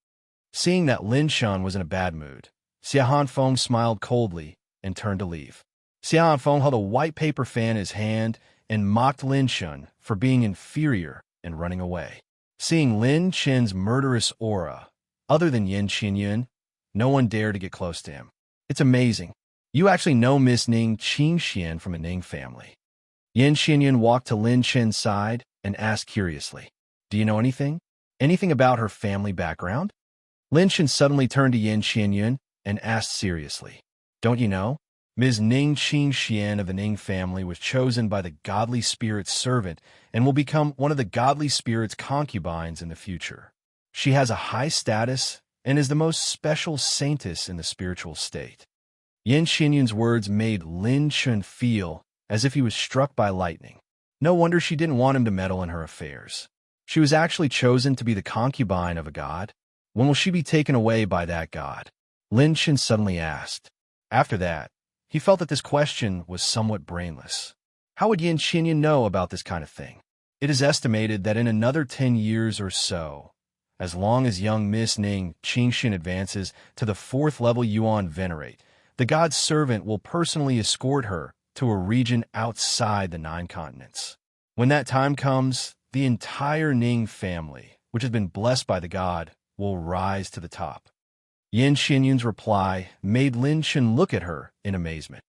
Seeing that Lin Chen was in a bad mood, Xia Hanfeng smiled coldly and turned to leave. Xia Hanfeng held a white paper fan in his hand and mocked Lin Chen for being inferior and running away. Seeing Lin Chen's murderous aura, other than Yin Qinyun, no one dared to get close to him. It's amazing. You actually know Miss Ning Qingxian from the Ning family. Yin Qinyun walked to Lin Chen's side and asked curiously, "Do you know anything? Anything about her family background?" Lin Chen suddenly turned to Yin Qinyun and asked seriously, "Don't you know? Ms. Ning Qingxian of the Ning family was chosen by the godly spirit's servant and will become one of the godly spirit's concubines in the future. She has a high status and is the most special saintess in the spiritual state." Yin Qinyun's words made Lin Chen feel as if he was struck by lightning. No wonder she didn't want him to meddle in her affairs. She was actually chosen to be the concubine of a god. When will she be taken away by that god? Lin Chen suddenly asked. After that, he felt that this question was somewhat brainless. How would Yin Qinyun know about this kind of thing? It is estimated that in another 10 years or so, as long as young Miss Ning Qingxian advances to the 4th level Yuan Venerate, the god's servant will personally escort her to a region outside the 9 continents. When that time comes, the entire Ning family, which has been blessed by the god, will rise to the top. Yin Qinyun's reply made Lin Chen look at her in amazement.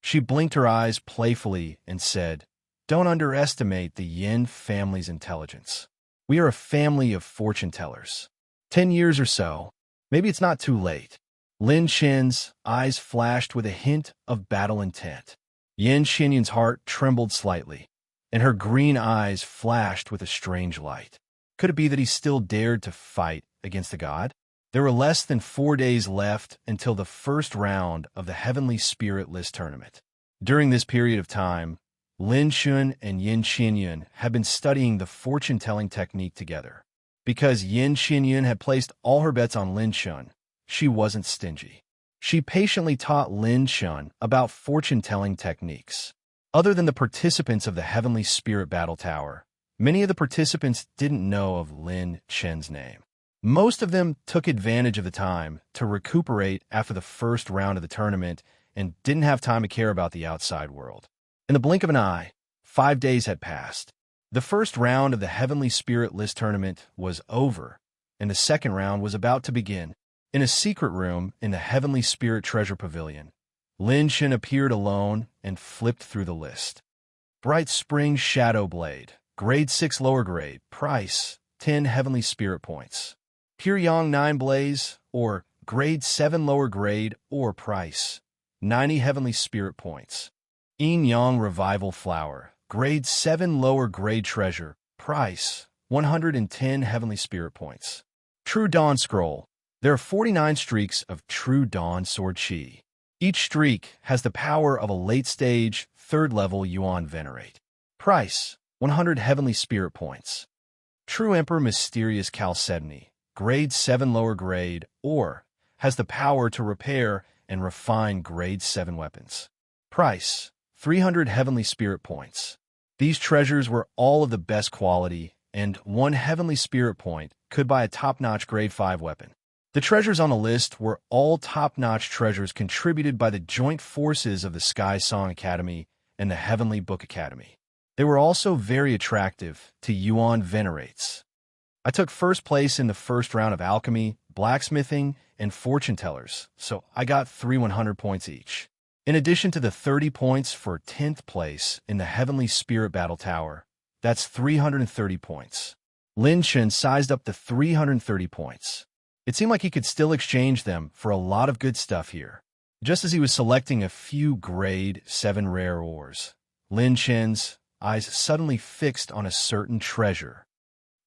She blinked her eyes playfully and said, "Don't underestimate the Yin family's intelligence. We are a family of fortune tellers. 10 years or so, maybe it's not too late." Lin Chen's eyes flashed with a hint of battle intent. Yin Qinyun's heart trembled slightly, and her green eyes flashed with a strange light. Could it be that he still dared to fight against the god? There were less than 4 days left until the first round of the Heavenly Spirit List tournament. During this period of time, Lin Chen and Yin Qinyun had been studying the fortune-telling technique together. Because Yin Qinyun had placed all her bets on Lin Chen, she wasn't stingy. She patiently taught Lin Chen about fortune-telling techniques. Other than the participants of the Heavenly Spirit Battle Tower, many of the participants didn't know of Lin Chen's name. Most of them took advantage of the time to recuperate after the first round of the tournament and didn't have time to care about the outside world. In the blink of an eye, 5 days had passed. The first round of the Heavenly Spirit List tournament was over, and the second round was about to begin. In a secret room in the Heavenly Spirit Treasure Pavilion, Lin Chen appeared alone and flipped through the list. Bright Spring Shadow Blade, Grade 6 lower grade, price 10 Heavenly Spirit points. Pure Yang 9 Blaze, or Grade 7 lower grade, or price 90 Heavenly Spirit points. Yin Yang Revival Flower, Grade 7 lower grade treasure, price 110 Heavenly Spirit points. True Dawn Scroll. There are 49 streaks of True Dawn Sword Chi. Each streak has the power of a late-stage, 3rd level Yuan Venerate. Price 100 Heavenly Spirit points. True Emperor Mysterious Chalcedony, Grade 7 lower grade, or has the power to repair and refine Grade 7 weapons. Price 300 Heavenly Spirit points. These treasures were all of the best quality, and 1 Heavenly Spirit point could buy a top-notch Grade 5 weapon. The treasures on the list were all top-notch treasures contributed by the joint forces of the Sky Song Academy and the Heavenly Book Academy. They were also very attractive to Yuan Venerates. I took first place in the first round of alchemy, blacksmithing, and fortune tellers, so I got 100 points each. In addition to the 30 points for 10th place in the Heavenly Spirit Battle Tower, that's 330 points. Lin Chen sized up the 330 points. It seemed like he could still exchange them for a lot of good stuff here. Just as he was selecting a few Grade 7 rare ores, Lin Chen's eyes suddenly fixed on a certain treasure.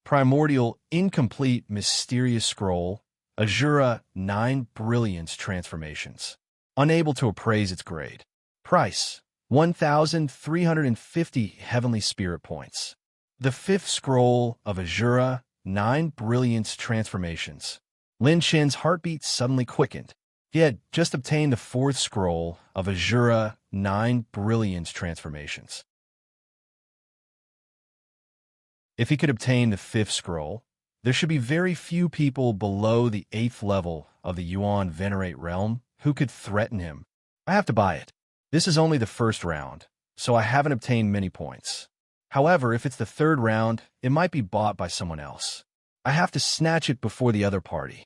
Primordial, incomplete, mysterious scroll, Azura 9 Brilliance Transformations. Unable to appraise its grade. Price: 1,350 Heavenly Spirit Points. The fifth scroll of Azura 9 Brilliance Transformations. Lin Chen's heartbeat suddenly quickened. He had just obtained the fourth scroll of Azura 9 Brilliance Transformations. If he could obtain the fifth scroll, there should be very few people below the 8th level of the Yuan Venerate realm who could threaten him. I have to buy it. This is only the first round, so I haven't obtained many points. However, if it's the third round, it might be bought by someone else. I have to snatch it before the other party.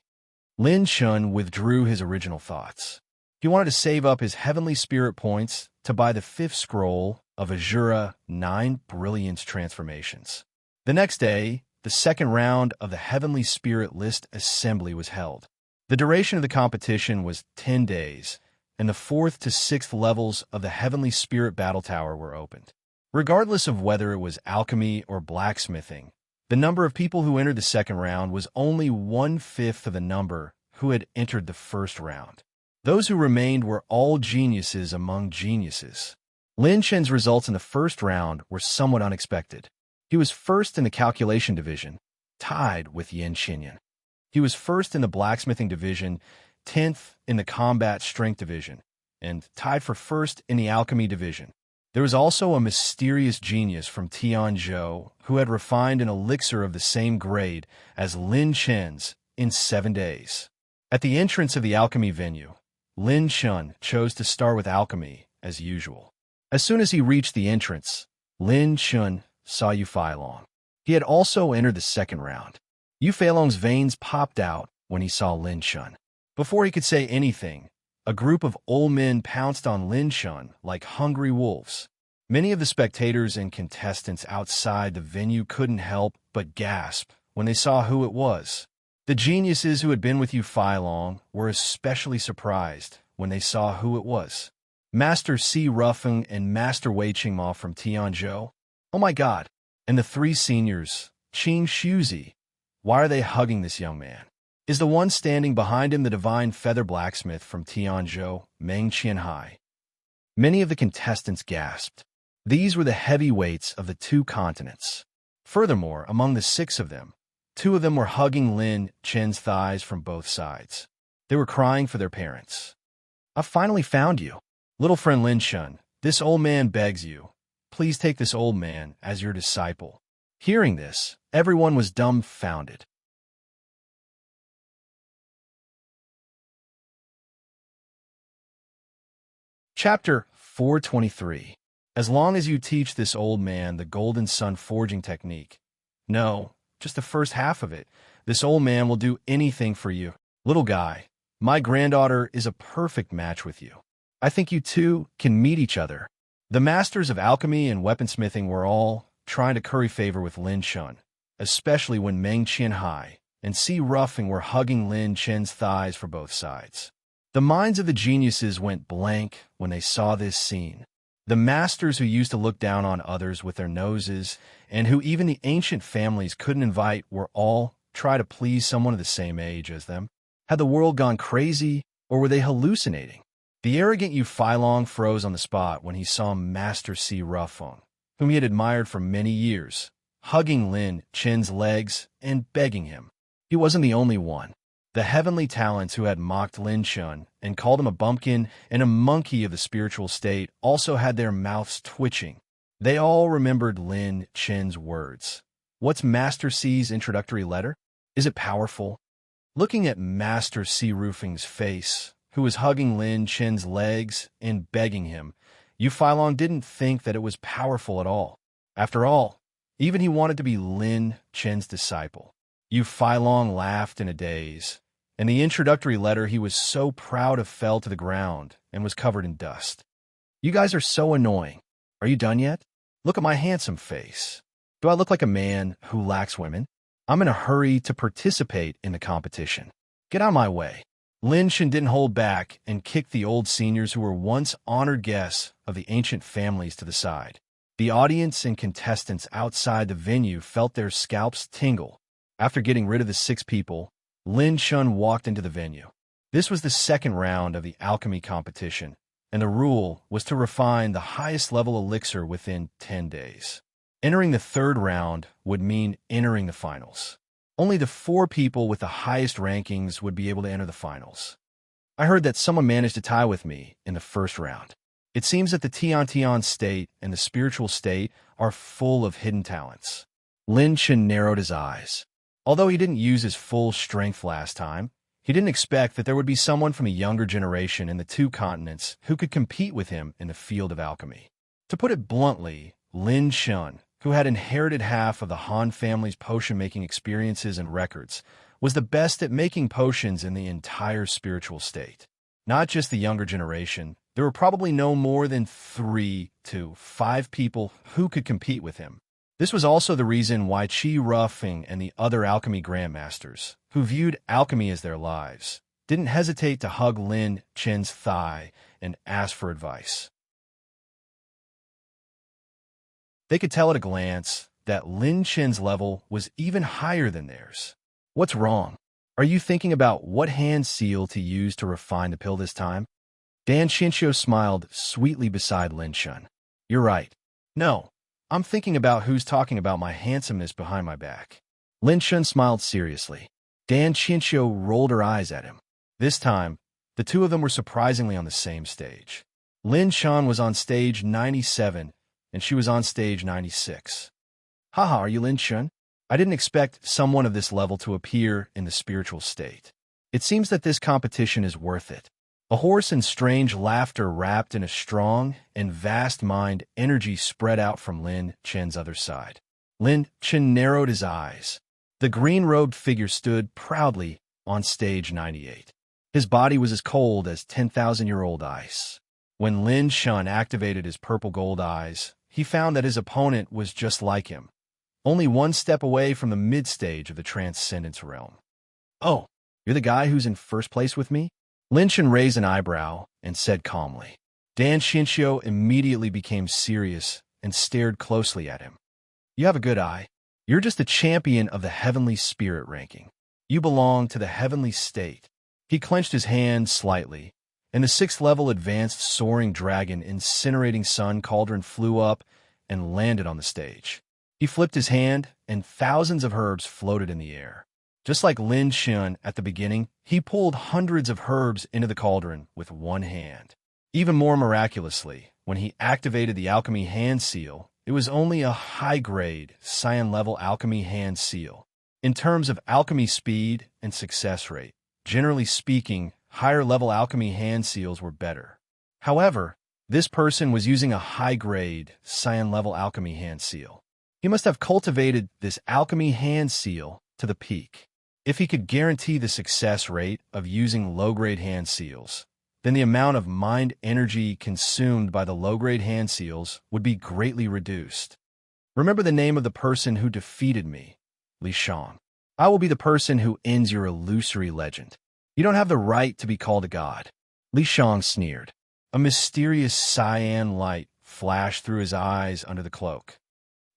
Lin Chun withdrew his original thoughts. He wanted to save up his Heavenly Spirit points to buy the fifth scroll of Azura 9 Brilliance Transformations. The next day, the second round of the Heavenly Spirit List Assembly was held. The duration of the competition was 10 days, and the 4th to 6th levels of the Heavenly Spirit Battle Tower were opened. Regardless of whether it was alchemy or blacksmithing, the number of people who entered the second round was only 1/5 of the number who had entered the first round. Those who remained were all geniuses among geniuses. Lin Chen's results in the first round were somewhat unexpected. He was first in the calculation division, tied with Yin Xinyan. He was first in the blacksmithing division, 10th in the combat strength division, and tied for first in the alchemy division. There was also a mysterious genius from Tianzhou who had refined an elixir of the same grade as Lin Chen's in 7 days. At the entrance of the alchemy venue, Lin Chun chose to start with alchemy as usual. As soon as he reached the entrance, Lin Chun saw Yu Feilong. He had also entered the second round. Yu Feilong's veins popped out when he saw Lin Chun. Before he could say anything, a group of old men pounced on Lin Chun like hungry wolves. Many of the spectators and contestants outside the venue couldn't help but gasp when they saw who it was. The geniuses who had been with Yu Feilong were especially surprised when they saw who it was. Master Si Rufeng and Master Wei Qingma from Tianzhou. Oh my God! And the 3 seniors, Qing Shuzi. Why are they hugging this young man? Is the one standing behind him the divine feather blacksmith from Tianzhou, Meng Qianhai? Many of the contestants gasped. These were the heavyweights of the 2 continents. Furthermore, among the 6 of them, 2 of them were hugging Lin Chen's thighs from both sides. They were crying for their parents. "I've finally found you. Little friend Lin Chun, this old man begs you. Please take this old man as your disciple." Hearing this, everyone was dumbfounded. Chapter 423. As long as you teach this old man the Golden Sun forging technique. No, just the first half of it. This old man will do anything for you. Little guy, my granddaughter is a perfect match with you. I think you two can meet each other. The masters of alchemy and weaponsmithing were all trying to curry favor with Lin Chun, especially when Meng Qianhai and Si Rufeng were hugging Lin Chen's thighs for both sides. The minds of the geniuses went blank when they saw this scene. The masters who used to look down on others with their noses and who even the ancient families couldn't invite were all try to please someone of the same age as them. Had the world gone crazy, or were they hallucinating? The arrogant Yu Feilong froze on the spot when he saw Master Si Rufeng, whom he had admired for many years, hugging Lin Chen's legs and begging him. He wasn't the only one. The heavenly talents who had mocked Lin Chun and called him a bumpkin and a monkey of the spiritual state also had their mouths twitching. They all remembered Lin Chen's words. What's Master Si's introductory letter? Is it powerful? Looking at Master Si Rufeng's face, who was hugging Lin Chen's legs and begging him, Yu Feilong didn't think that it was powerful at all. After all, even he wanted to be Lin Chen's disciple. Yu Feilong laughed in a daze, and the introductory letter he was so proud of fell to the ground and was covered in dust. You guys are so annoying. Are you done yet? Look at my handsome face. Do I look like a man who lacks women? I'm in a hurry to participate in the competition. Get out of my way. Lin Chen didn't hold back and kicked the old seniors who were once honored guests of the ancient families to the side. The audience and contestants outside the venue felt their scalps tingle. After getting rid of the 6 people, Lin Chun walked into the venue. This was the second round of the alchemy competition, and the rule was to refine the highest level elixir within 10 days. Entering the third round would mean entering the finals. Only the 4 people with the highest rankings would be able to enter the finals. I heard that someone managed to tie with me in the first round. It seems that the Tian state and the spiritual state are full of hidden talents. Lin Chun narrowed his eyes. Although he didn't use his full strength last time, he didn't expect that there would be someone from a younger generation in the 2 continents who could compete with him in the field of alchemy. To put it bluntly, Lin Chun, who had inherited half of the Han family's potion-making experiences and records, was the best at making potions in the entire spiritual state. Not just the younger generation, there were probably no more than 3 to 5 people who could compete with him. This was also the reason why Qi Rufeng and the other alchemy grandmasters, who viewed alchemy as their lives, didn't hesitate to hug Lin Chun's thigh and ask for advice. They could tell at a glance that Lin Chun's level was even higher than theirs. What's wrong? Are you thinking about what hand seal to use to refine the pill this time? Dan Shinshio smiled sweetly beside Lin Chun. You're right. No, I'm thinking about who's talking about my handsomeness behind my back. Lin Chun smiled seriously. Dan Shinshio rolled her eyes at him. This time, the 2 of them were surprisingly on the same stage. Lin Chun was on stage 97, and she was on stage 96. Haha, are you Lin Chun? I didn't expect someone of this level to appear in the spiritual state. It seems that this competition is worth it. A hoarse and strange laughter wrapped in a strong and vast mind energy spread out from Lin Chun's other side. Lin Chun narrowed his eyes. The green-robed figure stood proudly on stage 98. His body was as cold as 10,000-year-old ice. When Lin Chun activated his purple gold eyes, he found that his opponent was just like him, only 1 step away from the mid-stage of the Transcendence realm. Oh, you're the guy who's in first place with me? Lin Chun raised an eyebrow and said calmly. Dan Shinshio immediately became serious and stared closely at him. You have a good eye. You're just a champion of the heavenly spirit ranking. You belong to the heavenly state. He clenched his hand slightly, and the 6th-level advanced soaring dragon incinerating sun cauldron flew up and landed on the stage. He flipped his hand, and thousands of herbs floated in the air. Just like Lin Chun at the beginning, he pulled hundreds of herbs into the cauldron with 1 hand. Even more miraculously, when he activated the alchemy hand seal, it was only a high-grade, cyan-level alchemy hand seal. In terms of alchemy speed and success rate, generally speaking, higher-level alchemy hand seals were better. However, this person was using a high-grade, cyan-level alchemy hand seal. He must have cultivated this alchemy hand seal to the peak. If he could guarantee the success rate of using low-grade hand seals, then the amount of mind energy consumed by the low-grade hand seals would be greatly reduced. Remember the name of the person who defeated me, Li Shang. I will be the person who ends your illusory legend. You don't have the right to be called a god. Li Shang sneered. A mysterious cyan light flashed through his eyes under the cloak.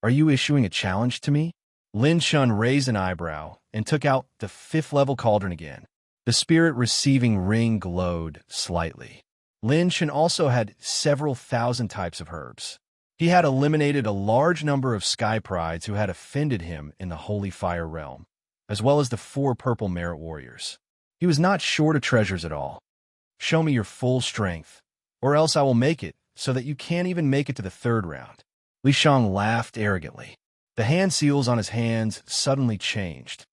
Are you issuing a challenge to me? Lin Chun raised an eyebrow and took out the 5th-level cauldron again. The spirit-receiving ring glowed slightly. Lin Chun also had several thousand types of herbs. He had eliminated a large number of sky prides who had offended him in the Holy Fire realm, as well as the 4 purple merit warriors. He was not short of treasures at all. Show me your full strength, or else I will make it so that you can't even make it to the 3rd round. Li Shang laughed arrogantly. The hand seals on his hands suddenly changed.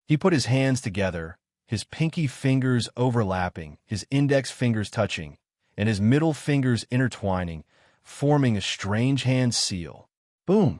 He put his hands together, his pinky fingers overlapping, his index fingers touching, and his middle fingers intertwining, forming a strange hand seal. Boom!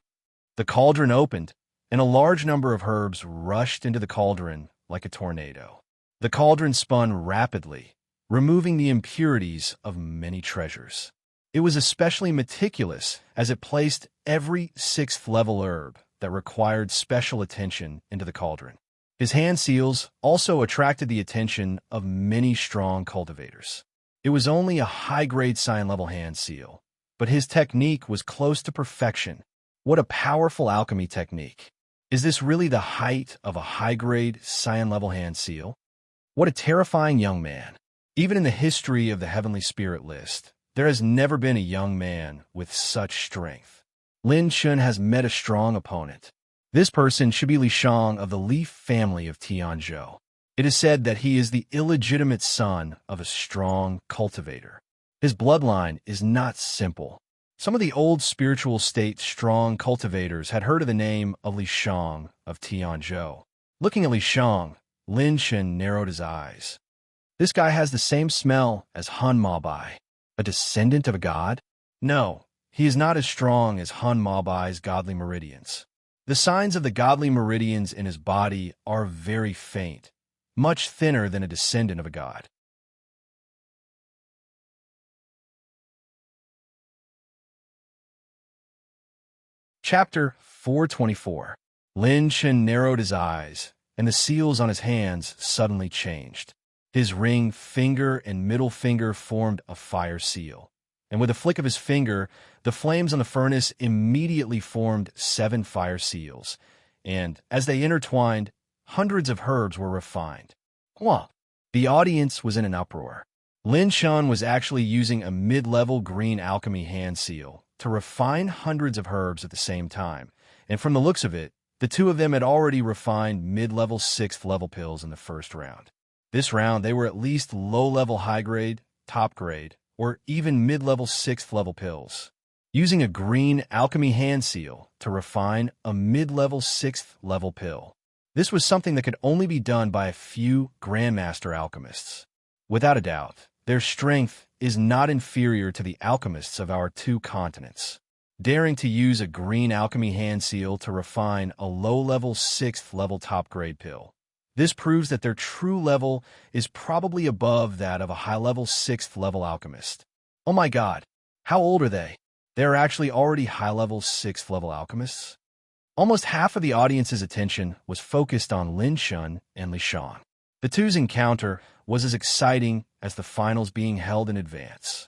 The cauldron opened, and a large number of herbs rushed into the cauldron like a tornado. The cauldron spun rapidly, removing the impurities of many treasures. It was especially meticulous as it placed every 6th-level herb that required special attention into the cauldron. His hand seals also attracted the attention of many strong cultivators. It was only a high-grade cyan-level hand seal, but his technique was close to perfection. What a powerful alchemy technique! Is this really the height of a high-grade Cyan-level hand seal? What a terrifying young man. Even in the history of the Heavenly Spirit list, there has never been a young man with such strength. Lin Chun has met a strong opponent. This person should be Li Shang of the Leaf family of Tianzhou. It is said that he is the illegitimate son of a strong cultivator. His bloodline is not simple. Some of the old spiritual state strong cultivators had heard of the name of Li Shang of Tianzhou. Looking at Li Shang, Lin Chun narrowed his eyes. This guy has the same smell as Han Mabai, a descendant of a god? No, he is not as strong as Han Mabai's godly meridians. The signs of the godly meridians in his body are very faint, much thinner than a descendant of a god. Chapter 424. Lin Chun narrowed his eyes, and the seals on his hands suddenly changed. His ring finger and middle finger formed a fire seal, and with a flick of his finger, the flames on the furnace immediately formed 7 fire seals, and, as they intertwined, hundreds of herbs were refined. Whoa! The audience was in an uproar. Lin Chun was actually using a mid-level green alchemy hand seal to refine hundreds of herbs at the same time, and from the looks of it, the two of them had already refined mid-level 6th level pills in the first round. This round, they were at least low-level high-grade, top-grade, or even mid-level 6th level pills. Using a green alchemy hand seal to refine a mid-level 6th level pill. This was something that could only be done by a few Grandmaster alchemists. Without a doubt, their strength is not inferior to the alchemists of our 2 continents. Daring to use a green alchemy hand seal to refine a low-level 6th level top-grade pill. This proves that their true level is probably above that of a high-level 6th level alchemist. Oh my god, how old are they? They are actually already high-level 6th level alchemists? Almost half of the audience's attention was focused on Lin Chun and Li Shang. The two's encounter was as exciting as the finals being held in advance.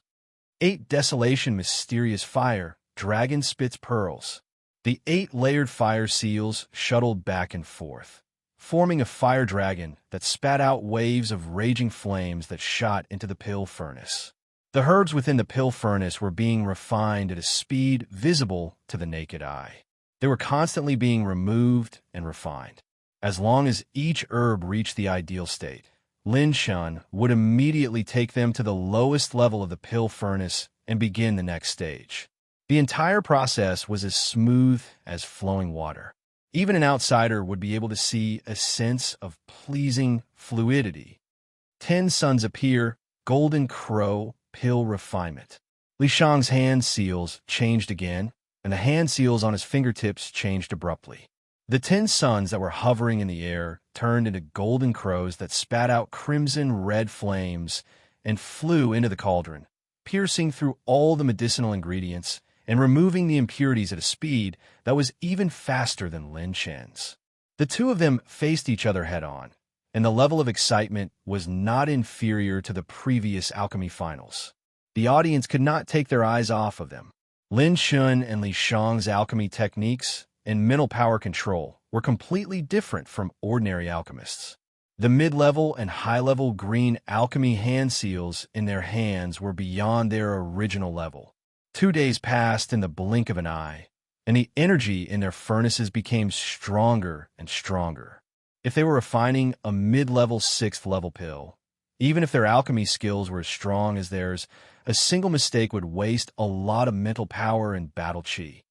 8 Desolation Mysterious Fire, Dragon Spits Pearls. The 8 layered fire seals shuttled back and forth, forming a fire dragon that spat out waves of raging flames that shot into the pill furnace. The herbs within the pill furnace were being refined at a speed visible to the naked eye. They were constantly being removed and refined. As long as each herb reached the ideal state, Lin Chun would immediately take them to the lowest level of the pill furnace and begin the next stage. The entire process was as smooth as flowing water. Even an outsider would be able to see a sense of pleasing fluidity. 10 suns appear, golden crow, pill refinement. Li Shang's hand seals changed again, and the hand seals on his fingertips changed abruptly. The 10 suns that were hovering in the air turned into golden crows that spat out crimson-red flames and flew into the cauldron, piercing through all the medicinal ingredients and removing the impurities at a speed that was even faster than Lin Chun's. The two of them faced each other head-on, and the level of excitement was not inferior to the previous alchemy finals. The audience could not take their eyes off of them. Lin Chun and Li Shang's alchemy techniques and mental power control were completely different from ordinary alchemists. The mid-level and high-level green alchemy hand seals in their hands were beyond their original level. 2 days passed in the blink of an eye, and the energy in their furnaces became stronger and stronger. If they were refining a mid-level 6th level pill, even if their alchemy skills were as strong as theirs, a single mistake would waste a lot of mental power and battle chi.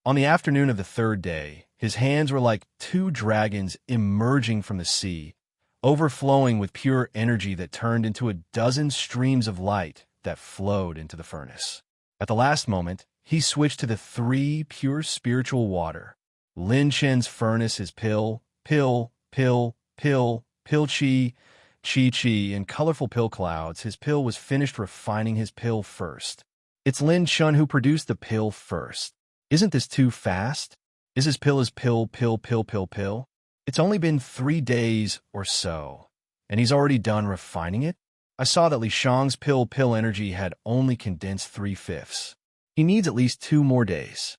On the afternoon of the 3rd day, his hands were like 2 dragons emerging from the sea, overflowing with pure energy that turned into a dozen streams of light that flowed into the furnace. At the last moment, he switched to the 3 pure spiritual water. Lin Chun's furnace is pill, pill, pill, pill, pill chi, chi chi, and colorful pill clouds. His pill was finished refining his pill first. It's Lin Chun who produced the pill first. Isn't this too fast? Is his pill pill, pill, pill, pill, pill? It's only been 3 days or so, and he's already done refining it? I saw that Li Shang's pill energy had only condensed 3/5. He needs at least 2 more days.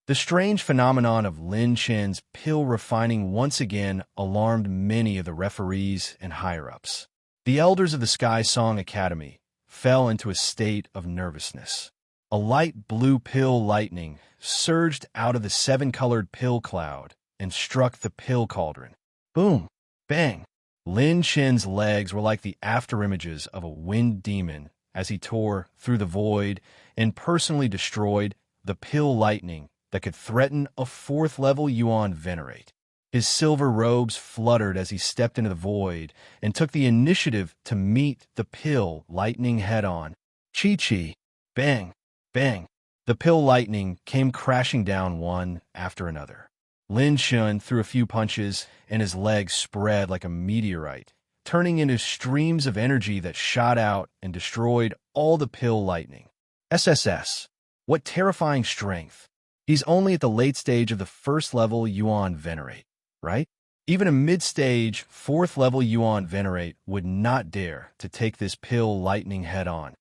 The strange phenomenon of Lin Chen's pill refining once again alarmed many of the referees and higher-ups. The elders of the Sky Song Academy fell into a state of nervousness. A light blue pill lightning surged out of the seven-colored pill cloud and struck the pill cauldron. Boom! Bang! Lin Chen's legs were like the afterimages of a wind demon as he tore through the void and personally destroyed the pill lightning that could threaten a fourth-level Yuan Venerate. His silver robes fluttered as he stepped into the void and took the initiative to meet the pill lightning head-on. Chi-chi! Bang! Bang! The pill lightning came crashing down one after another. Lin Chen threw a few punches, and his legs spread like a meteorite, turning into streams of energy that shot out and destroyed all the pill lightning. SSS. What terrifying strength. He's only at the late stage of the first-level Yuan Venerate, right? Even a mid-stage, fourth-level Yuan Venerate would not dare to take this pill lightning head-on.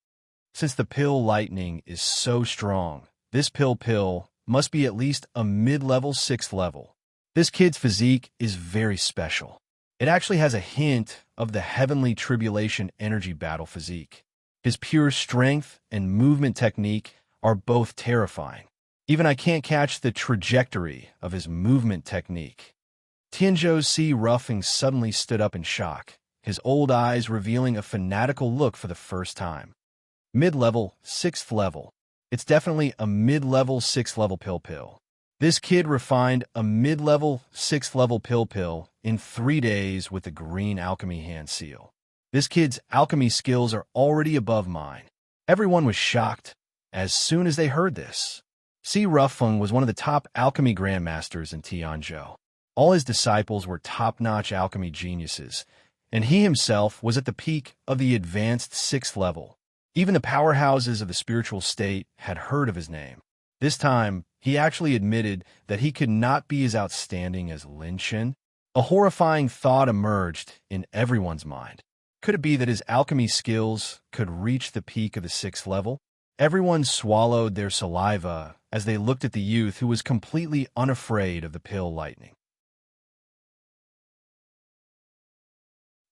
Since the pill lightning is so strong, this pill must be at least a mid-level, sixth level. This kid's physique is very special. It actually has a hint of the heavenly tribulation energy battle physique. His pure strength and movement technique are both terrifying. Even I can't catch the trajectory of his movement technique. Tianzhou's Si Ruffing suddenly stood up in shock, his old eyes revealing a fanatical look for the first time. Mid-level, sixth level. It's definitely a mid-level, sixth-level pill. This kid refined a mid-level, sixth-level pill in 3 days with the green alchemy hand seal. This kid's alchemy skills are already above mine. Everyone was shocked as soon as they heard this. Si Ruffeng was one of the top alchemy grandmasters in Tianzhou. All his disciples were top-notch alchemy geniuses, and he himself was at the peak of the advanced sixth level. Even the powerhouses of the spiritual state had heard of his name. This time, he actually admitted that he could not be as outstanding as Lin Chen. A horrifying thought emerged in everyone's mind. Could it be that his alchemy skills could reach the peak of the sixth level? Everyone swallowed their saliva as they looked at the youth who was completely unafraid of the pill lightning.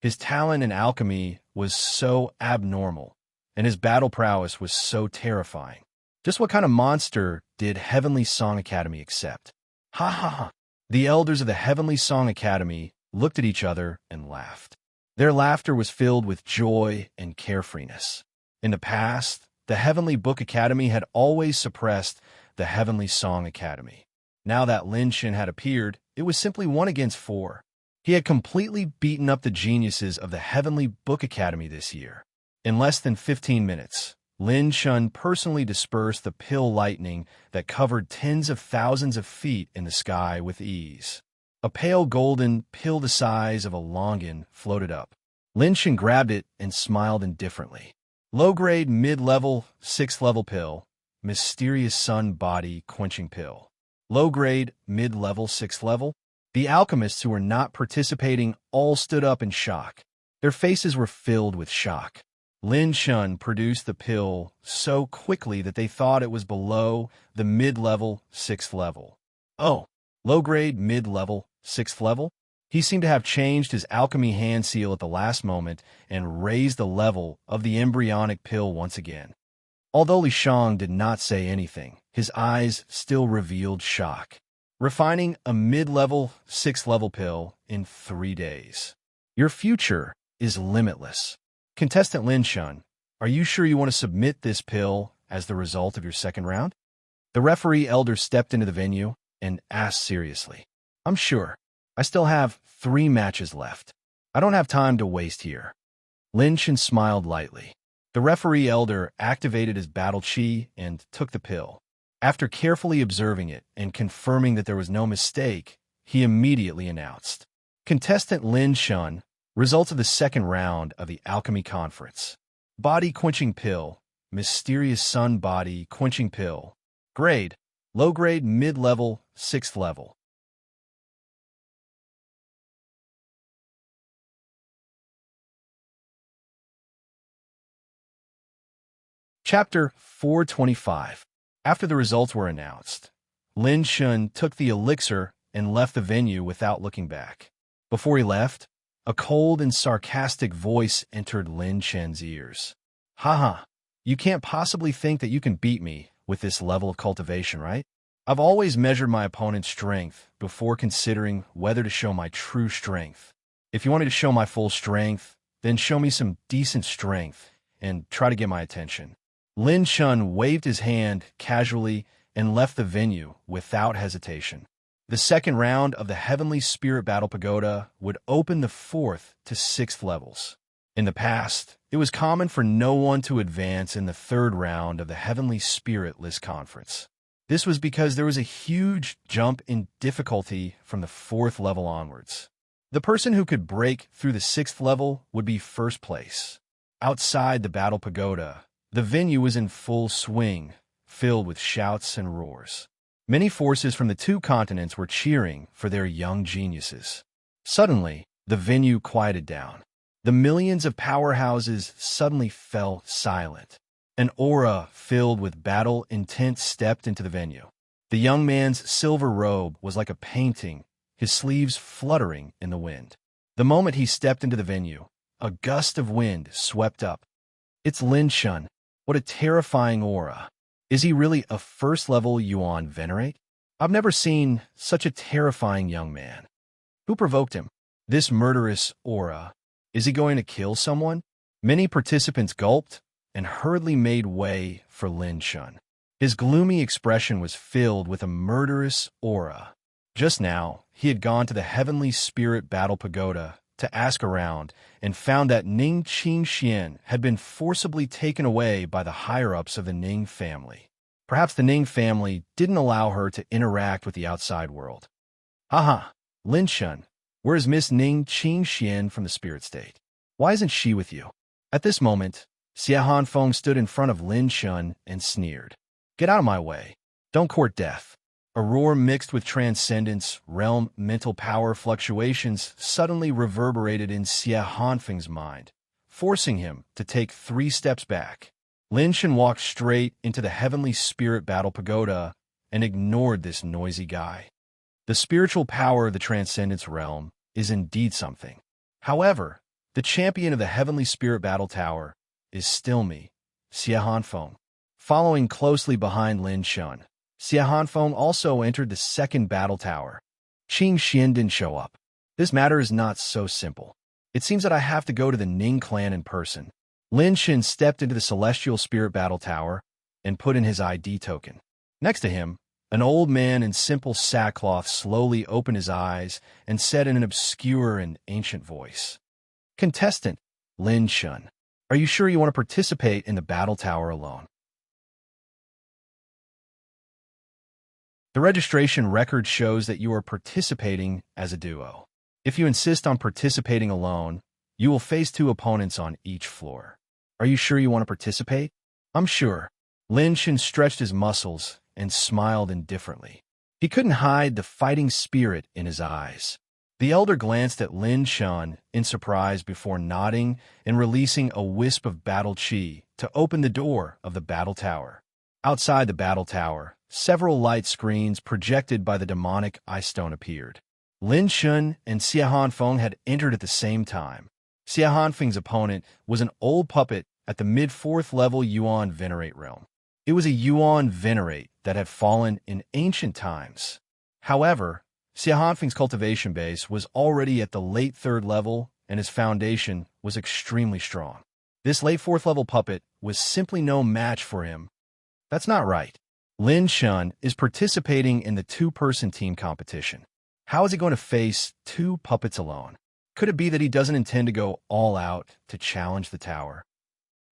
His talent in alchemy was so abnormal, and his battle prowess was so terrifying. Just what kind of monster did Heavenly Song Academy accept? Ha ha ha! The elders of the Heavenly Song Academy looked at each other and laughed. Their laughter was filled with joy and carefreeness. In the past, the Heavenly Book Academy had always suppressed the Heavenly Song Academy. Now that Lin Chen had appeared, it was simply 1 against 4. He had completely beaten up the geniuses of the Heavenly Book Academy this year. In less than 15 minutes, Lin Chen personally dispersed the pill lightning that covered tens of thousands of feet in the sky with ease. A pale golden pill the size of a longan floated up. Lin Chen grabbed it and smiled indifferently. Low-grade, mid-level, sixth-level pill. Mysterious sun body quenching pill. Low-grade, mid-level, sixth level. The alchemists who were not participating all stood up in shock. Their faces were filled with shock. Lin Chen produced the pill so quickly that they thought it was below the mid-level, sixth level. Oh, low-grade, mid-level, sixth level? He seemed to have changed his alchemy hand seal at the last moment and raised the level of the embryonic pill once again. Although Li Shang did not say anything, his eyes still revealed shock. Refining a mid-level, sixth-level pill in 3 days. Your future is limitless. Contestant Lin Chen, are you sure you want to submit this pill as the result of your second round? The referee elder stepped into the venue and asked seriously. I'm sure. I still have 3 matches left. I don't have time to waste here. Lin Chen smiled lightly. The referee elder activated his battle chi and took the pill. After carefully observing it and confirming that there was no mistake, he immediately announced, Contestant Lin Chen, results of the second round of the Alchemy Conference. Body Quenching Pill, Mysterious Sun Body Quenching Pill. Grade, Low Grade, Mid-Level, 6th Level. Chapter 425. After the results were announced, Lin Shun took the elixir and left the venue without looking back. Before he left, a cold and sarcastic voice entered Lin Chen's ears. Haha, you can't possibly think that you can beat me with this level of cultivation, right? I've always measured my opponent's strength before considering whether to show my true strength. If you want me to show my full strength, then show me some decent strength and try to get my attention. Lin Shun waved his hand casually and left the venue without hesitation. The second round of the Heavenly Spirit Battle Pagoda would open the 4th to 6th levels. In the past, it was common for no one to advance in the 3rd round of the Heavenly Spirit List Conference. This was because there was a huge jump in difficulty from the 4th level onwards. The person who could break through the 6th level would be first place. Outside the Battle Pagoda, the venue was in full swing, filled with shouts and roars. Many forces from the 2 continents were cheering for their young geniuses. Suddenly, the venue quieted down. The millions of powerhouses suddenly fell silent. An aura filled with battle intent stepped into the venue. The young man's silver robe was like a painting, his sleeves fluttering in the wind. The moment he stepped into the venue, a gust of wind swept up. It's Lin Shun. What a terrifying aura. Is he really a first-level Yuan Venerate? I've never seen such a terrifying young man. Who provoked him? This murderous aura. Is he going to kill someone? Many participants gulped and hurriedly made way for Lin Shun. His gloomy expression was filled with a murderous aura. Just now, he had gone to the Heavenly Spirit Battle Pagoda to ask around and found that Ning Qingxian had been forcibly taken away by the higher-ups of the Ning family. Perhaps the Ning family didn't allow her to interact with the outside world. Haha, Lin Shun, where is Miss Ning Qingxian from the spirit state? Why isn't she with you? At this moment, Xie Hanfeng stood in front of Lin Shun and sneered. Get out of my way. Don't court death. A roar mixed with transcendence, realm, mental power fluctuations suddenly reverberated in Xie Hanfeng's mind, forcing him to take 3 steps back. Lin Shun walked straight into the Heavenly Spirit Battle Pagoda and ignored this noisy guy. The spiritual power of the Transcendence realm is indeed something. However, the champion of the Heavenly Spirit Battle Tower is still me, Xie Hanfeng. Following closely behind Lin Shun, Xie Hanfeng also entered the 2nd battle tower. Qing Xian didn't show up. This matter is not so simple. It seems that I have to go to the Ning clan in person. Lin Shun stepped into the Celestial Spirit Battle Tower and put in his ID token. Next to him, an old man in simple sackcloth slowly opened his eyes and said in an obscure and ancient voice, Contestant, Lin Shun, are you sure you want to participate in the battle tower alone? The registration record shows that you are participating as a duo. If you insist on participating alone, you will face 2 opponents on each floor. Are you sure you want to participate? I'm sure. Lin Shun stretched his muscles and smiled indifferently. He couldn't hide the fighting spirit in his eyes. The elder glanced at Lin Shun in surprise before nodding and releasing a wisp of battle chi to open the door of the battle tower. Outside the battle tower, several light screens projected by the demonic ice stone appeared. Lin Shun and Xie Hanfeng had entered at the same time. Xie Hanfeng's opponent was an old puppet at the mid-4th level Yuan Venerate realm. It was a Yuan Venerate that had fallen in ancient times. However, Xie Hanfeng's cultivation base was already at the late 3rd level and his foundation was extremely strong. This late 4th level puppet was simply no match for him. That's not right. Lin Shun is participating in the 2-person team competition. How is he going to face 2 puppets alone? Could it be that he doesn't intend to go all out to challenge the tower?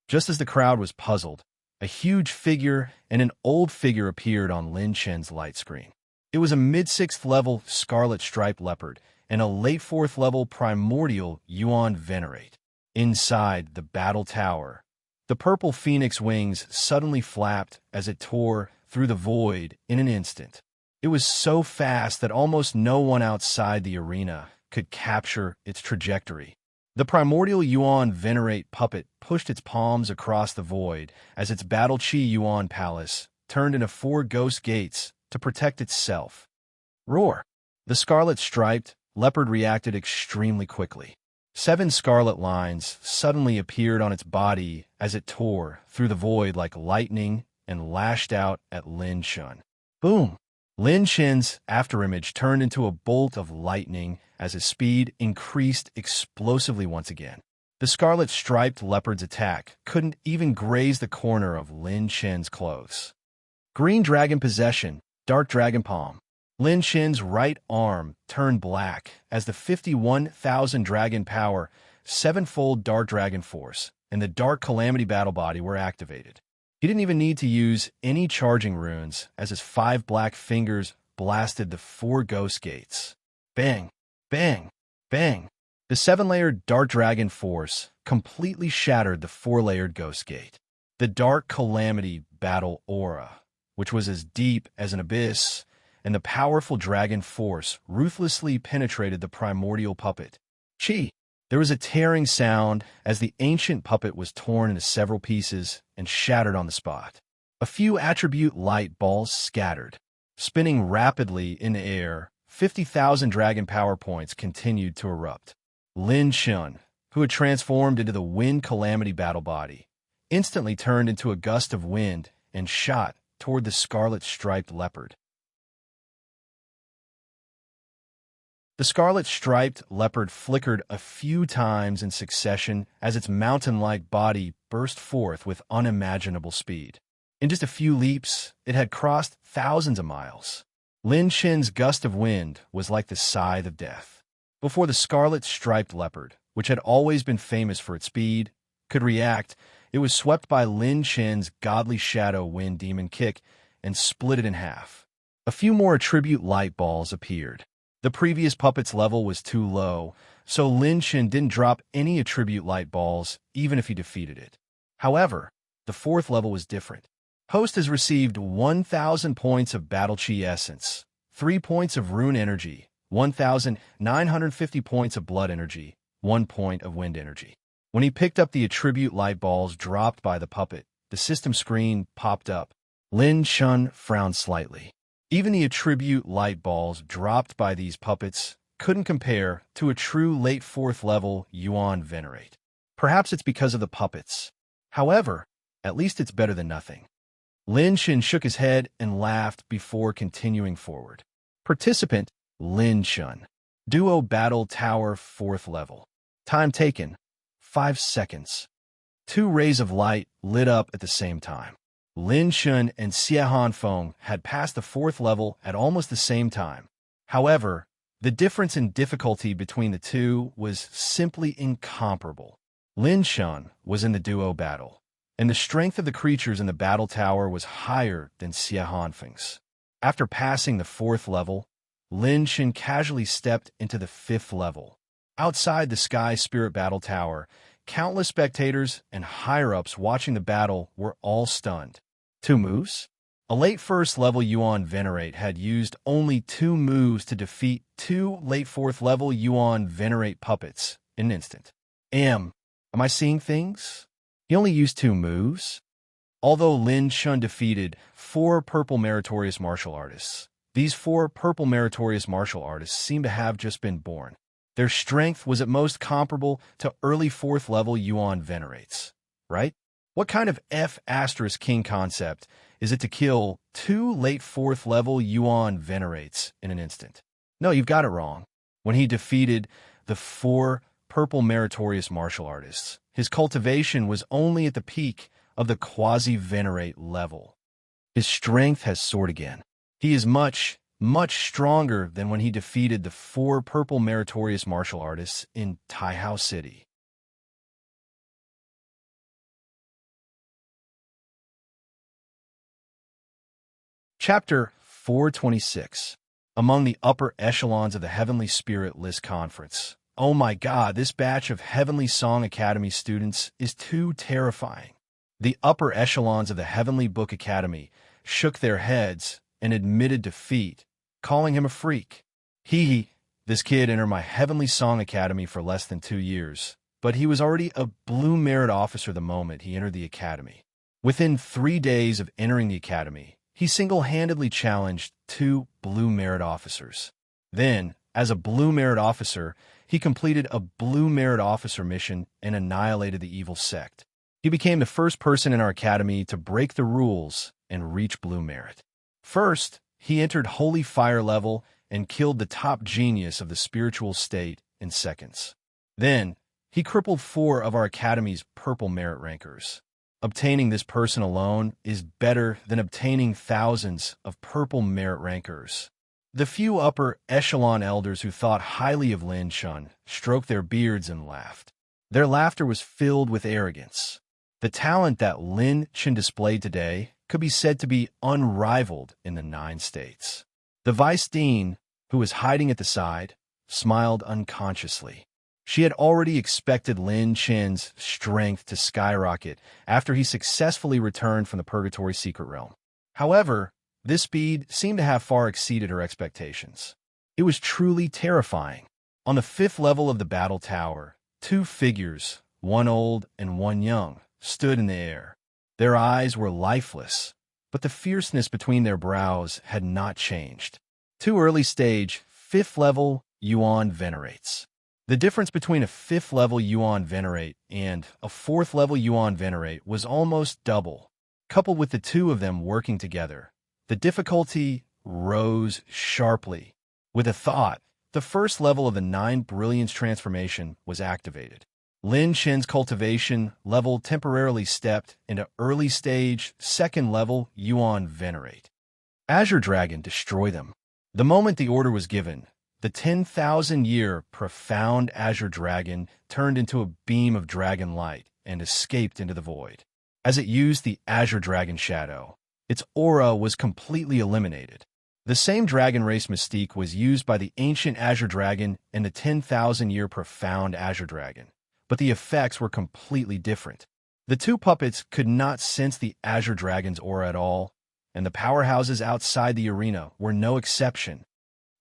Just as the crowd was puzzled, a huge figure and an old figure appeared on Lin Shen's light screen. It was a mid-6th level scarlet striped leopard and a late 4th level primordial Yuan Venerate. Inside the battle tower, the purple phoenix wings suddenly flapped as it tore through the void in an instant. It was so fast that almost no one outside the arena could capture its trajectory. The primordial Yuan Venerate puppet pushed its palms across the void as its battle chi Yuan palace turned into 4 ghost gates to protect itself. Roar! The scarlet-striped leopard reacted extremely quickly. 7 scarlet lines suddenly appeared on its body as it tore through the void like lightning and lashed out at Lin Chun. Boom! Lin Chen's afterimage turned into a bolt of lightning as his speed increased explosively once again. The scarlet-striped leopard's attack couldn't even graze the corner of Lin Chen's clothes. Green Dragon Possession, Dark Dragon Palm. Lin Chen's right arm turned black as the 51,000 dragon power, 7-fold Dark Dragon Force, and the Dark Calamity Battle Body were activated. He didn't even need to use any charging runes as his 5 black fingers blasted the 4 ghost gates. Bang! Bang! Bang! The 7-layered Dark Dragon Force completely shattered the 4-layered ghost gate. The Dark Calamity Battle Aura, which was as deep as an abyss, and the powerful dragon force ruthlessly penetrated the primordial puppet. Chi! There was a tearing sound as the ancient puppet was torn into several pieces and shattered on the spot. A few attribute light balls scattered. Spinning rapidly in the air, 50,000 dragon power points continued to erupt. Lin Chun, who had transformed into the Wind Calamity Battle Body, instantly turned into a gust of wind and shot toward the scarlet-striped leopard. The scarlet-striped leopard flickered a few times in succession as its mountain-like body burst forth with unimaginable speed. In just a few leaps, it had crossed thousands of miles. Lin Chen's gust of wind was like the scythe of death. Before the scarlet-striped leopard, which had always been famous for its speed, could react, it was swept by Lin Chen's godly shadow wind demon kick and split it in half. A few more attribute light balls appeared. The previous puppet's level was too low, so Lin Chen didn't drop any attribute light balls, even if he defeated it. However, the 4th level was different. Host has received 1,000 points of Battle Chi Essence, 3 points of Rune Energy, 1,950 points of Blood Energy, 1 point of Wind Energy. When he picked up the attribute light balls dropped by the puppet, the system screen popped up. Lin Chun frowned slightly. Even the attribute light balls dropped by these puppets couldn't compare to a true late 4th level Yuan Venerate. Perhaps it's because of the puppets. However, at least it's better than nothing. Lin Chun shook his head and laughed before continuing forward. Participant, Lin Chun. Duo Battle Tower 4th level. Time taken, 5 seconds. 2 rays of light lit up at the same time. Lin Chun and Xie Hanfeng had passed the 4th level at almost the same time. However, the difference in difficulty between the two was simply incomparable. Lin Chun was in the duo battle, and the strength of the creatures in the battle tower was higher than Xie Hanfeng's. After passing the 4th level, Lin Chun casually stepped into the 5th level. Outside the Sky Spirit Battle Tower, countless spectators and higher-ups watching the battle were all stunned. 2 moves? A late 1st level Yuan Venerate had used only 2 moves to defeat 2 late 4th level Yuan Venerate puppets in an instant. Am I seeing things? He only used 2 moves? Although Lin Chun defeated 4 purple meritorious martial artists, these 4 purple meritorious martial artists seem to have just been born. Their strength was at most comparable to early 4th level Yuan Venerates, right? What kind of F*King concept is it to kill 2 late 4th level Yuan Venerates in an instant? No, you've got it wrong. When he defeated the 4 purple meritorious martial artists, his cultivation was only at the peak of the quasi-Venerate level. His strength has soared again. He is much stronger than when he defeated the 4 purple meritorious martial artists in Taihao City. Chapter 426. Among the upper echelons of the Heavenly Spirit List Conference. Oh my God, this batch of Heavenly Song Academy students is too terrifying. The upper echelons of the Heavenly Book Academy shook their heads and admitted defeat, calling him a freak. This kid entered my Heavenly Song Academy for less than 2 years, but he was already a Blue Merit Officer the moment he entered the academy. Within 3 days of entering the academy, he single-handedly challenged 2 Blue Merit officers. Then, as a Blue Merit officer, he completed a Blue Merit officer mission and annihilated the evil sect. He became the first person in our academy to break the rules and reach Blue Merit. First, he entered Holy Fire level and killed the top genius of the spiritual state in seconds. Then, he crippled 4 of our academy's Purple Merit rankers. Obtaining this person alone is better than obtaining thousands of Purple Merit rankers. The few upper echelon elders who thought highly of Lin Chun stroked their beards and laughed. Their laughter was filled with arrogance. The talent that Lin Chun displayed today could be said to be unrivaled in the 9 states. The vice dean, who was hiding at the side, smiled unconsciously. She had already expected Lin Chun's strength to skyrocket after he successfully returned from the Purgatory Secret Realm. However, this speed seemed to have far exceeded her expectations. It was truly terrifying. On the 5th level of the battle tower, 2 figures, one old and one young, stood in the air. Their eyes were lifeless, but the fierceness between their brows had not changed. 2 early-stage, 5th level Yuan Venerates. The difference between a 5th level Yuan Venerate and a 4th level Yuan Venerate was almost double. Coupled with the 2 of them working together, the difficulty rose sharply. With a thought, the first level of the 9 Brilliance transformation was activated. Lin Chun's cultivation level temporarily stepped into early stage 2nd level Yuan Venerate. Azure Dragon, destroy them. The moment the order was given, the 10,000-year profound Azure Dragon turned into a beam of dragon light and escaped into the void. As it used the Azure Dragon shadow, its aura was completely eliminated. The same dragon race mystique was used by the ancient Azure Dragon and the 10,000-year profound Azure Dragon, but the effects were completely different. The 2 puppets could not sense the Azure Dragon's aura at all, and the powerhouses outside the arena were no exception.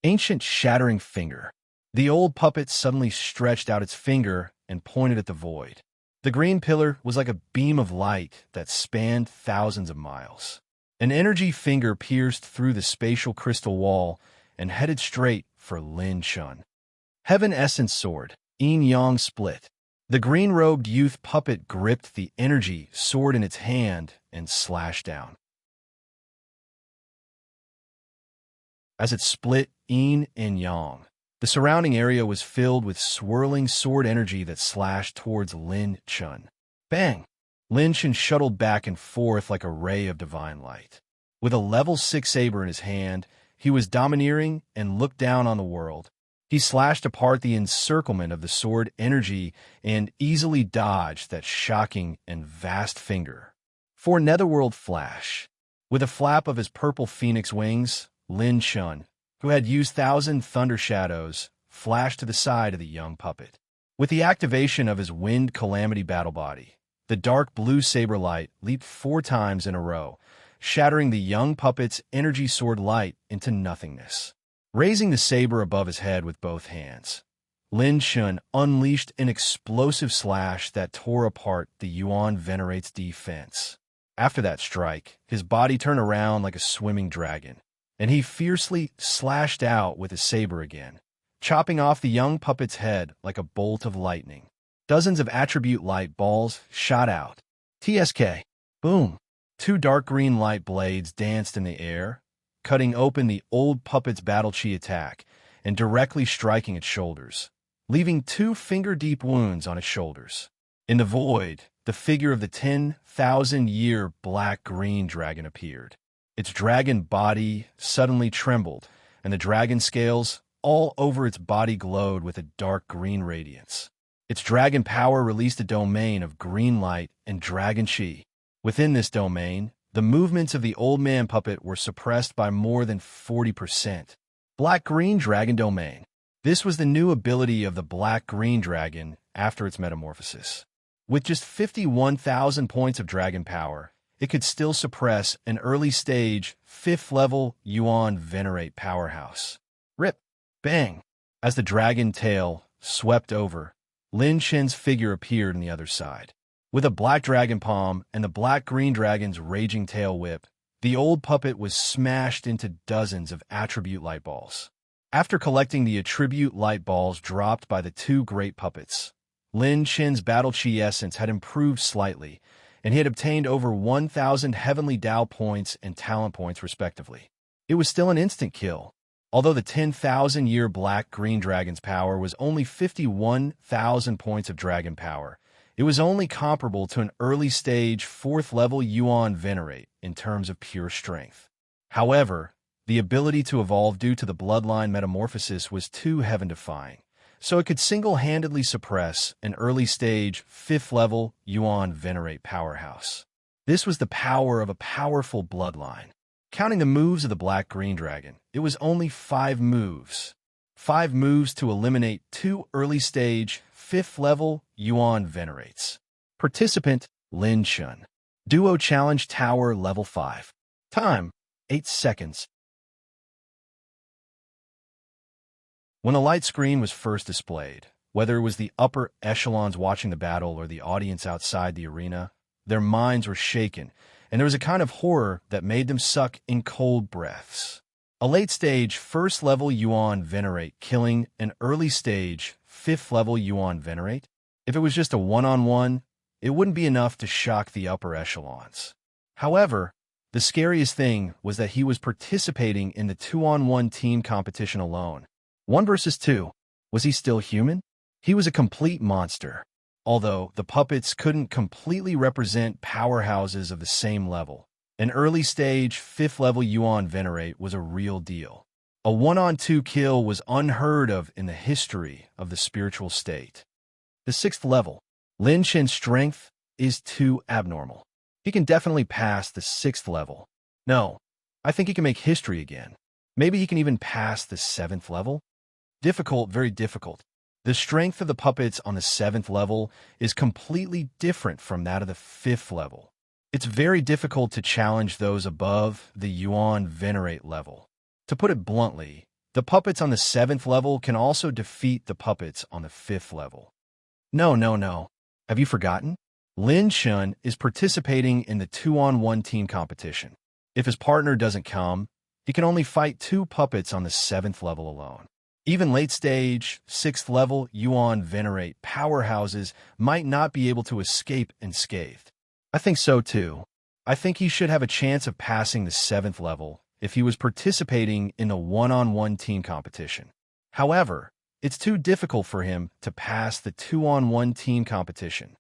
Ancient Shattering Finger. The old puppet suddenly stretched out its finger and pointed at the void. The green pillar was like a beam of light that spanned thousands of miles. An energy finger pierced through the spatial crystal wall and headed straight for Lin Chun. Heaven Essence Sword. Yin Yang Split. The green-robed youth puppet gripped the energy sword in its hand and slashed down. As it split yin and yang, the surrounding area was filled with swirling sword energy that slashed towards Lin Chun. Bang! Lin Chun shuttled back and forth like a ray of divine light. With a level 6 saber in his hand, he was domineering and looked down on the world. He slashed apart the encirclement of the sword energy and easily dodged that shocking and vast finger. For Netherworld Flash. With a flap of his purple phoenix wings, Lin Chun, who had used 1,000 thunder shadows, flashed to the side of the young puppet. With the activation of his Wind Calamity battle body, the dark blue saber light leaped 4 times in a row, shattering the young puppet's energy sword light into nothingness. Raising the saber above his head with both hands, Lin Chun unleashed an explosive slash that tore apart the Yuan Venerate's defense. After that strike, his body turned around like a swimming dragon, and he fiercely slashed out with his saber again, chopping off the young puppet's head like a bolt of lightning. Dozens of attribute light balls shot out. TSK. Boom. 2 dark green light blades danced in the air, cutting open the old puppet's battle chi attack and directly striking its shoulders, leaving 2 finger-deep wounds on its shoulders. In the void, the figure of the 10,000-year black-green dragon appeared. Its dragon body suddenly trembled, and the dragon scales all over its body glowed with a dark green radiance. Its dragon power released a domain of green light and dragon chi. Within this domain, the movements of the old man puppet were suppressed by more than 40%. Black-green dragon domain. This was the new ability of the black-green dragon after its metamorphosis. With just 51,000 points of dragon power, it could still suppress an early-stage, 5th-level Yuan Venerate powerhouse. Rip! Bang! As the dragon tail swept over, Lin Chun's figure appeared on the other side. With a black dragon palm and the black-green dragon's raging tail whip, The old puppet was smashed into dozens of attribute light balls. After collecting the attribute light balls dropped by the two great puppets, Lin Chen's battle chi essence had improved slightly, and he had obtained over 1,000 heavenly Dao points and talent points respectively. It was still an instant kill. Although the 10,000-year black-green dragon's power was only 51,000 points of dragon power, it was only comparable to an early-stage 4th-level Yuan Venerate in terms of pure strength. However, the ability to evolve due to the bloodline metamorphosis was too heaven-defying, so it could single-handedly suppress an early-stage 5th-level Yuan Venerate powerhouse. This was the power of a powerful bloodline. Counting the moves of the black-green dragon, it was only 5 moves. 5 moves to eliminate 2 early-stage 5th-level Yuan Venerates. Participant, Lin Chen. Duo Challenge Tower Level 5. Time, 8 seconds. When the light screen was first displayed, whether it was the upper echelons watching the battle or the audience outside the arena, their minds were shaken, and there was a kind of horror that made them suck in cold breaths. A late-stage 1st-level Yuan Venerate killing an early-stage 5th-level Yuan Venerate? If it was just a one-on-one, it wouldn't be enough to shock the upper echelons. However, the scariest thing was that he was participating in the 2-on-1 team competition alone. 1 versus 2. Was he still human? He was a complete monster. Although the puppets couldn't completely represent powerhouses of the same level, an early-stage 5th-level Yuan Venerate was a real deal. A 1-on-2 kill was unheard of in the history of the spiritual state. The 6th level, Lin Chen's strength is too abnormal. He can definitely pass the 6th level. No, I think he can make history again. Maybe he can even pass the 7th level? Difficult, very difficult. The strength of the puppets on the 7th level is completely different from that of the 5th level. It's very difficult to challenge those above the Yuan Venerate level. To put it bluntly, the puppets on the 7th level can also defeat the puppets on the 5th level. No. Have you forgotten? Lin Chen is participating in the 2-on-1 team competition. If his partner doesn't come, he can only fight 2 puppets on the 7th level alone. Even late-stage, 6th-level Yuan Venerate powerhouses might not be able to escape unscathed. I think so too. I think he should have a chance of passing the 7th level if he was participating in a 1-on-1 team competition. However, it's too difficult for him to pass the 2-on-1 team competition.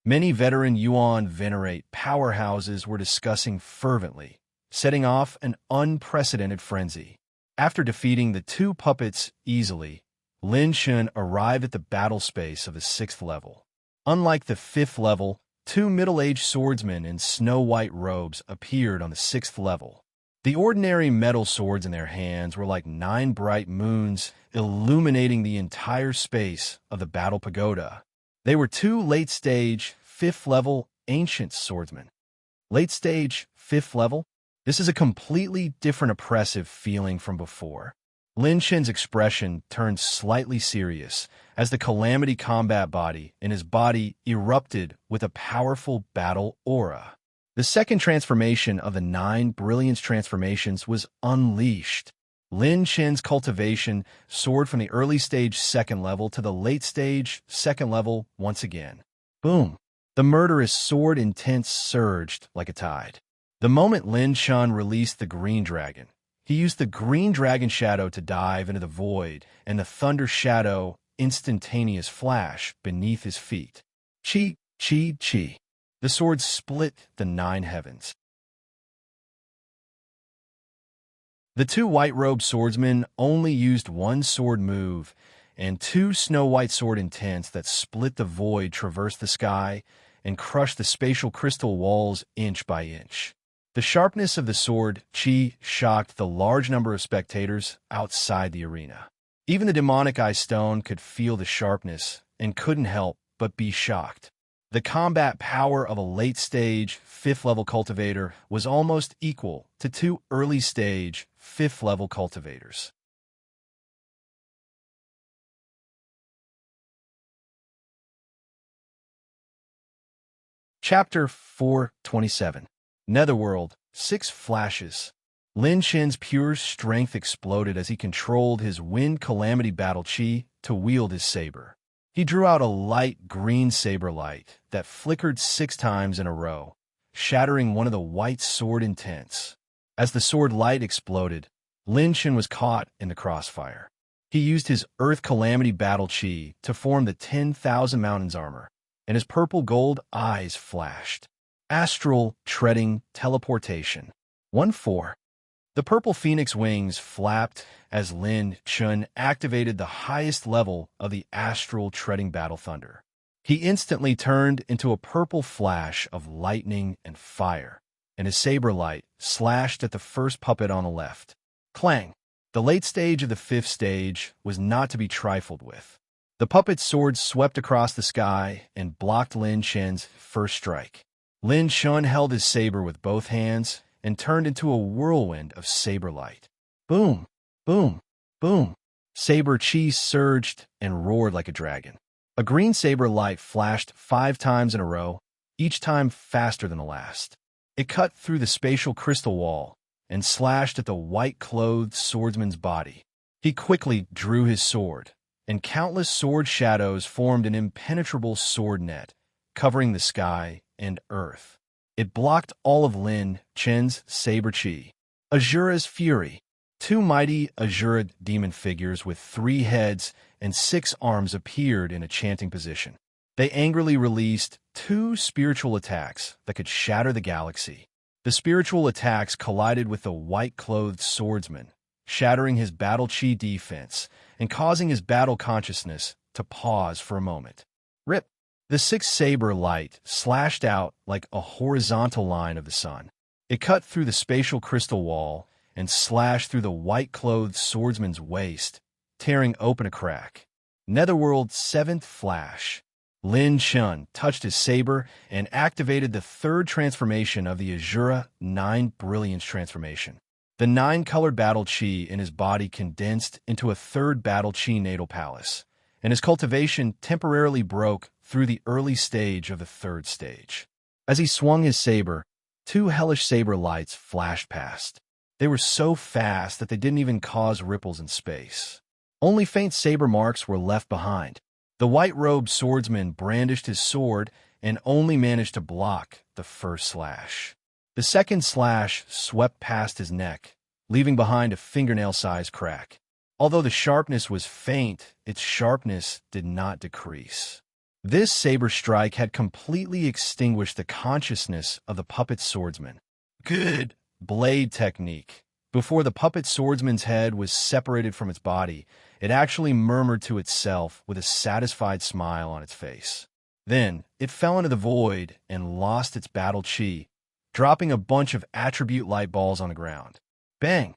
Many veteran Yuan Venerate powerhouses were discussing fervently, setting off an unprecedented frenzy. After defeating the 2 puppets easily, Lin Chen arrived at the battle space of the 6th level. Unlike the 5th level, 2 middle-aged swordsmen in snow-white robes appeared on the 6th level. The ordinary metal swords in their hands were like 9 bright moons illuminating the entire space of the battle pagoda. They were 2 late-stage, 5th-level ancient swordsmen. Late-stage, 5th level? This is a completely different oppressive feeling from before. Lin Chen's expression turned slightly serious as the Calamity combat body in his body erupted with a powerful battle aura. The second transformation of the 9 brilliance transformations was unleashed. Lin Chen's cultivation soared from the early stage 2nd level to the late stage 2nd level once again. Boom! The murderous sword intense surged like a tide. The moment Lin Chen released the green dragon, he used the green dragon shadow to dive into the void and the thunder shadow instantaneous flash beneath his feet. Chi. The sword split the 9 heavens. The 2 white-robed swordsmen only used 1 sword move, and 2 snow-white sword intents that split the void traversed the sky and crushed the spatial crystal walls inch by inch. The sharpness of the sword, Qi, shocked the large number of spectators outside the arena. Even the demonic eye stone could feel the sharpness and couldn't help but be shocked. The combat power of a late-stage, 5th-level cultivator was almost equal to 2 early-stage, 5th-level cultivators. Chapter 427. Netherworld, 6 flashes. Lin Chen's pure strength exploded as he controlled his wind calamity battle chi to wield his saber. He drew out a light green saber light that flickered 6 times in a row, shattering one of the white sword intents. As the sword light exploded, Lin Chen was caught in the crossfire. He used his Earth Calamity Battle Chi to form the 10,000 Mountains armor, and his purple-gold eyes flashed. Astral Treading Teleportation. 1-4. The purple phoenix wings flapped as Lin Chen activated the highest level of the Astral Treading Battle Thunder. He instantly turned into a purple flash of lightning and fire, and his saber light slashed at the first puppet on the left. Clang! The late stage of the 5th stage was not to be trifled with. The puppet's sword swept across the sky and blocked Lin Chen's first strike. Lin Chen held his saber with both hands and turned into a whirlwind of saber light. Boom! Boom! Boom! Saber chi surged and roared like a dragon. A green saber light flashed 5 times in a row, each time faster than the last. It cut through the spatial crystal wall and slashed at the white-clothed swordsman's body. He quickly drew his sword, and countless sword shadows formed an impenetrable sword net, covering the sky and earth. It blocked all of Lin Chen's saber chi. Azura's Fury. 2 mighty Azura demon figures with 3 heads and 6 arms appeared in a chanting position. They angrily released 2 spiritual attacks that could shatter the galaxy. The spiritual attacks collided with the white-clothed swordsman, shattering his battle chi defense and causing his battle consciousness to pause for a moment. Rip! The 6th saber light slashed out like a horizontal line of the sun. It cut through the spatial crystal wall and slashed through the white-clothed swordsman's waist, tearing open a crack. Netherworld 7th Flash. Lin Chen touched his saber and activated the 3rd transformation of the Azura 9 Brilliance transformation. The 9-colored battle chi in his body condensed into a 3rd battle chi natal palace, and his cultivation temporarily broke through the early stage of the 3rd stage. As he swung his saber, 2 hellish saber lights flashed past. They were so fast that they didn't even cause ripples in space. Only faint saber marks were left behind. The white-robed swordsman brandished his sword and only managed to block the first slash. The second slash swept past his neck, leaving behind a fingernail-sized crack. Although the sharpness was faint, its sharpness did not decrease. This saber strike had completely extinguished the consciousness of the puppet swordsman. Good blade technique. Before the puppet swordsman's head was separated from its body, it actually murmured to itself with a satisfied smile on its face. Then, it fell into the void and lost its battle chi, dropping a bunch of attribute light balls on the ground. Bang!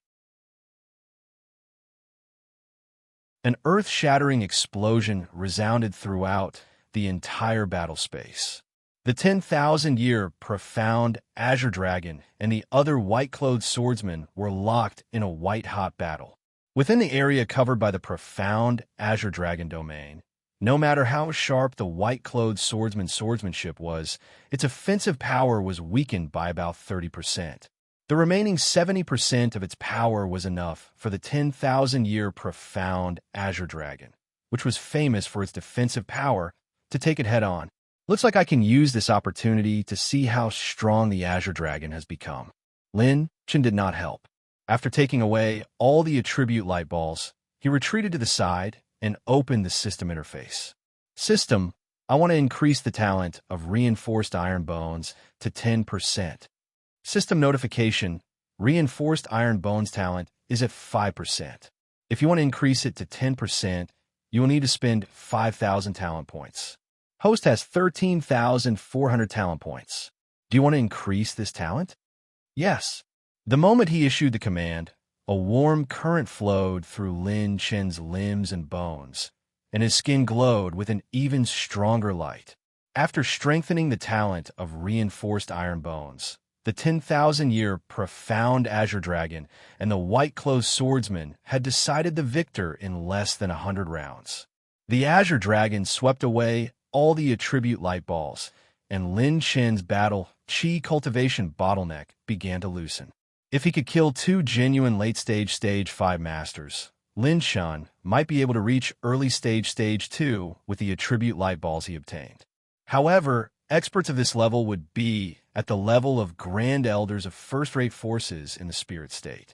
An earth-shattering explosion resounded throughout the entire battle space. The 10,000-year profound Azure Dragon and the other white-clothed swordsmen were locked in a white-hot battle. Within the area covered by the profound Azure Dragon domain, no matter how sharp the white-clothed swordsman's swordsmanship was, its offensive power was weakened by about 30%. The remaining 70% of its power was enough for the 10,000-year profound Azure Dragon, which was famous for its defensive power, to take it head-on. Looks like I can use this opportunity to see how strong the Azure Dragon has become. Lin Chen did not help. After taking away all the attribute light balls, he retreated to the side and opened the system interface. System, I want to increase the talent of reinforced iron bones to 10%. System notification, reinforced iron bones talent is at 5%. If you want to increase it to 10%, you will need to spend 5,000 talent points. Host has 13,400 talent points. Do you want to increase this talent? Yes. The moment he issued the command, a warm current flowed through Lin Chen's limbs and bones, and his skin glowed with an even stronger light. After strengthening the talent of reinforced iron bones, the 10,000-year profound Azure Dragon and the white-clothed swordsman had decided the victor in less than 100 rounds. The Azure Dragon swept away all the attribute light balls and Lin Chen's battle chi cultivation bottleneck began to loosen. If he could kill two genuine late-stage Stage 5 masters, Lin Chen might be able to reach early-stage Stage 2 with the attribute light balls he obtained. However, experts of this level would be at the level of Grand Elders of first-rate forces in the spirit state.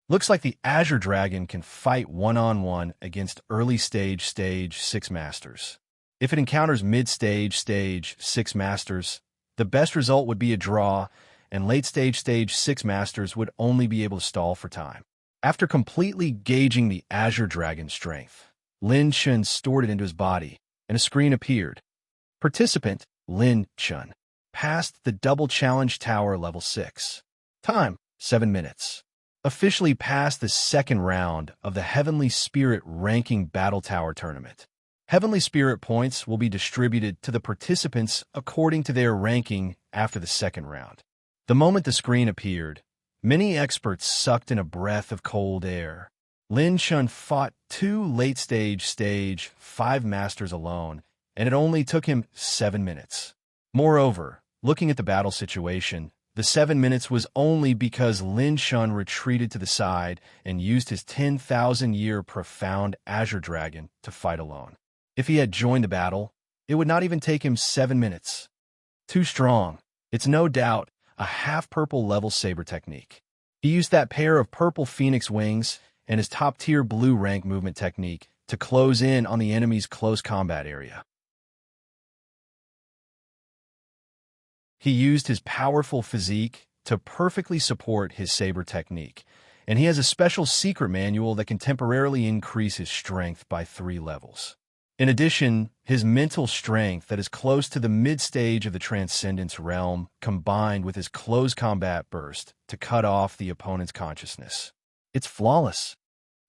Looks like the Azure Dragon can fight one-on-one against early-stage Stage 6 masters. If it encounters mid-stage Stage 6 masters, the best result would be a draw, and late-stage Stage 6 masters would only be able to stall for time. After completely gauging the Azure Dragon's strength, Lin Chen stored it into his body, and a screen appeared. Participant, Lin Chen, passed the Double Challenge Tower Level 6. Time, 7 minutes. Officially passed the second round of the Heavenly Spirit Ranking Battle Tower Tournament. Heavenly Spirit points will be distributed to the participants according to their ranking after the second round. The moment the screen appeared, many experts sucked in a breath of cold air. Lin Chen fought two late-stage Stage 5 masters alone, and it only took him 7 minutes. Moreover, looking at the battle situation, the 7 minutes was only because Lin Chen retreated to the side and used his 10,000-year profound Azure Dragon to fight alone. If he had joined the battle, it would not even take him 7 minutes. Too strong. It's no doubt a half-purple level saber technique. He used that pair of purple phoenix wings and his top-tier blue rank movement technique to close in on the enemy's close combat area. He used his powerful physique to perfectly support his saber technique, and he has a special secret manual that can temporarily increase his strength by 3 levels. In addition, his mental strength that is close to the mid-stage of the Transcendence realm combined with his close combat burst to cut off the opponent's consciousness. It's flawless.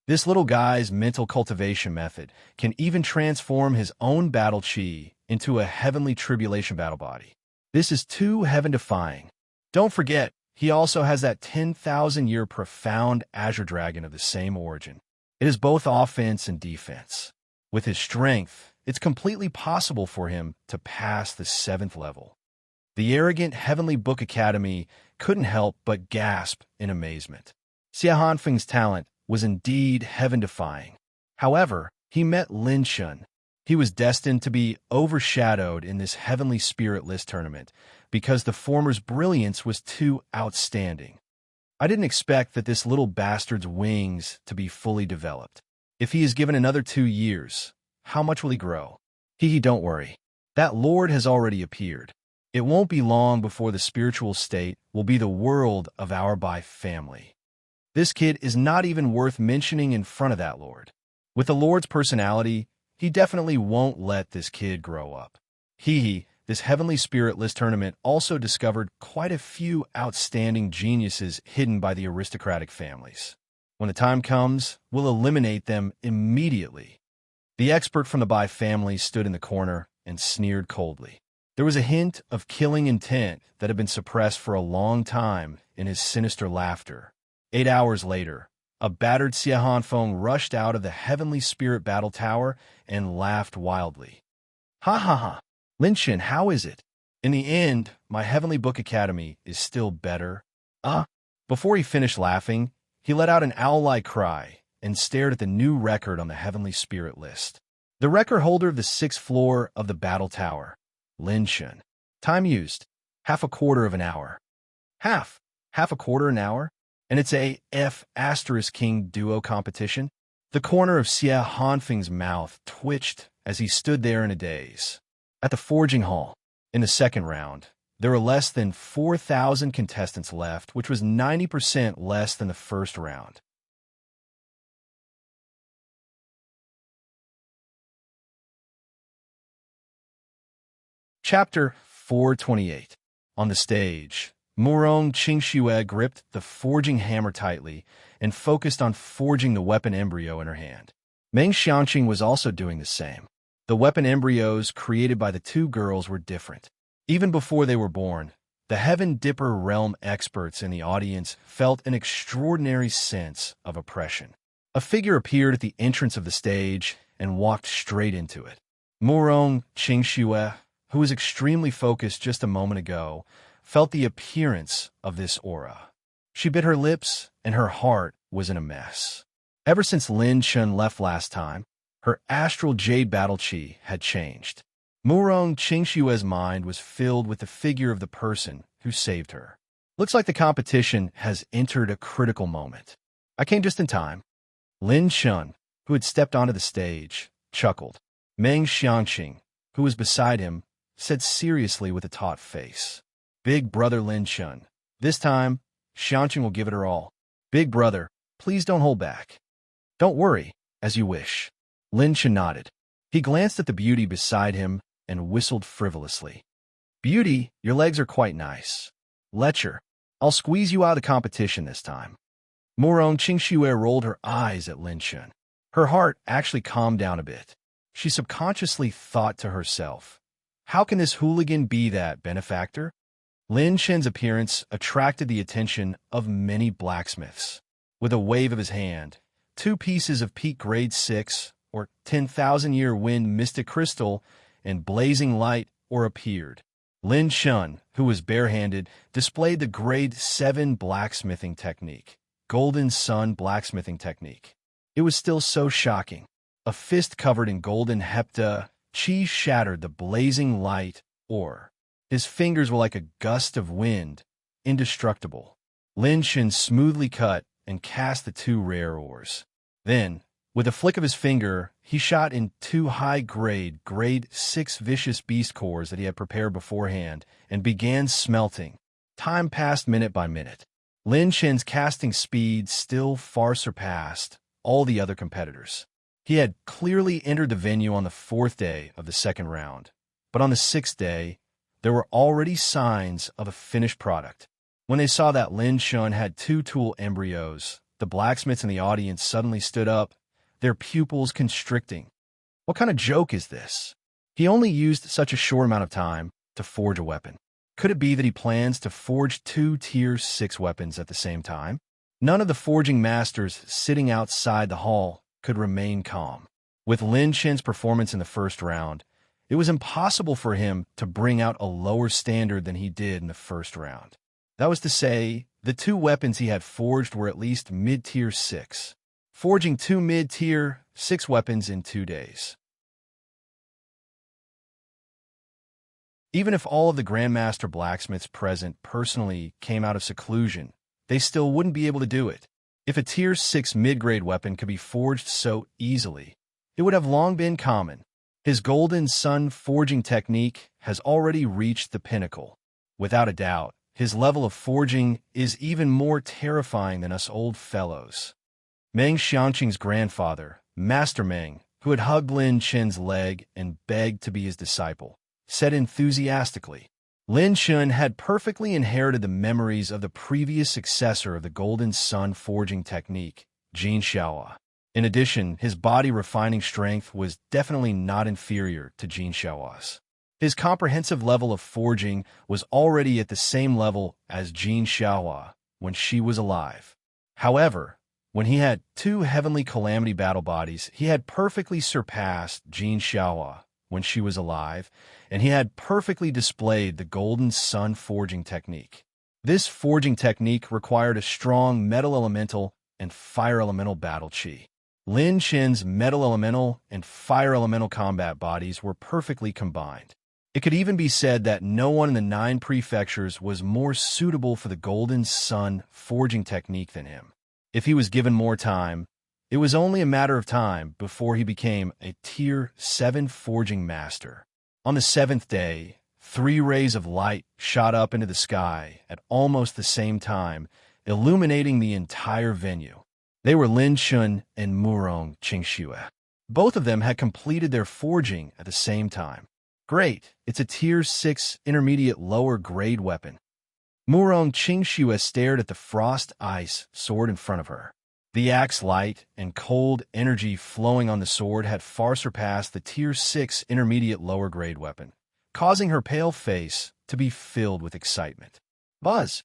This little guy's mental cultivation method can even transform his own battle chi into a heavenly tribulation battle body. This is too heaven-defying. Don't forget, he also has that 10,000-year profound Azure Dragon of the same origin. It is both offense and defense. With his strength, it's completely possible for him to pass the 7th level. The arrogant Heavenly Book Academy couldn't help but gasp in amazement. Xia Hanfeng's talent was indeed heaven-defying. However, he met Lin Chen. He was destined to be overshadowed in this Heavenly Spirit List tournament because the former's brilliance was too outstanding. I didn't expect that this little bastard's wings to be fully developed. If he is given another 2 years, how much will he grow? Don't worry. That Lord has already appeared. It won't be long before the spiritual state will be the world of our Bai family. This kid is not even worth mentioning in front of that Lord. With the Lord's personality, he definitely won't let this kid grow up. This Heavenly Spirit List tournament also discovered quite a few outstanding geniuses hidden by the aristocratic families. When the time comes, we'll eliminate them immediately. The expert from the Bai family stood in the corner and sneered coldly. There was a hint of killing intent that had been suppressed for a long time in his sinister laughter. 8 hours later, a battered Xia Hanfeng rushed out of the Heavenly Spirit Battle Tower and laughed wildly. Ha ha ha! Lin Chen, how is it? In the end, my Heavenly Book Academy is still better. Before he finished laughing, he let out an owl-like cry and stared at the new record on the Heavenly Spirit List. The record holder of the 6th floor of the Battle Tower, Lin Chen. Time used, half a quarter of an hour. Half a quarter an hour? And it's a F***King duo competition? The corner of Xia Hanfeng's mouth twitched as he stood there in a daze. At the forging hall, in the second round, there were less than 4,000 contestants left, which was 90% less than the first round. Chapter 428. On the stage, Murong Qingxue gripped the forging hammer tightly and focused on forging the weapon embryo in her hand. Meng Xianqing was also doing the same. The weapon embryos created by the two girls were different. Even before they were born, the Heaven Dipper realm experts in the audience felt an extraordinary sense of oppression. A figure appeared at the entrance of the stage and walked straight into it. Murong Qingxue, who was extremely focused just a moment ago, felt the appearance of this aura. She bit her lips, and her heart was in a mess. Ever since Lin Chun left last time, her astral jade battle chi had changed. Murong Qingshue's mind was filled with the figure of the person who saved her. Looks like the competition has entered a critical moment. I came just in time. Lin Chun, who had stepped onto the stage, chuckled. Meng Xiangqing, who was beside him, said seriously with a taut face, "Big brother Lin Chun, this time, Xiangqing will give it her all. Big brother, please don't hold back." "Don't worry, as you wish." Lin Chun nodded. He glanced at the beauty beside him and whistled frivolously. "Beauty, your legs are quite nice. Letcher, I'll squeeze you out of the competition this time." Murong Qingxue rolled her eyes at Lin Chun. Her heart actually calmed down a bit. She subconsciously thought to herself, how can this hooligan be that benefactor? Lin Chun's appearance attracted the attention of many blacksmiths. With a wave of his hand, 2 pieces of peak grade 6 or 10,000-year wind mystic crystal and blazing light ore appeared. Lin Chun, who was barehanded, displayed the grade 7 blacksmithing technique, golden sun blacksmithing technique. It was still so shocking. A fist covered in golden hepta chi shattered the blazing light ore. His fingers were like a gust of wind, indestructible. Lin Chun smoothly cut and cast the 2 rare ores. Then, with a flick of his finger, he shot in 2 high-grade, grade 6 vicious beast cores that he had prepared beforehand and began smelting. Time passed minute by minute. Lin Chun's casting speed still far surpassed all the other competitors. He had clearly entered the venue on the 4th day of the 2nd round, but on the 6th day, there were already signs of a finished product. When they saw that Lin Chun had 2 tool embryos, the blacksmiths in the audience suddenly stood up, their pupils constricting. What kind of joke is this? He only used such a short amount of time to forge a weapon. Could it be that he plans to forge 2 Tier 6 weapons at the same time? None of the forging masters sitting outside the hall could remain calm. With Lin Chun's performance in the 1st round, it was impossible for him to bring out a lower standard than he did in the 1st round. That was to say, the 2 weapons he had forged were at least mid-tier 6, forging 2 mid-tier 6 weapons in 2 days. Even if all of the Grandmaster blacksmiths present personally came out of seclusion, they still wouldn't be able to do it. If a Tier 6 mid-grade weapon could be forged so easily, it would have long been common. His golden sun forging technique has already reached the pinnacle. Without a doubt, his level of forging is even more terrifying than us old fellows. Meng Xiangqing's grandfather, Master Meng, who had hugged Lin Chun's leg and begged to be his disciple, said enthusiastically, Lin Chun had perfectly inherited the memories of the previous successor of the golden sun forging technique, Jin Xiaohua. In addition, his body refining strength was definitely not inferior to Jin Xiaohua's. His comprehensive level of forging was already at the same level as Jin Xiaohua when she was alive. However, when he had 2 heavenly calamity battle bodies, he had perfectly surpassed Jin Xiaohua when she was alive, and he had perfectly displayed the golden sun forging technique. This forging technique required a strong metal elemental and fire elemental battle chi. Lin Chun's metal elemental and fire elemental combat bodies were perfectly combined. It could even be said that no one in the 9 prefectures was more suitable for the golden sun forging technique than him. If he was given more time, it was only a matter of time before he became a Tier 7 forging master. On the 7th day, 3 rays of light shot up into the sky at almost the same time, illuminating the entire venue. They were Lin Chun and Murong Qingshuo. Both of them had completed their forging at the same time. Great, it's a Tier 6 intermediate lower grade weapon. Murong Qingshuo stared at the frost ice sword in front of her. The axe light and cold energy flowing on the sword had far surpassed the Tier 6 intermediate lower grade weapon, causing her pale face to be filled with excitement. Buzz!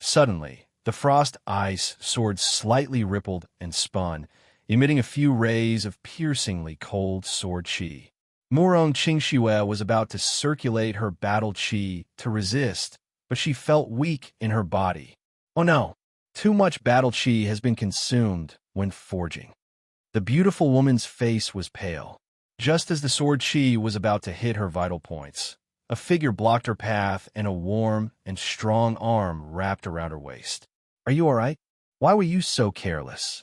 Suddenly, the frost ice sword slightly rippled and spun, emitting a few rays of piercingly cold sword chi. Murong Qingxue was about to circulate her battle qi to resist, but she felt weak in her body. Oh no, too much battle qi has been consumed when forging. The beautiful woman's face was pale. Just as the sword qi was about to hit her vital points, a figure blocked her path and a warm and strong arm wrapped around her waist. Are you all right? Why were you so careless?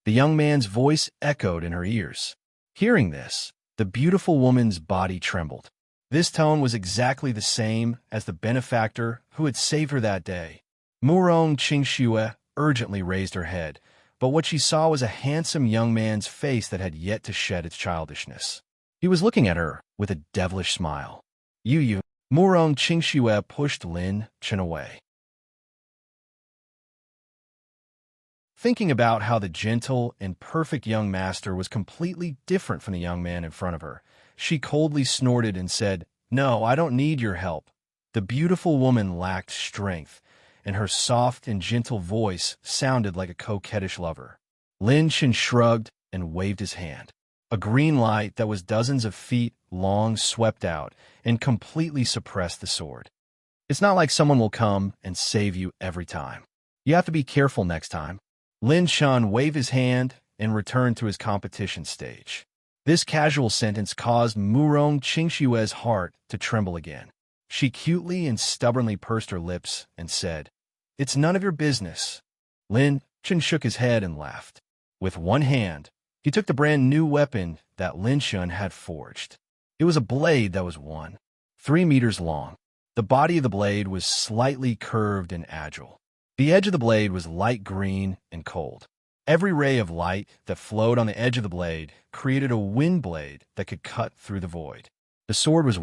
The young man's voice echoed in her ears. Hearing this, the beautiful woman's body trembled. This tone was exactly the same as the benefactor who had saved her that day. Murong Qingxue urgently raised her head, but what she saw was a handsome young man's face that had yet to shed its childishness. He was looking at her with a devilish smile. You. Murong Qingxue pushed Lin Chen away. Thinking about how the gentle and perfect young master was completely different from the young man in front of her, she coldly snorted and said, "No, I don't need your help." The beautiful woman lacked strength, and her soft and gentle voice sounded like a coquettish lover. Lin Chen shrugged and waved his hand. A green light that was dozens of feet long swept out and completely suppressed the sword. It's not like someone will come and save you every time. You have to be careful next time. Lin Chen waved his hand and returned to his competition stage. This casual sentence caused Murong Qingxue's heart to tremble again. She cutely and stubbornly pursed her lips and said, "It's none of your business." Lin Chen shook his head and laughed. With one hand, he took the brand new weapon that Lin Chen had forged. It was a blade that was 3 meters long. The body of the blade was slightly curved and agile. The edge of the blade was light green and cold. Every ray of light that flowed on the edge of the blade created a wind blade that could cut through the void. The sword was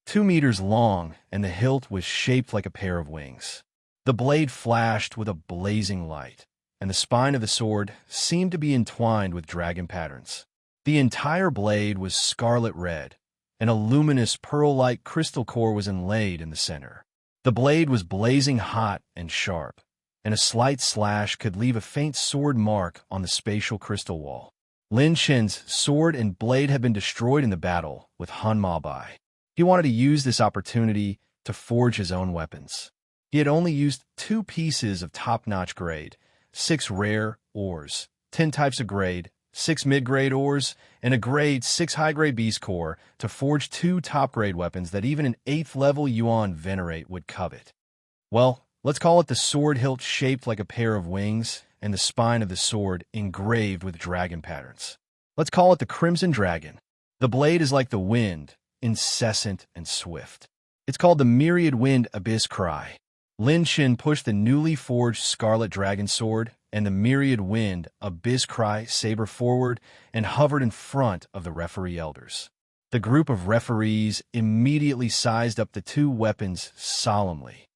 2 meters long, and the hilt was shaped like a pair of wings. The blade flashed with a blazing light, and the spine of the sword seemed to be entwined with dragon patterns. The entire blade was scarlet red, and a luminous pearl-like crystal core was inlaid in the center. The blade was blazing hot and sharp, and a slight slash could leave a faint sword mark on the spatial crystal wall. Lin Chen's sword and blade had been destroyed in the battle with Han Ma Bai. He wanted to use this opportunity to forge his own weapons. He had only used 2 pieces of top-notch grade, 6 rare ores, 10 types of grade, 6 mid-grade ores, and a grade 6 high-grade beast core to forge 2 top-grade weapons that even an 8th-level Yuan Venerate would covet. Well, let's call it the sword hilt shaped like a pair of wings and the spine of the sword engraved with dragon patterns. Let's call it the Crimson Dragon. The blade is like the wind, incessant and swift. It's called the Myriad Wind Abyss Cry. Lin Chen pushed the newly forged Scarlet Dragon Sword and the Myriad Wind Abyss Cry saber forward and hovered in front of the referee elders. The group of referees immediately sized up the 2 weapons solemnly.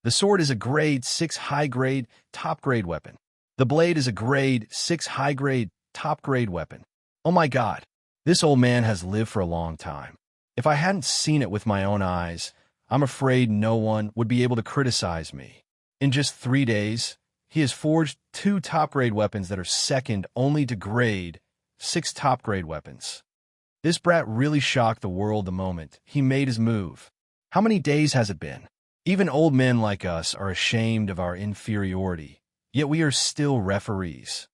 The sword is a grade 6 high-grade, top-grade weapon. The blade is a grade 6 high-grade, top-grade weapon. Oh my God, this old man has lived for a long time. If I hadn't seen it with my own eyes, I'm afraid no one would be able to criticize me. In just 3 days, he has forged 2 top-grade weapons that are second only to grade 6 top-grade weapons. This brat really shocked the world the moment he made his move. How many days has it been? Even old men like us are ashamed of our inferiority, yet we are still referees.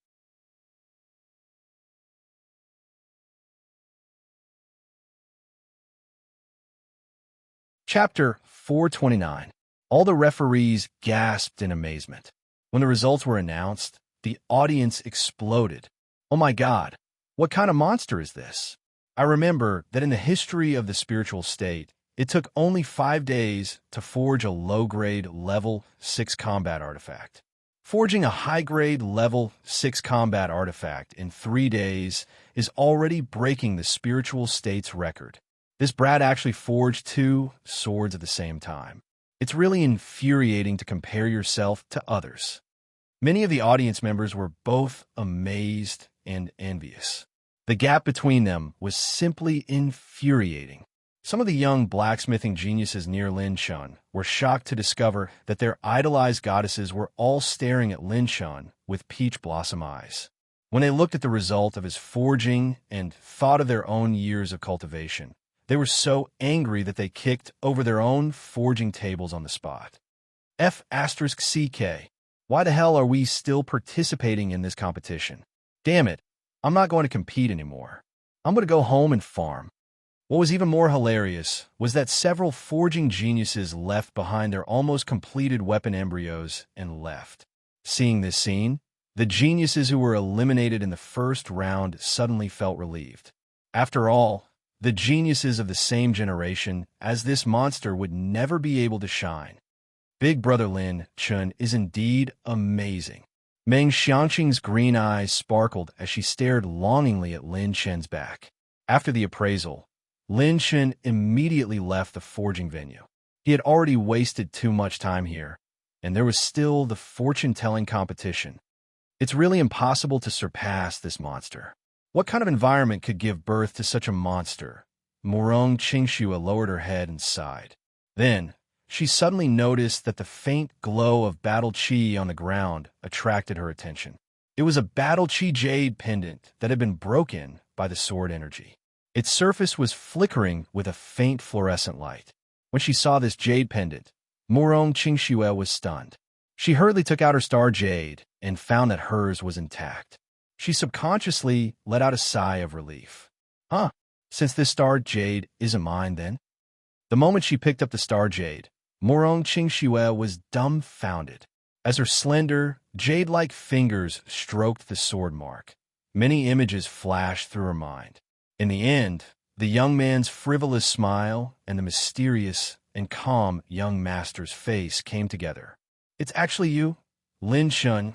Chapter 429. All the referees gasped in amazement. When the results were announced, the audience exploded. Oh my God, what kind of monster is this? I remember that in the history of the spiritual state, it took only 5 days to forge a low-grade level 6 combat artifact. Forging a high-grade level 6 combat artifact in 3 days is already breaking the spiritual state's record. This brat actually forged 2 swords at the same time. It's really infuriating to compare yourself to others. Many of the audience members were both amazed and envious. The gap between them was simply infuriating. Some of the young blacksmithing geniuses near Lin Chen were shocked to discover that their idolized goddesses were all staring at Lin Chen with peach blossom eyes. When they looked at the result of his forging and thought of their own years of cultivation, they were so angry that they kicked over their own forging tables on the spot. F***CK. Why the hell are we still participating in this competition? Damn it, I'm not going to compete anymore. I'm going to go home and farm. What was even more hilarious was that several forging geniuses left behind their almost completed weapon embryos and left. Seeing this scene, the geniuses who were eliminated in the first round suddenly felt relieved. After all, the geniuses of the same generation as this monster would never be able to shine. Big Brother Lin Chun is indeed amazing. Meng Xiangqing's green eyes sparkled as she stared longingly at Lin Chen's back. After the appraisal, Lin Chen immediately left the forging venue. He had already wasted too much time here, and there was still the fortune-telling competition. It's really impossible to surpass this monster. What kind of environment could give birth to such a monster? Murong Qingxue lowered her head and sighed. Then, she suddenly noticed that the faint glow of battle qi on the ground attracted her attention. It was a battle qi jade pendant that had been broken by the sword energy. Its surface was flickering with a faint fluorescent light. When she saw this jade pendant, Murong Qingxue was stunned. She hurriedly took out her star jade and found that hers was intact. She subconsciously let out a sigh of relief. Since this star jade isn't mine then? The moment she picked up the star jade, Murong Qingxue was dumbfounded. As her slender, jade-like fingers stroked the sword mark, many images flashed through her mind. In the end, the young man's frivolous smile and the mysterious and calm young master's face came together. It's actually you, Lin Shun.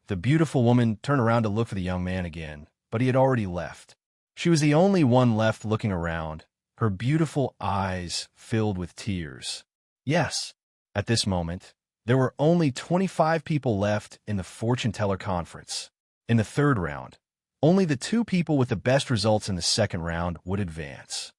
The beautiful woman turned around to look for the young man again, but he had already left. She was the only one left looking around, her beautiful eyes filled with tears. Yes, at this moment, there were only 25 people left in the fortune teller conference. In the third round, only the 2 people with the best results in the second round would advance.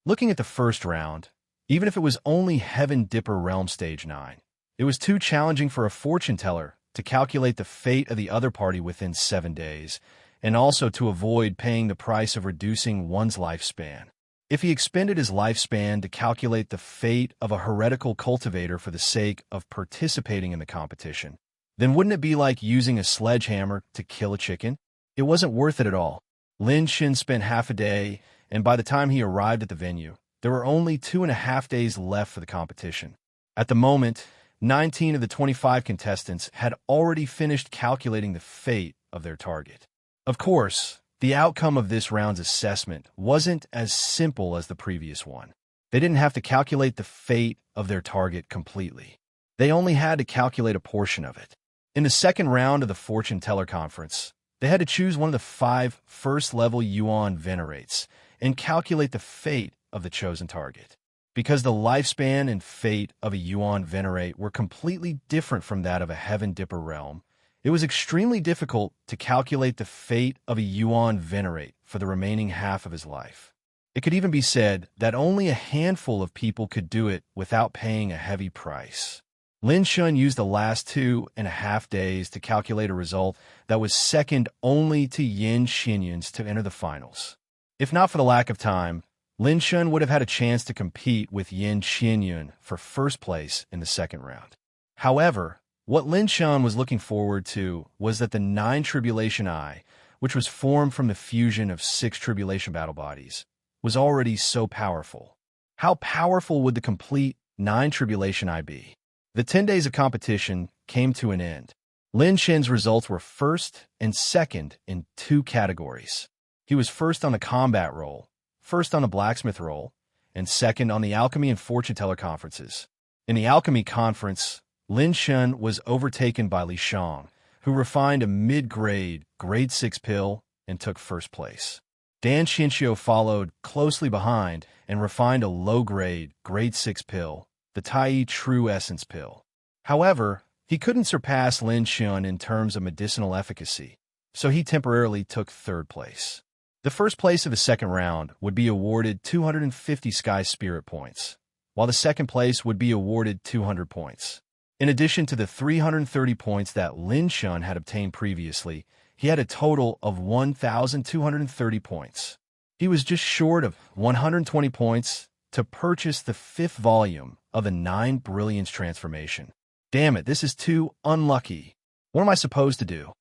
Looking at the first round, even if it was only Heaven Dipper Realm Stage 9, it was too challenging for a fortune teller to calculate the fate of the other party within 7 days, and also to avoid paying the price of reducing one's lifespan. If he expended his lifespan to calculate the fate of a heretical cultivator for the sake of participating in the competition, then wouldn't it be like using a sledgehammer to kill a chicken? It wasn't worth it at all. Lin Shin spent half a day, and by the time he arrived at the venue, there were only 2.5 days left for the competition. At the moment, 19 of the 25 contestants had already finished calculating the fate of their target. Of course, the outcome of this round's assessment wasn't as simple as the previous one. They didn't have to calculate the fate of their target completely. They only had to calculate a portion of it. In the second round of the Fortune Teller Conference, they had to choose one of the 5 first-level Yuan Venerates and calculate the fate of the chosen target. Because the lifespan and fate of a Yuan Venerate were completely different from that of a Heaven Dipper realm, it was extremely difficult to calculate the fate of a Yuan Venerate for the remaining half of his life. It could even be said that only a handful of people could do it without paying a heavy price. Lin Shun used the last 2.5 days to calculate a result that was second only to Yin Xinyun's to enter the finals. If not for the lack of time, Lin Shun would have had a chance to compete with Yin Xinyun for first place in the second round. However, what Lin Shun was looking forward to was that the 9 Tribulation Eye, which was formed from the fusion of 6 Tribulation battle bodies, was already so powerful. How powerful would the complete 9 Tribulation Eye be? The 10 days of competition came to an end. Lin Shen's results were first and second in 2 categories. He was first on the combat roll, first on the blacksmith roll, and second on the alchemy and fortune teller conferences. In the alchemy conference, Lin Shun was overtaken by Li Shang, who refined a mid-grade, grade 6 pill and took first place. Dan Xinxiu followed closely behind and refined a low-grade, grade 6 pill, the Tai True Essence pill. However, he couldn't surpass Lin Shun in terms of medicinal efficacy, so he temporarily took third place. The first place of the second round would be awarded 250 Sky Spirit points, while the second place would be awarded 200 points. In addition to the 330 points that Lin Shun had obtained previously, he had a total of 1,230 points. He was just short of 120 points to purchase the 5th volume of the 9 Brilliance transformation. Damn it, this is too unlucky. What am I supposed to do?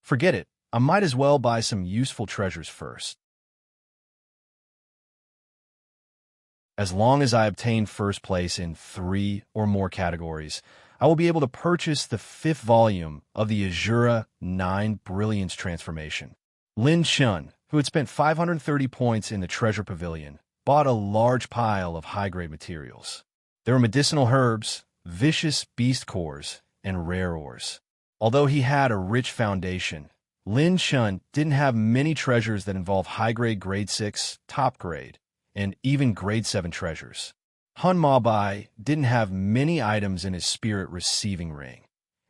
Forget it. I might as well buy some useful treasures first. As long as I obtain first place in 3 or more categories, I will be able to purchase the 5th volume of the Azura 9 Brilliance transformation. Lin Shun, who had spent 530 points in the treasure pavilion, bought a large pile of high-grade materials. There were medicinal herbs, vicious beast cores, and rare ores. Although he had a rich foundation, Lin Shun didn't have many treasures that involve high-grade grade 6, top grade, and even grade 7 treasures. Hun Mabai didn't have many items in his spirit receiving ring,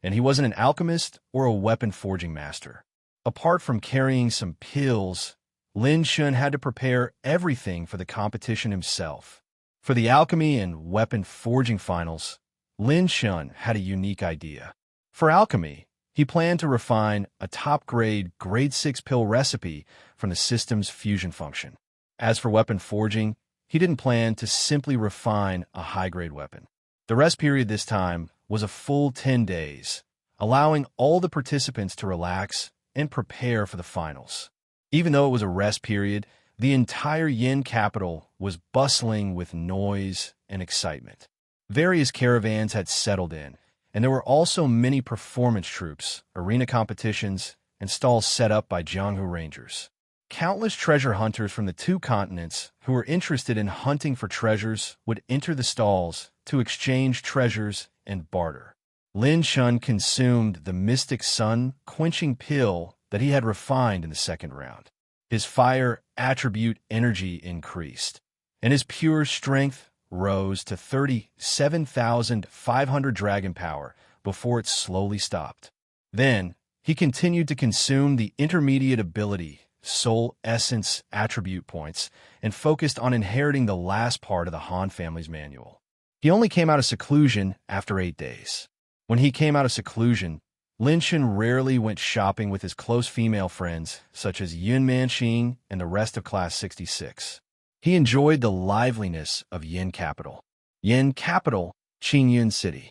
and he wasn't an alchemist or a weapon forging master. Apart from carrying some pills, Lin Shun had to prepare everything for the competition himself. For the alchemy and weapon forging finals, Lin Shun had a unique idea. For alchemy, he planned to refine a top-grade, grade 6 pill recipe from the system's fusion function. As for weapon forging, he didn't plan to simply refine a high-grade weapon. The rest period this time was a full 10 days, allowing all the participants to relax and prepare for the finals. Even though it was a rest period, the entire Yin capital was bustling with noise and excitement. Various caravans had settled in, and there were also many performance troops, arena competitions, and stalls set up by Jianghu Rangers. Countless treasure hunters from the 2 continents who were interested in hunting for treasures would enter the stalls to exchange treasures and barter. Lin Shun consumed the mystic sun-quenching pill that he had refined in the 2nd round. His fire attribute energy increased, and his pure strength rose to 37,500 dragon power before it slowly stopped. Then, he continued to consume the intermediate ability Soul Essence attribute points and focused on inheriting the last part of the Han family's manual. He only came out of seclusion after 8 days. When he came out of seclusion, Lin Shun rarely went shopping with his close female friends, such as Yun Manxing and the rest of Class 66. He enjoyed the liveliness of Yin Capital. Yin Capital, Qingyun City.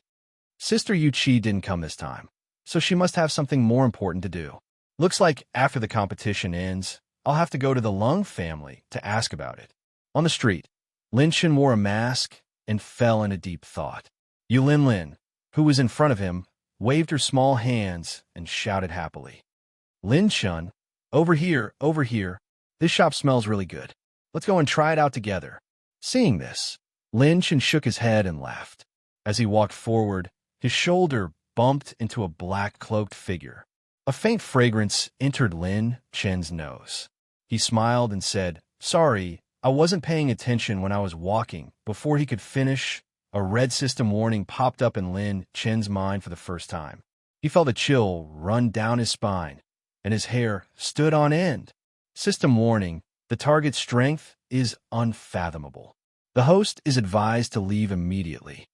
Sister Yu Qi didn't come this time, so she must have something more important to do. Looks like after the competition ends, I'll have to go to the Lung family to ask about it. On the street, Lin Shun wore a mask and fell in a deep thought. Yu Lin, who was in front of him, waved her small hands and shouted happily. Lin Shun, over here, over here. This shop smells really good. Let's go and try it out together. Seeing this, Lin Shun shook his head and laughed. As he walked forward, his shoulder bumped into a black-cloaked figure. A faint fragrance entered Lin Chen's nose. He smiled and said, "Sorry, I wasn't paying attention when I was walking." Before he could finish, a red system warning popped up in Lin Chen's mind for the first time. He felt a chill run down his spine, and his hair stood on end. System warning: the target's strength is unfathomable. The host is advised to leave immediately.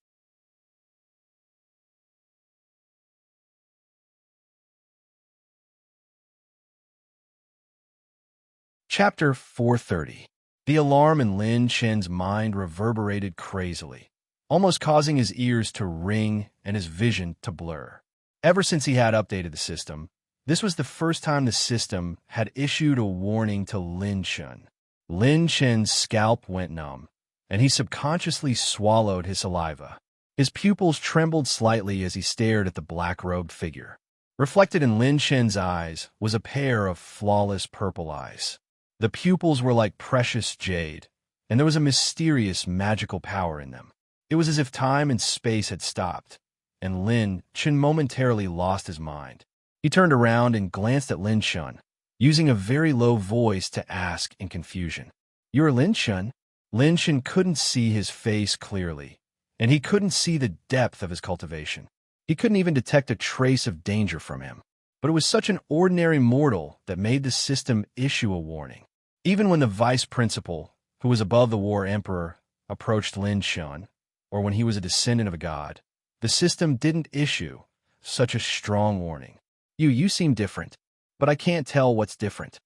Chapter 430. The alarm in Lin Chen's mind reverberated crazily, almost causing his ears to ring and his vision to blur. Ever since he had updated the system, this was the first time the system had issued a warning to Lin Shun. Lin Chen's scalp went numb, and he subconsciously swallowed his saliva. His pupils trembled slightly as he stared at the black-robed figure. Reflected in Lin Chen's eyes was a pair of flawless purple eyes. The pupils were like precious jade, and there was a mysterious magical power in them. It was as if time and space had stopped, and Lin Chen momentarily lost his mind. He turned around and glanced at Lin Shun, using a very low voice to ask in confusion, "You're Lin Shun?" Lin Shun couldn't see his face clearly, and he couldn't see the depth of his cultivation. He couldn't even detect a trace of danger from him. But it was such an ordinary mortal that made the system issue a warning. Even when the vice principal, who was above the war emperor, approached Lin Shun, or when he was a descendant of a god, The system didn't issue such a strong warning. You seem different, but I can't tell what's different.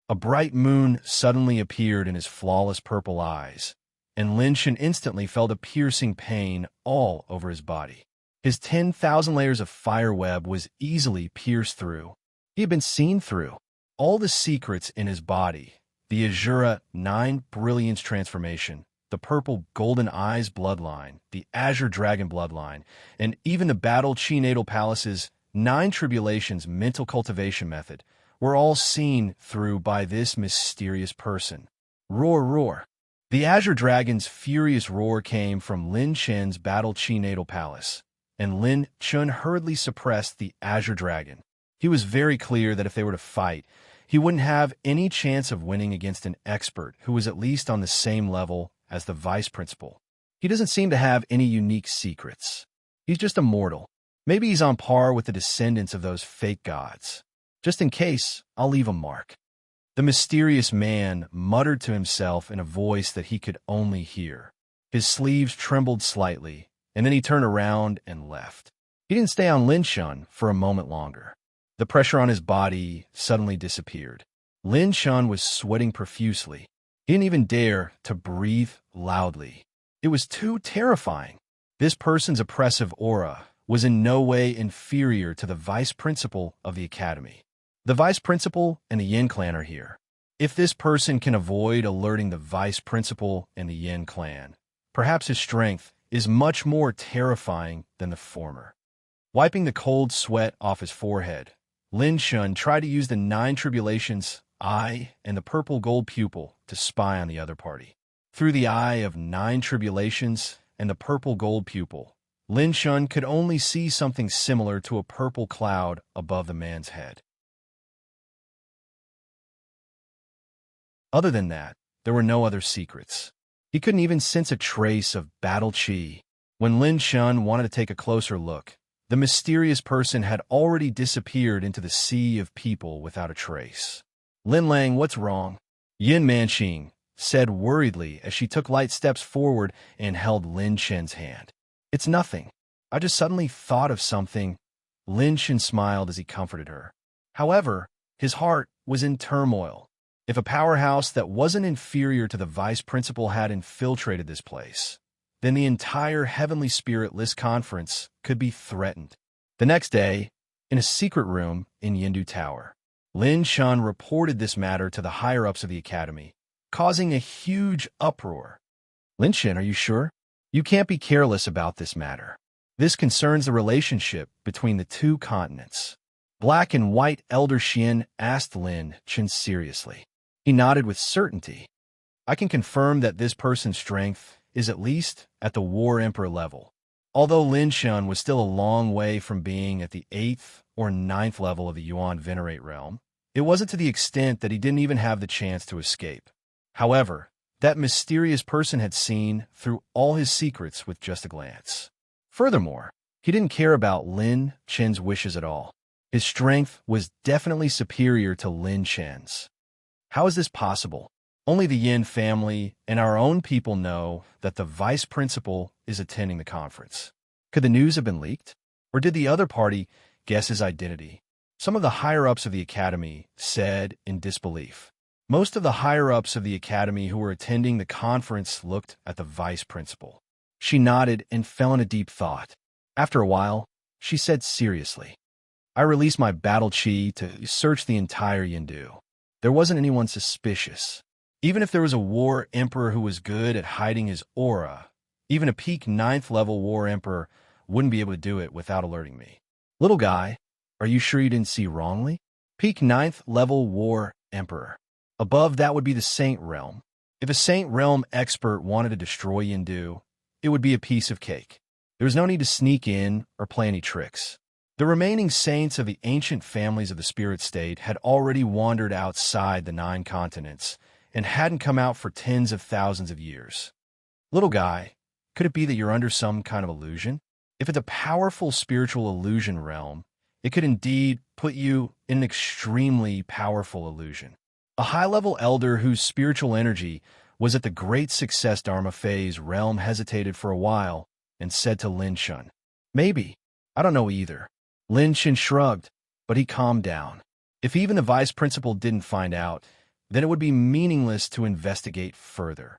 A bright moon suddenly appeared in his flawless purple eyes, and Lin Shan instantly felt a piercing pain all over his body. His 10,000 layers of fire web was easily pierced through. He had been seen through all the secrets in his body, the Azura 9 Brilliance transformation, the purple golden eyes bloodline, the Azure Dragon bloodline, and even the Battle Chi Natal Palace's 9 Tribulations mental cultivation method were all seen through by this mysterious person. Roar, roar. The Azure Dragon's furious roar came from Lin Chen's Battle Chi Natal Palace, and Lin Chen hurriedly suppressed the Azure Dragon. He was very clear that if they were to fight, he wouldn't have any chance of winning against an expert who was at least on the same level as the vice principal. He doesn't seem to have any unique secrets. He's just a mortal. Maybe he's on par with the descendants of those fake gods. Just in case, I'll leave a mark. The mysterious man muttered to himself in a voice that he could only hear. His sleeves trembled slightly, and then he turned around and left. He didn't stay on Lin Shan for a moment longer. The pressure on his body suddenly disappeared. Lin Shan was sweating profusely. He didn't even dare to breathe loudly. It was too terrifying. This person's oppressive aura was in no way inferior to the vice principal of the academy. The vice principal and the Yin clan are here. If this person can avoid alerting the vice principal and the Yin clan, perhaps his strength is much more terrifying than the former. Wiping the cold sweat off his forehead, Lin Shan tried to use the 9 Tribulations eye and the purple gold pupil to spy on the other party. Through the eye of 9 Tribulations and the purple gold pupil, Lin Shan could only see something similar to a purple cloud above the man's head. Other than that, there were no other secrets. He couldn't even sense a trace of battle chi. When Lin Shan wanted to take a closer look, the mysterious person had already disappeared into the sea of people without a trace. Lin Lang, what's wrong? Yin Manqing said worriedly as she took light steps forward and held Lin Chen's hand. It's nothing. I just suddenly thought of something. Lin Chen smiled as he comforted her. However, his heart was in turmoil. If a powerhouse that wasn't inferior to the vice principal had infiltrated this place, then the entire Heavenly Spirit List conference could be threatened. The next day, in a secret room in Yindu Tower, Lin Shan reported this matter to the higher-ups of the academy, causing a huge uproar. Lin Shan, are you sure? You can't be careless about this matter. This concerns the relationship between the 2 continents. Black and White Elder Xian asked Lin Chen seriously. He nodded with certainty. I can confirm that this person's strength is at least at the War Emperor level. Although Lin Shan was still a long way from being at the 8th or 9th level of the Yuan Venerate realm, it wasn't to the extent that he didn't even have the chance to escape. However, that mysterious person had seen through all his secrets with just a glance. Furthermore, he didn't care about Lin Chen's wishes at all. His strength was definitely superior to Lin Chen's. How is this possible? Only the Yin family and our own people know that the vice principal is attending the conference. Could the news have been leaked? Or did the other party guess his identity? Some of the higher-ups of the academy said in disbelief. Most of the higher-ups of the academy who were attending the conference looked at the vice principal. She nodded and fell in a deep thought. After a while, she said seriously, I released my battle chi to search the entire Yindu. There wasn't anyone suspicious. Even if there was a war emperor who was good at hiding his aura, even a peak 9th level war emperor wouldn't be able to do it without alerting me. Little guy, are you sure you didn't see wrongly? Peak 9th level war emperor. Above that would be the Saint Realm. If a Saint Realm expert wanted to destroy Yindu, it would be a piece of cake. There was no need to sneak in or play any tricks. The remaining saints of the ancient families of the spirit state had already wandered outside the 9 continents and hadn't come out for tens of thousands of years. Little guy, could it be that you're under some kind of illusion? If it's a powerful spiritual illusion realm, it could indeed put you in an extremely powerful illusion. A high-level elder whose spiritual energy was at the Great Success Dharma phase realm hesitated for a while and said to Lin Shan, Maybe. I don't know either. Lin Shin shrugged, but he calmed down. If even the vice principal didn't find out, then it would be meaningless to investigate further.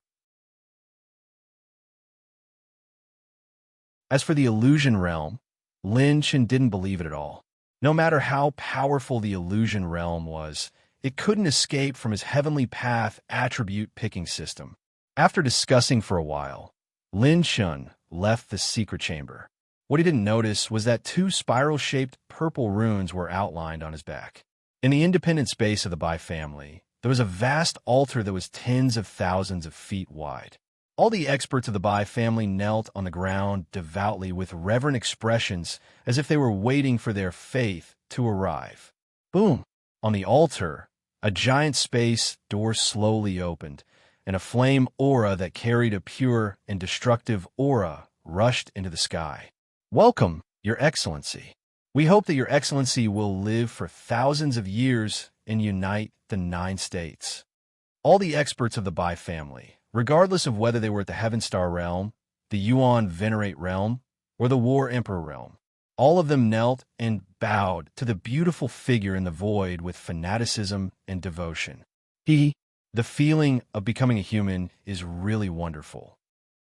As for the illusion realm, Lin Shin didn't believe it at all. No matter how powerful the illusion realm was, it couldn't escape from his heavenly path attribute picking system. After discussing for a while, Lin Shun left the secret chamber. What he didn't notice was that two spiral-shaped purple runes were outlined on his back. In the independent space of the Bai family, there was a vast altar that was tens of thousands of feet wide. All the experts of the Bai family knelt on the ground devoutly with reverent expressions as if they were waiting for their faith to arrive. Boom! On the altar, a giant space door slowly opened, and a flame aura that carried a pure and destructive aura rushed into the sky. Welcome, Your Excellency. We hope that Your Excellency will live for thousands of years and unite the 9 states. All the experts of the Bai family, regardless of whether they were at the Heaven Star realm, the Yuan Venerate realm, or the War Emperor realm, all of them knelt and bowed to the beautiful figure in the void with fanaticism and devotion. The feeling of becoming a human is really wonderful.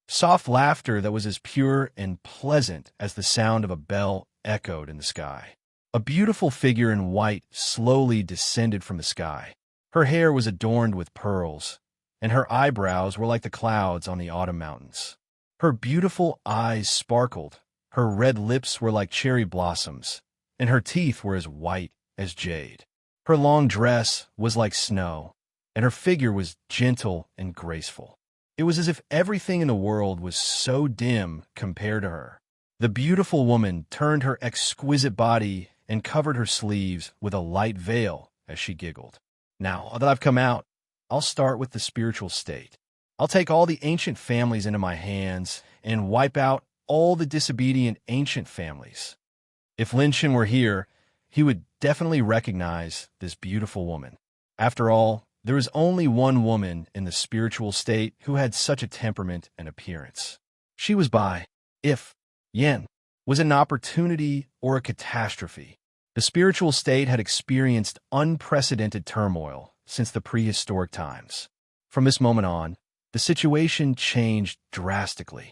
Soft laughter that was as pure and pleasant as the sound of a bell echoed in the sky. A beautiful figure in white slowly descended from the sky. Her hair was adorned with pearls, and her eyebrows were like the clouds on the autumn mountains. Her beautiful eyes sparkled, her red lips were like cherry blossoms, and her teeth were as white as jade. Her long dress was like snow, and her figure was gentle and graceful. It was as if everything in the world was so dim compared to her. The beautiful woman turned her exquisite body and covered her sleeves with a light veil as she giggled. Now that I've come out, I'll start with the spiritual state. I'll take all the ancient families into my hands and wipe out all the disobedient ancient families. If Lin Shin were here, he would definitely recognize this beautiful woman. After all, there is only one woman in the spiritual state who had such a temperament and appearance. She was Bai. If Yen was an opportunity or a catastrophe, the spiritual state had experienced unprecedented turmoil since the prehistoric times. From this moment on, the situation changed drastically.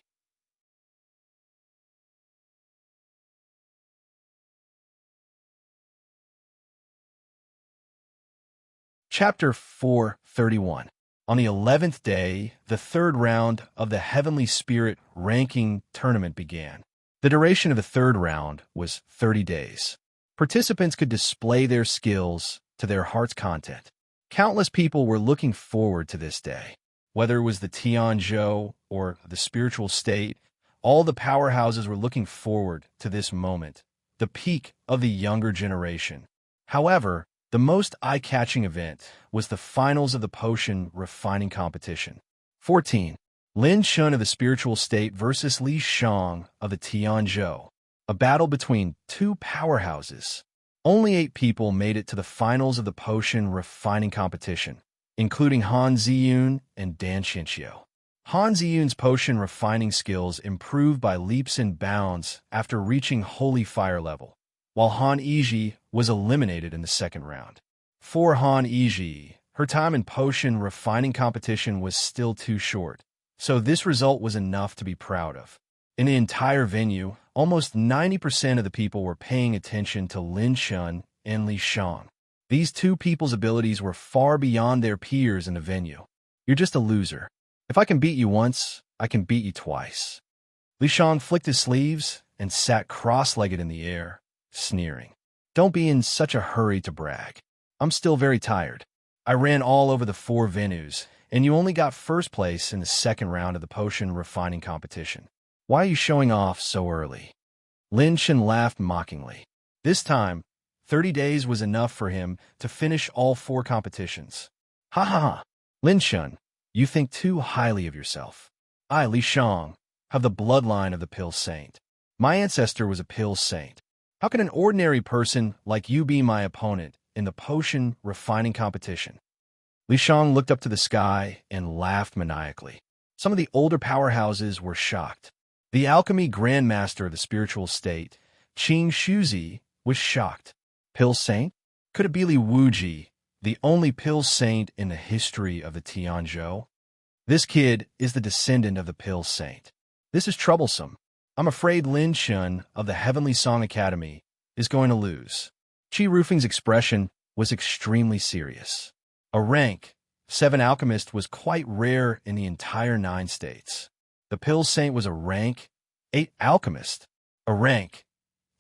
Chapter 431. On the 11th day, the 3rd round of the Heavenly Spirit Ranking Tournament began. The duration of the 3rd round was 30 days. Participants could display their skills to their heart's content. Countless people were looking forward to this day. Whether it was the Tianzhou or the spiritual state, all the powerhouses were looking forward to this moment, the peak of the younger generation. However, the most eye-catching event was the finals of the potion refining competition. 14. Lin Shun of the spiritual state versus Li Shang of the Tianzhou. A battle between two powerhouses. Only 8 people made it to the finals of the potion refining competition, including Han Ziyun and Dan Xianxiu. Han Ziyun's potion refining skills improved by leaps and bounds after reaching Holy Fire level, while Han Yizhi was eliminated in the 2nd round. For Han Yizhi, her time in potion refining competition was still too short, so this result was enough to be proud of. In the entire venue, almost 90% of the people were paying attention to Lin Shun and Li Shang. These two people's abilities were far beyond their peers in the venue. You're just a loser. If I can beat you once, I can beat you twice. Li Shang flicked his sleeves and sat cross-legged in the air, sneering. Don't be in such a hurry to brag. I'm still very tired. I ran all over the 4 venues, and you only got 1st place in the 2nd round of the potion refining competition. Why are you showing off so early? Lin Shin laughed mockingly. This time, 30 days was enough for him to finish all 4 competitions. Ha ha ha! Lin Shin, you think too highly of yourself. I, Li Shang, have the bloodline of the Pill Saint. My ancestor was a Pill Saint. How can an ordinary person like you be my opponent in the potion refining competition? Li Shang looked up to the sky and laughed maniacally. Some of the older powerhouses were shocked. The alchemy grandmaster of the spiritual state, Qing Shuzi, was shocked. Pill saint? Could it be Li Wuji, the only pill saint in the history of the Tianzhou? This kid is the descendant of the pill saint. This is troublesome. I'm afraid Lin Shun of the Heavenly Song Academy is going to lose. Qi Rufing's expression was extremely serious. A rank 7 alchemist was quite rare in the entire 9 states. The pill saint was a rank 8 alchemist. A rank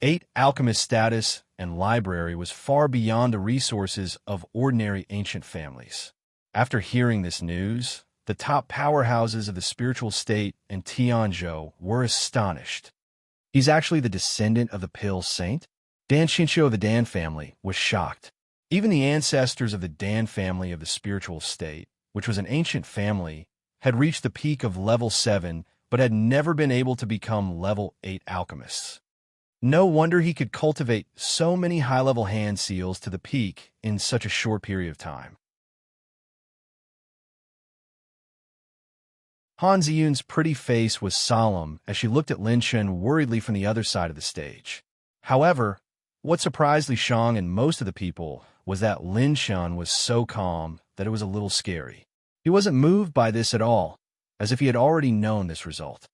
8 alchemist status and library was far beyond the resources of ordinary ancient families. After hearing this news, the top powerhouses of the spiritual state in Tianzhou were astonished. He's actually the descendant of the pill saint? Dan Xinqiu of the Dan family was shocked. Even the ancestors of the Dan family of the spiritual state, which was an ancient family, had reached the peak of level 7 but had never been able to become level 8 alchemists. No wonder he could cultivate so many high-level hand seals to the peak in such a short period of time. Han Ziyun's pretty face was solemn as she looked at Lin Shun worriedly from the other side of the stage. However, what surprised Li Shang and most of the people was that Lin Shun was so calm that it was a little scary. He wasn't moved by this at all, as if he had already known this result.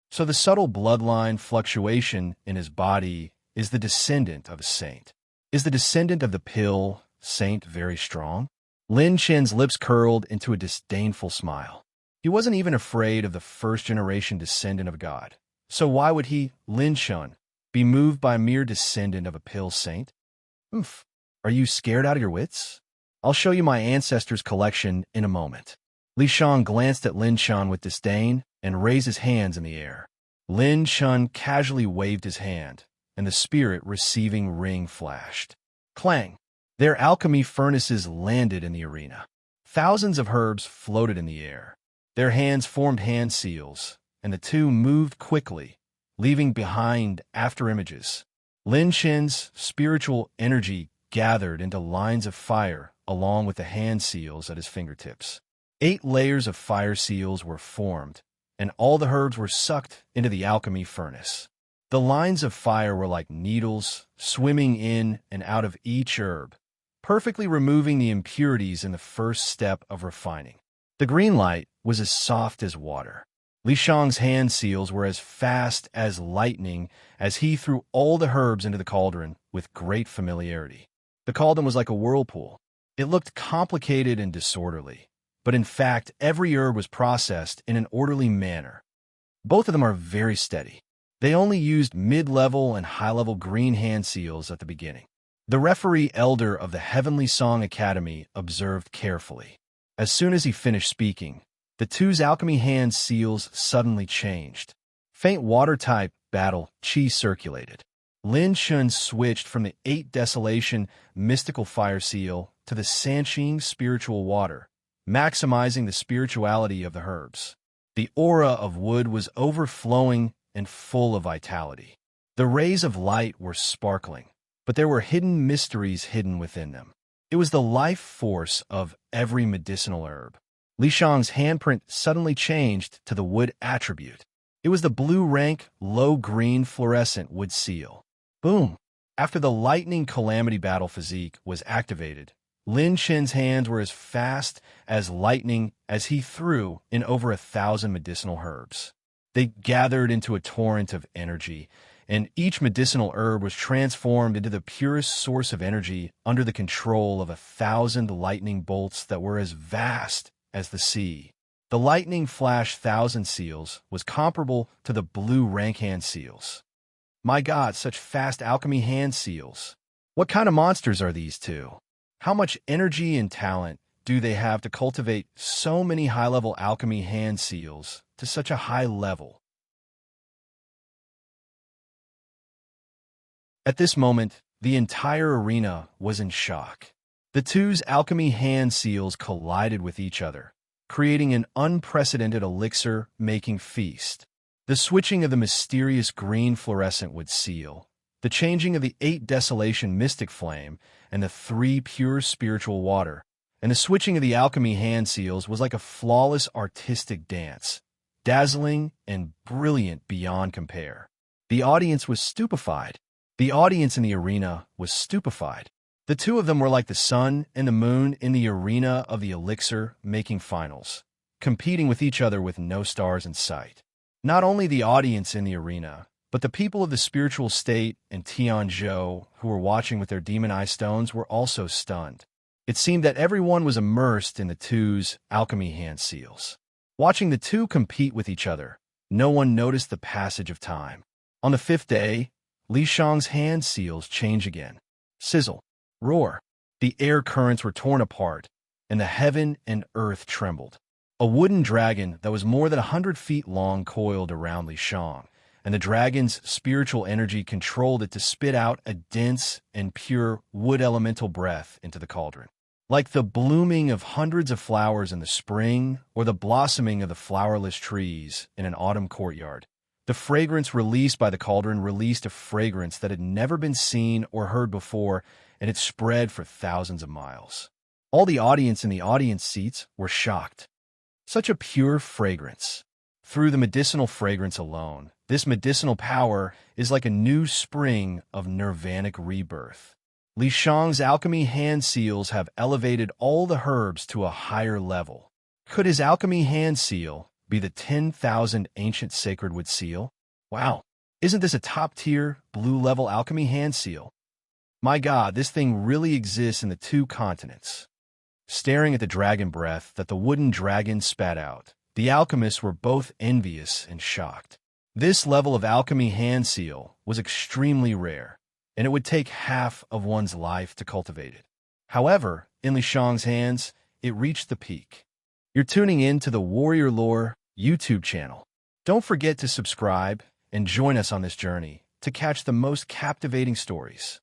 So the subtle bloodline fluctuation in his body is the descendant of a saint. Is the descendant of the pill saint very strong? Lin Shen's lips curled into a disdainful smile. He wasn't even afraid of the first-generation descendant of God. So why would he, Lin Shun, be moved by a mere descendant of a pill saint? Oof. Are you scared out of your wits? I'll show you my ancestors' collection in a moment. Li Shang glanced at Lin Shun with disdain and raised his hands in the air. Lin Shun casually waved his hand, and the spirit-receiving ring flashed. Clang! Their alchemy furnaces landed in the arena. Thousands of herbs floated in the air. Their hands formed hand seals, and the two moved quickly, leaving behind afterimages. Lin Shen's spiritual energy gathered into lines of fire along with the hand seals at his fingertips. 8 layers of fire seals were formed, and all the herbs were sucked into the alchemy furnace. The lines of fire were like needles, swimming in and out of each herb, perfectly removing the impurities in the first step of refining. The green light was as soft as water. Li Shang's hand seals were as fast as lightning as he threw all the herbs into the cauldron with great familiarity. The cauldron was like a whirlpool. It looked complicated and disorderly, but in fact, every herb was processed in an orderly manner. Both of them are very steady. They only used mid-level and high-level green hand seals at the beginning. The referee elder of the Heavenly Song Academy observed carefully. As soon as he finished speaking, the two's alchemy hand seals suddenly changed. Faint water-type battle chi circulated. Lin Shun switched from the 8 desolation mystical fire seal to the Sanqing spiritual water, maximizing the spirituality of the herbs. The aura of wood was overflowing and full of vitality. The rays of light were sparkling, but there were hidden mysteries hidden within them. It was the life force of every medicinal herb. Li Shang's handprint suddenly changed to the wood attribute. It was the blue rank, low-green fluorescent wood seal. Boom! After the lightning calamity battle physique was activated, Lin Shen's hands were as fast as lightning as he threw in over 1,000 medicinal herbs. They gathered into a torrent of energy, and each medicinal herb was transformed into the purest source of energy under the control of 1,000 lightning bolts that were as vast as the sea. The lightning flash 1,000 seals was comparable to the blue rank hand seals. My God, such fast alchemy hand seals. What kind of monsters are these two? How much energy and talent do they have to cultivate so many high-level alchemy hand seals to such a high level? At this moment, the entire arena was in shock. The two's alchemy hand seals collided with each other, creating an unprecedented elixir-making feast. The switching of the mysterious green fluorescent wood seal, the changing of the 8 desolation mystic flame, and the 3 pure spiritual water, and the switching of the alchemy hand seals was like a flawless artistic dance. dazzling and brilliant beyond compare. The audience was stupefied. The audience in the arena was stupefied. The two of them were like the sun and the moon in the arena of the elixir-making finals, competing with each other with no stars in sight. Not only the audience in the arena, but the people of the spiritual state and Tianzhou who were watching with their demon eye stones were also stunned. It seemed that everyone was immersed in the two's alchemy hand seals. Watching the two compete with each other, no one noticed the passage of time. On the fifth day, Li Shang's hand seals change again. Sizzle, roar. The air currents were torn apart, and the heaven and earth trembled. A wooden dragon that was more than 100 feet long coiled around Li Shang, and the dragon's spiritual energy controlled it to spit out a dense and pure wood elemental breath into the cauldron. Like the blooming of hundreds of flowers in the spring or the blossoming of the flowerless trees in an autumn courtyard, the fragrance released by the cauldron released a fragrance that had never been seen or heard before, and it spread for thousands of miles. All the audience in the audience seats were shocked. Such a pure fragrance. Through the medicinal fragrance alone, this medicinal power is like a new spring of nirvanic rebirth. Li Shang's alchemy hand seals have elevated all the herbs to a higher level. Could his alchemy hand seal be the 10,000 ancient sacred wood seal? Wow, isn't this a top-tier, blue-level alchemy hand seal? My God, this thing really exists in the two continents. Staring at the dragon breath that the wooden dragon spat out, the alchemists were both envious and shocked. This level of alchemy hand seal was extremely rare, and it would take half of one's life to cultivate it. However, in Li Shang's hands, it reached the peak. You're tuning in to the Warrior Lore YouTube channel. Don't forget to subscribe and join us on this journey to catch the most captivating stories.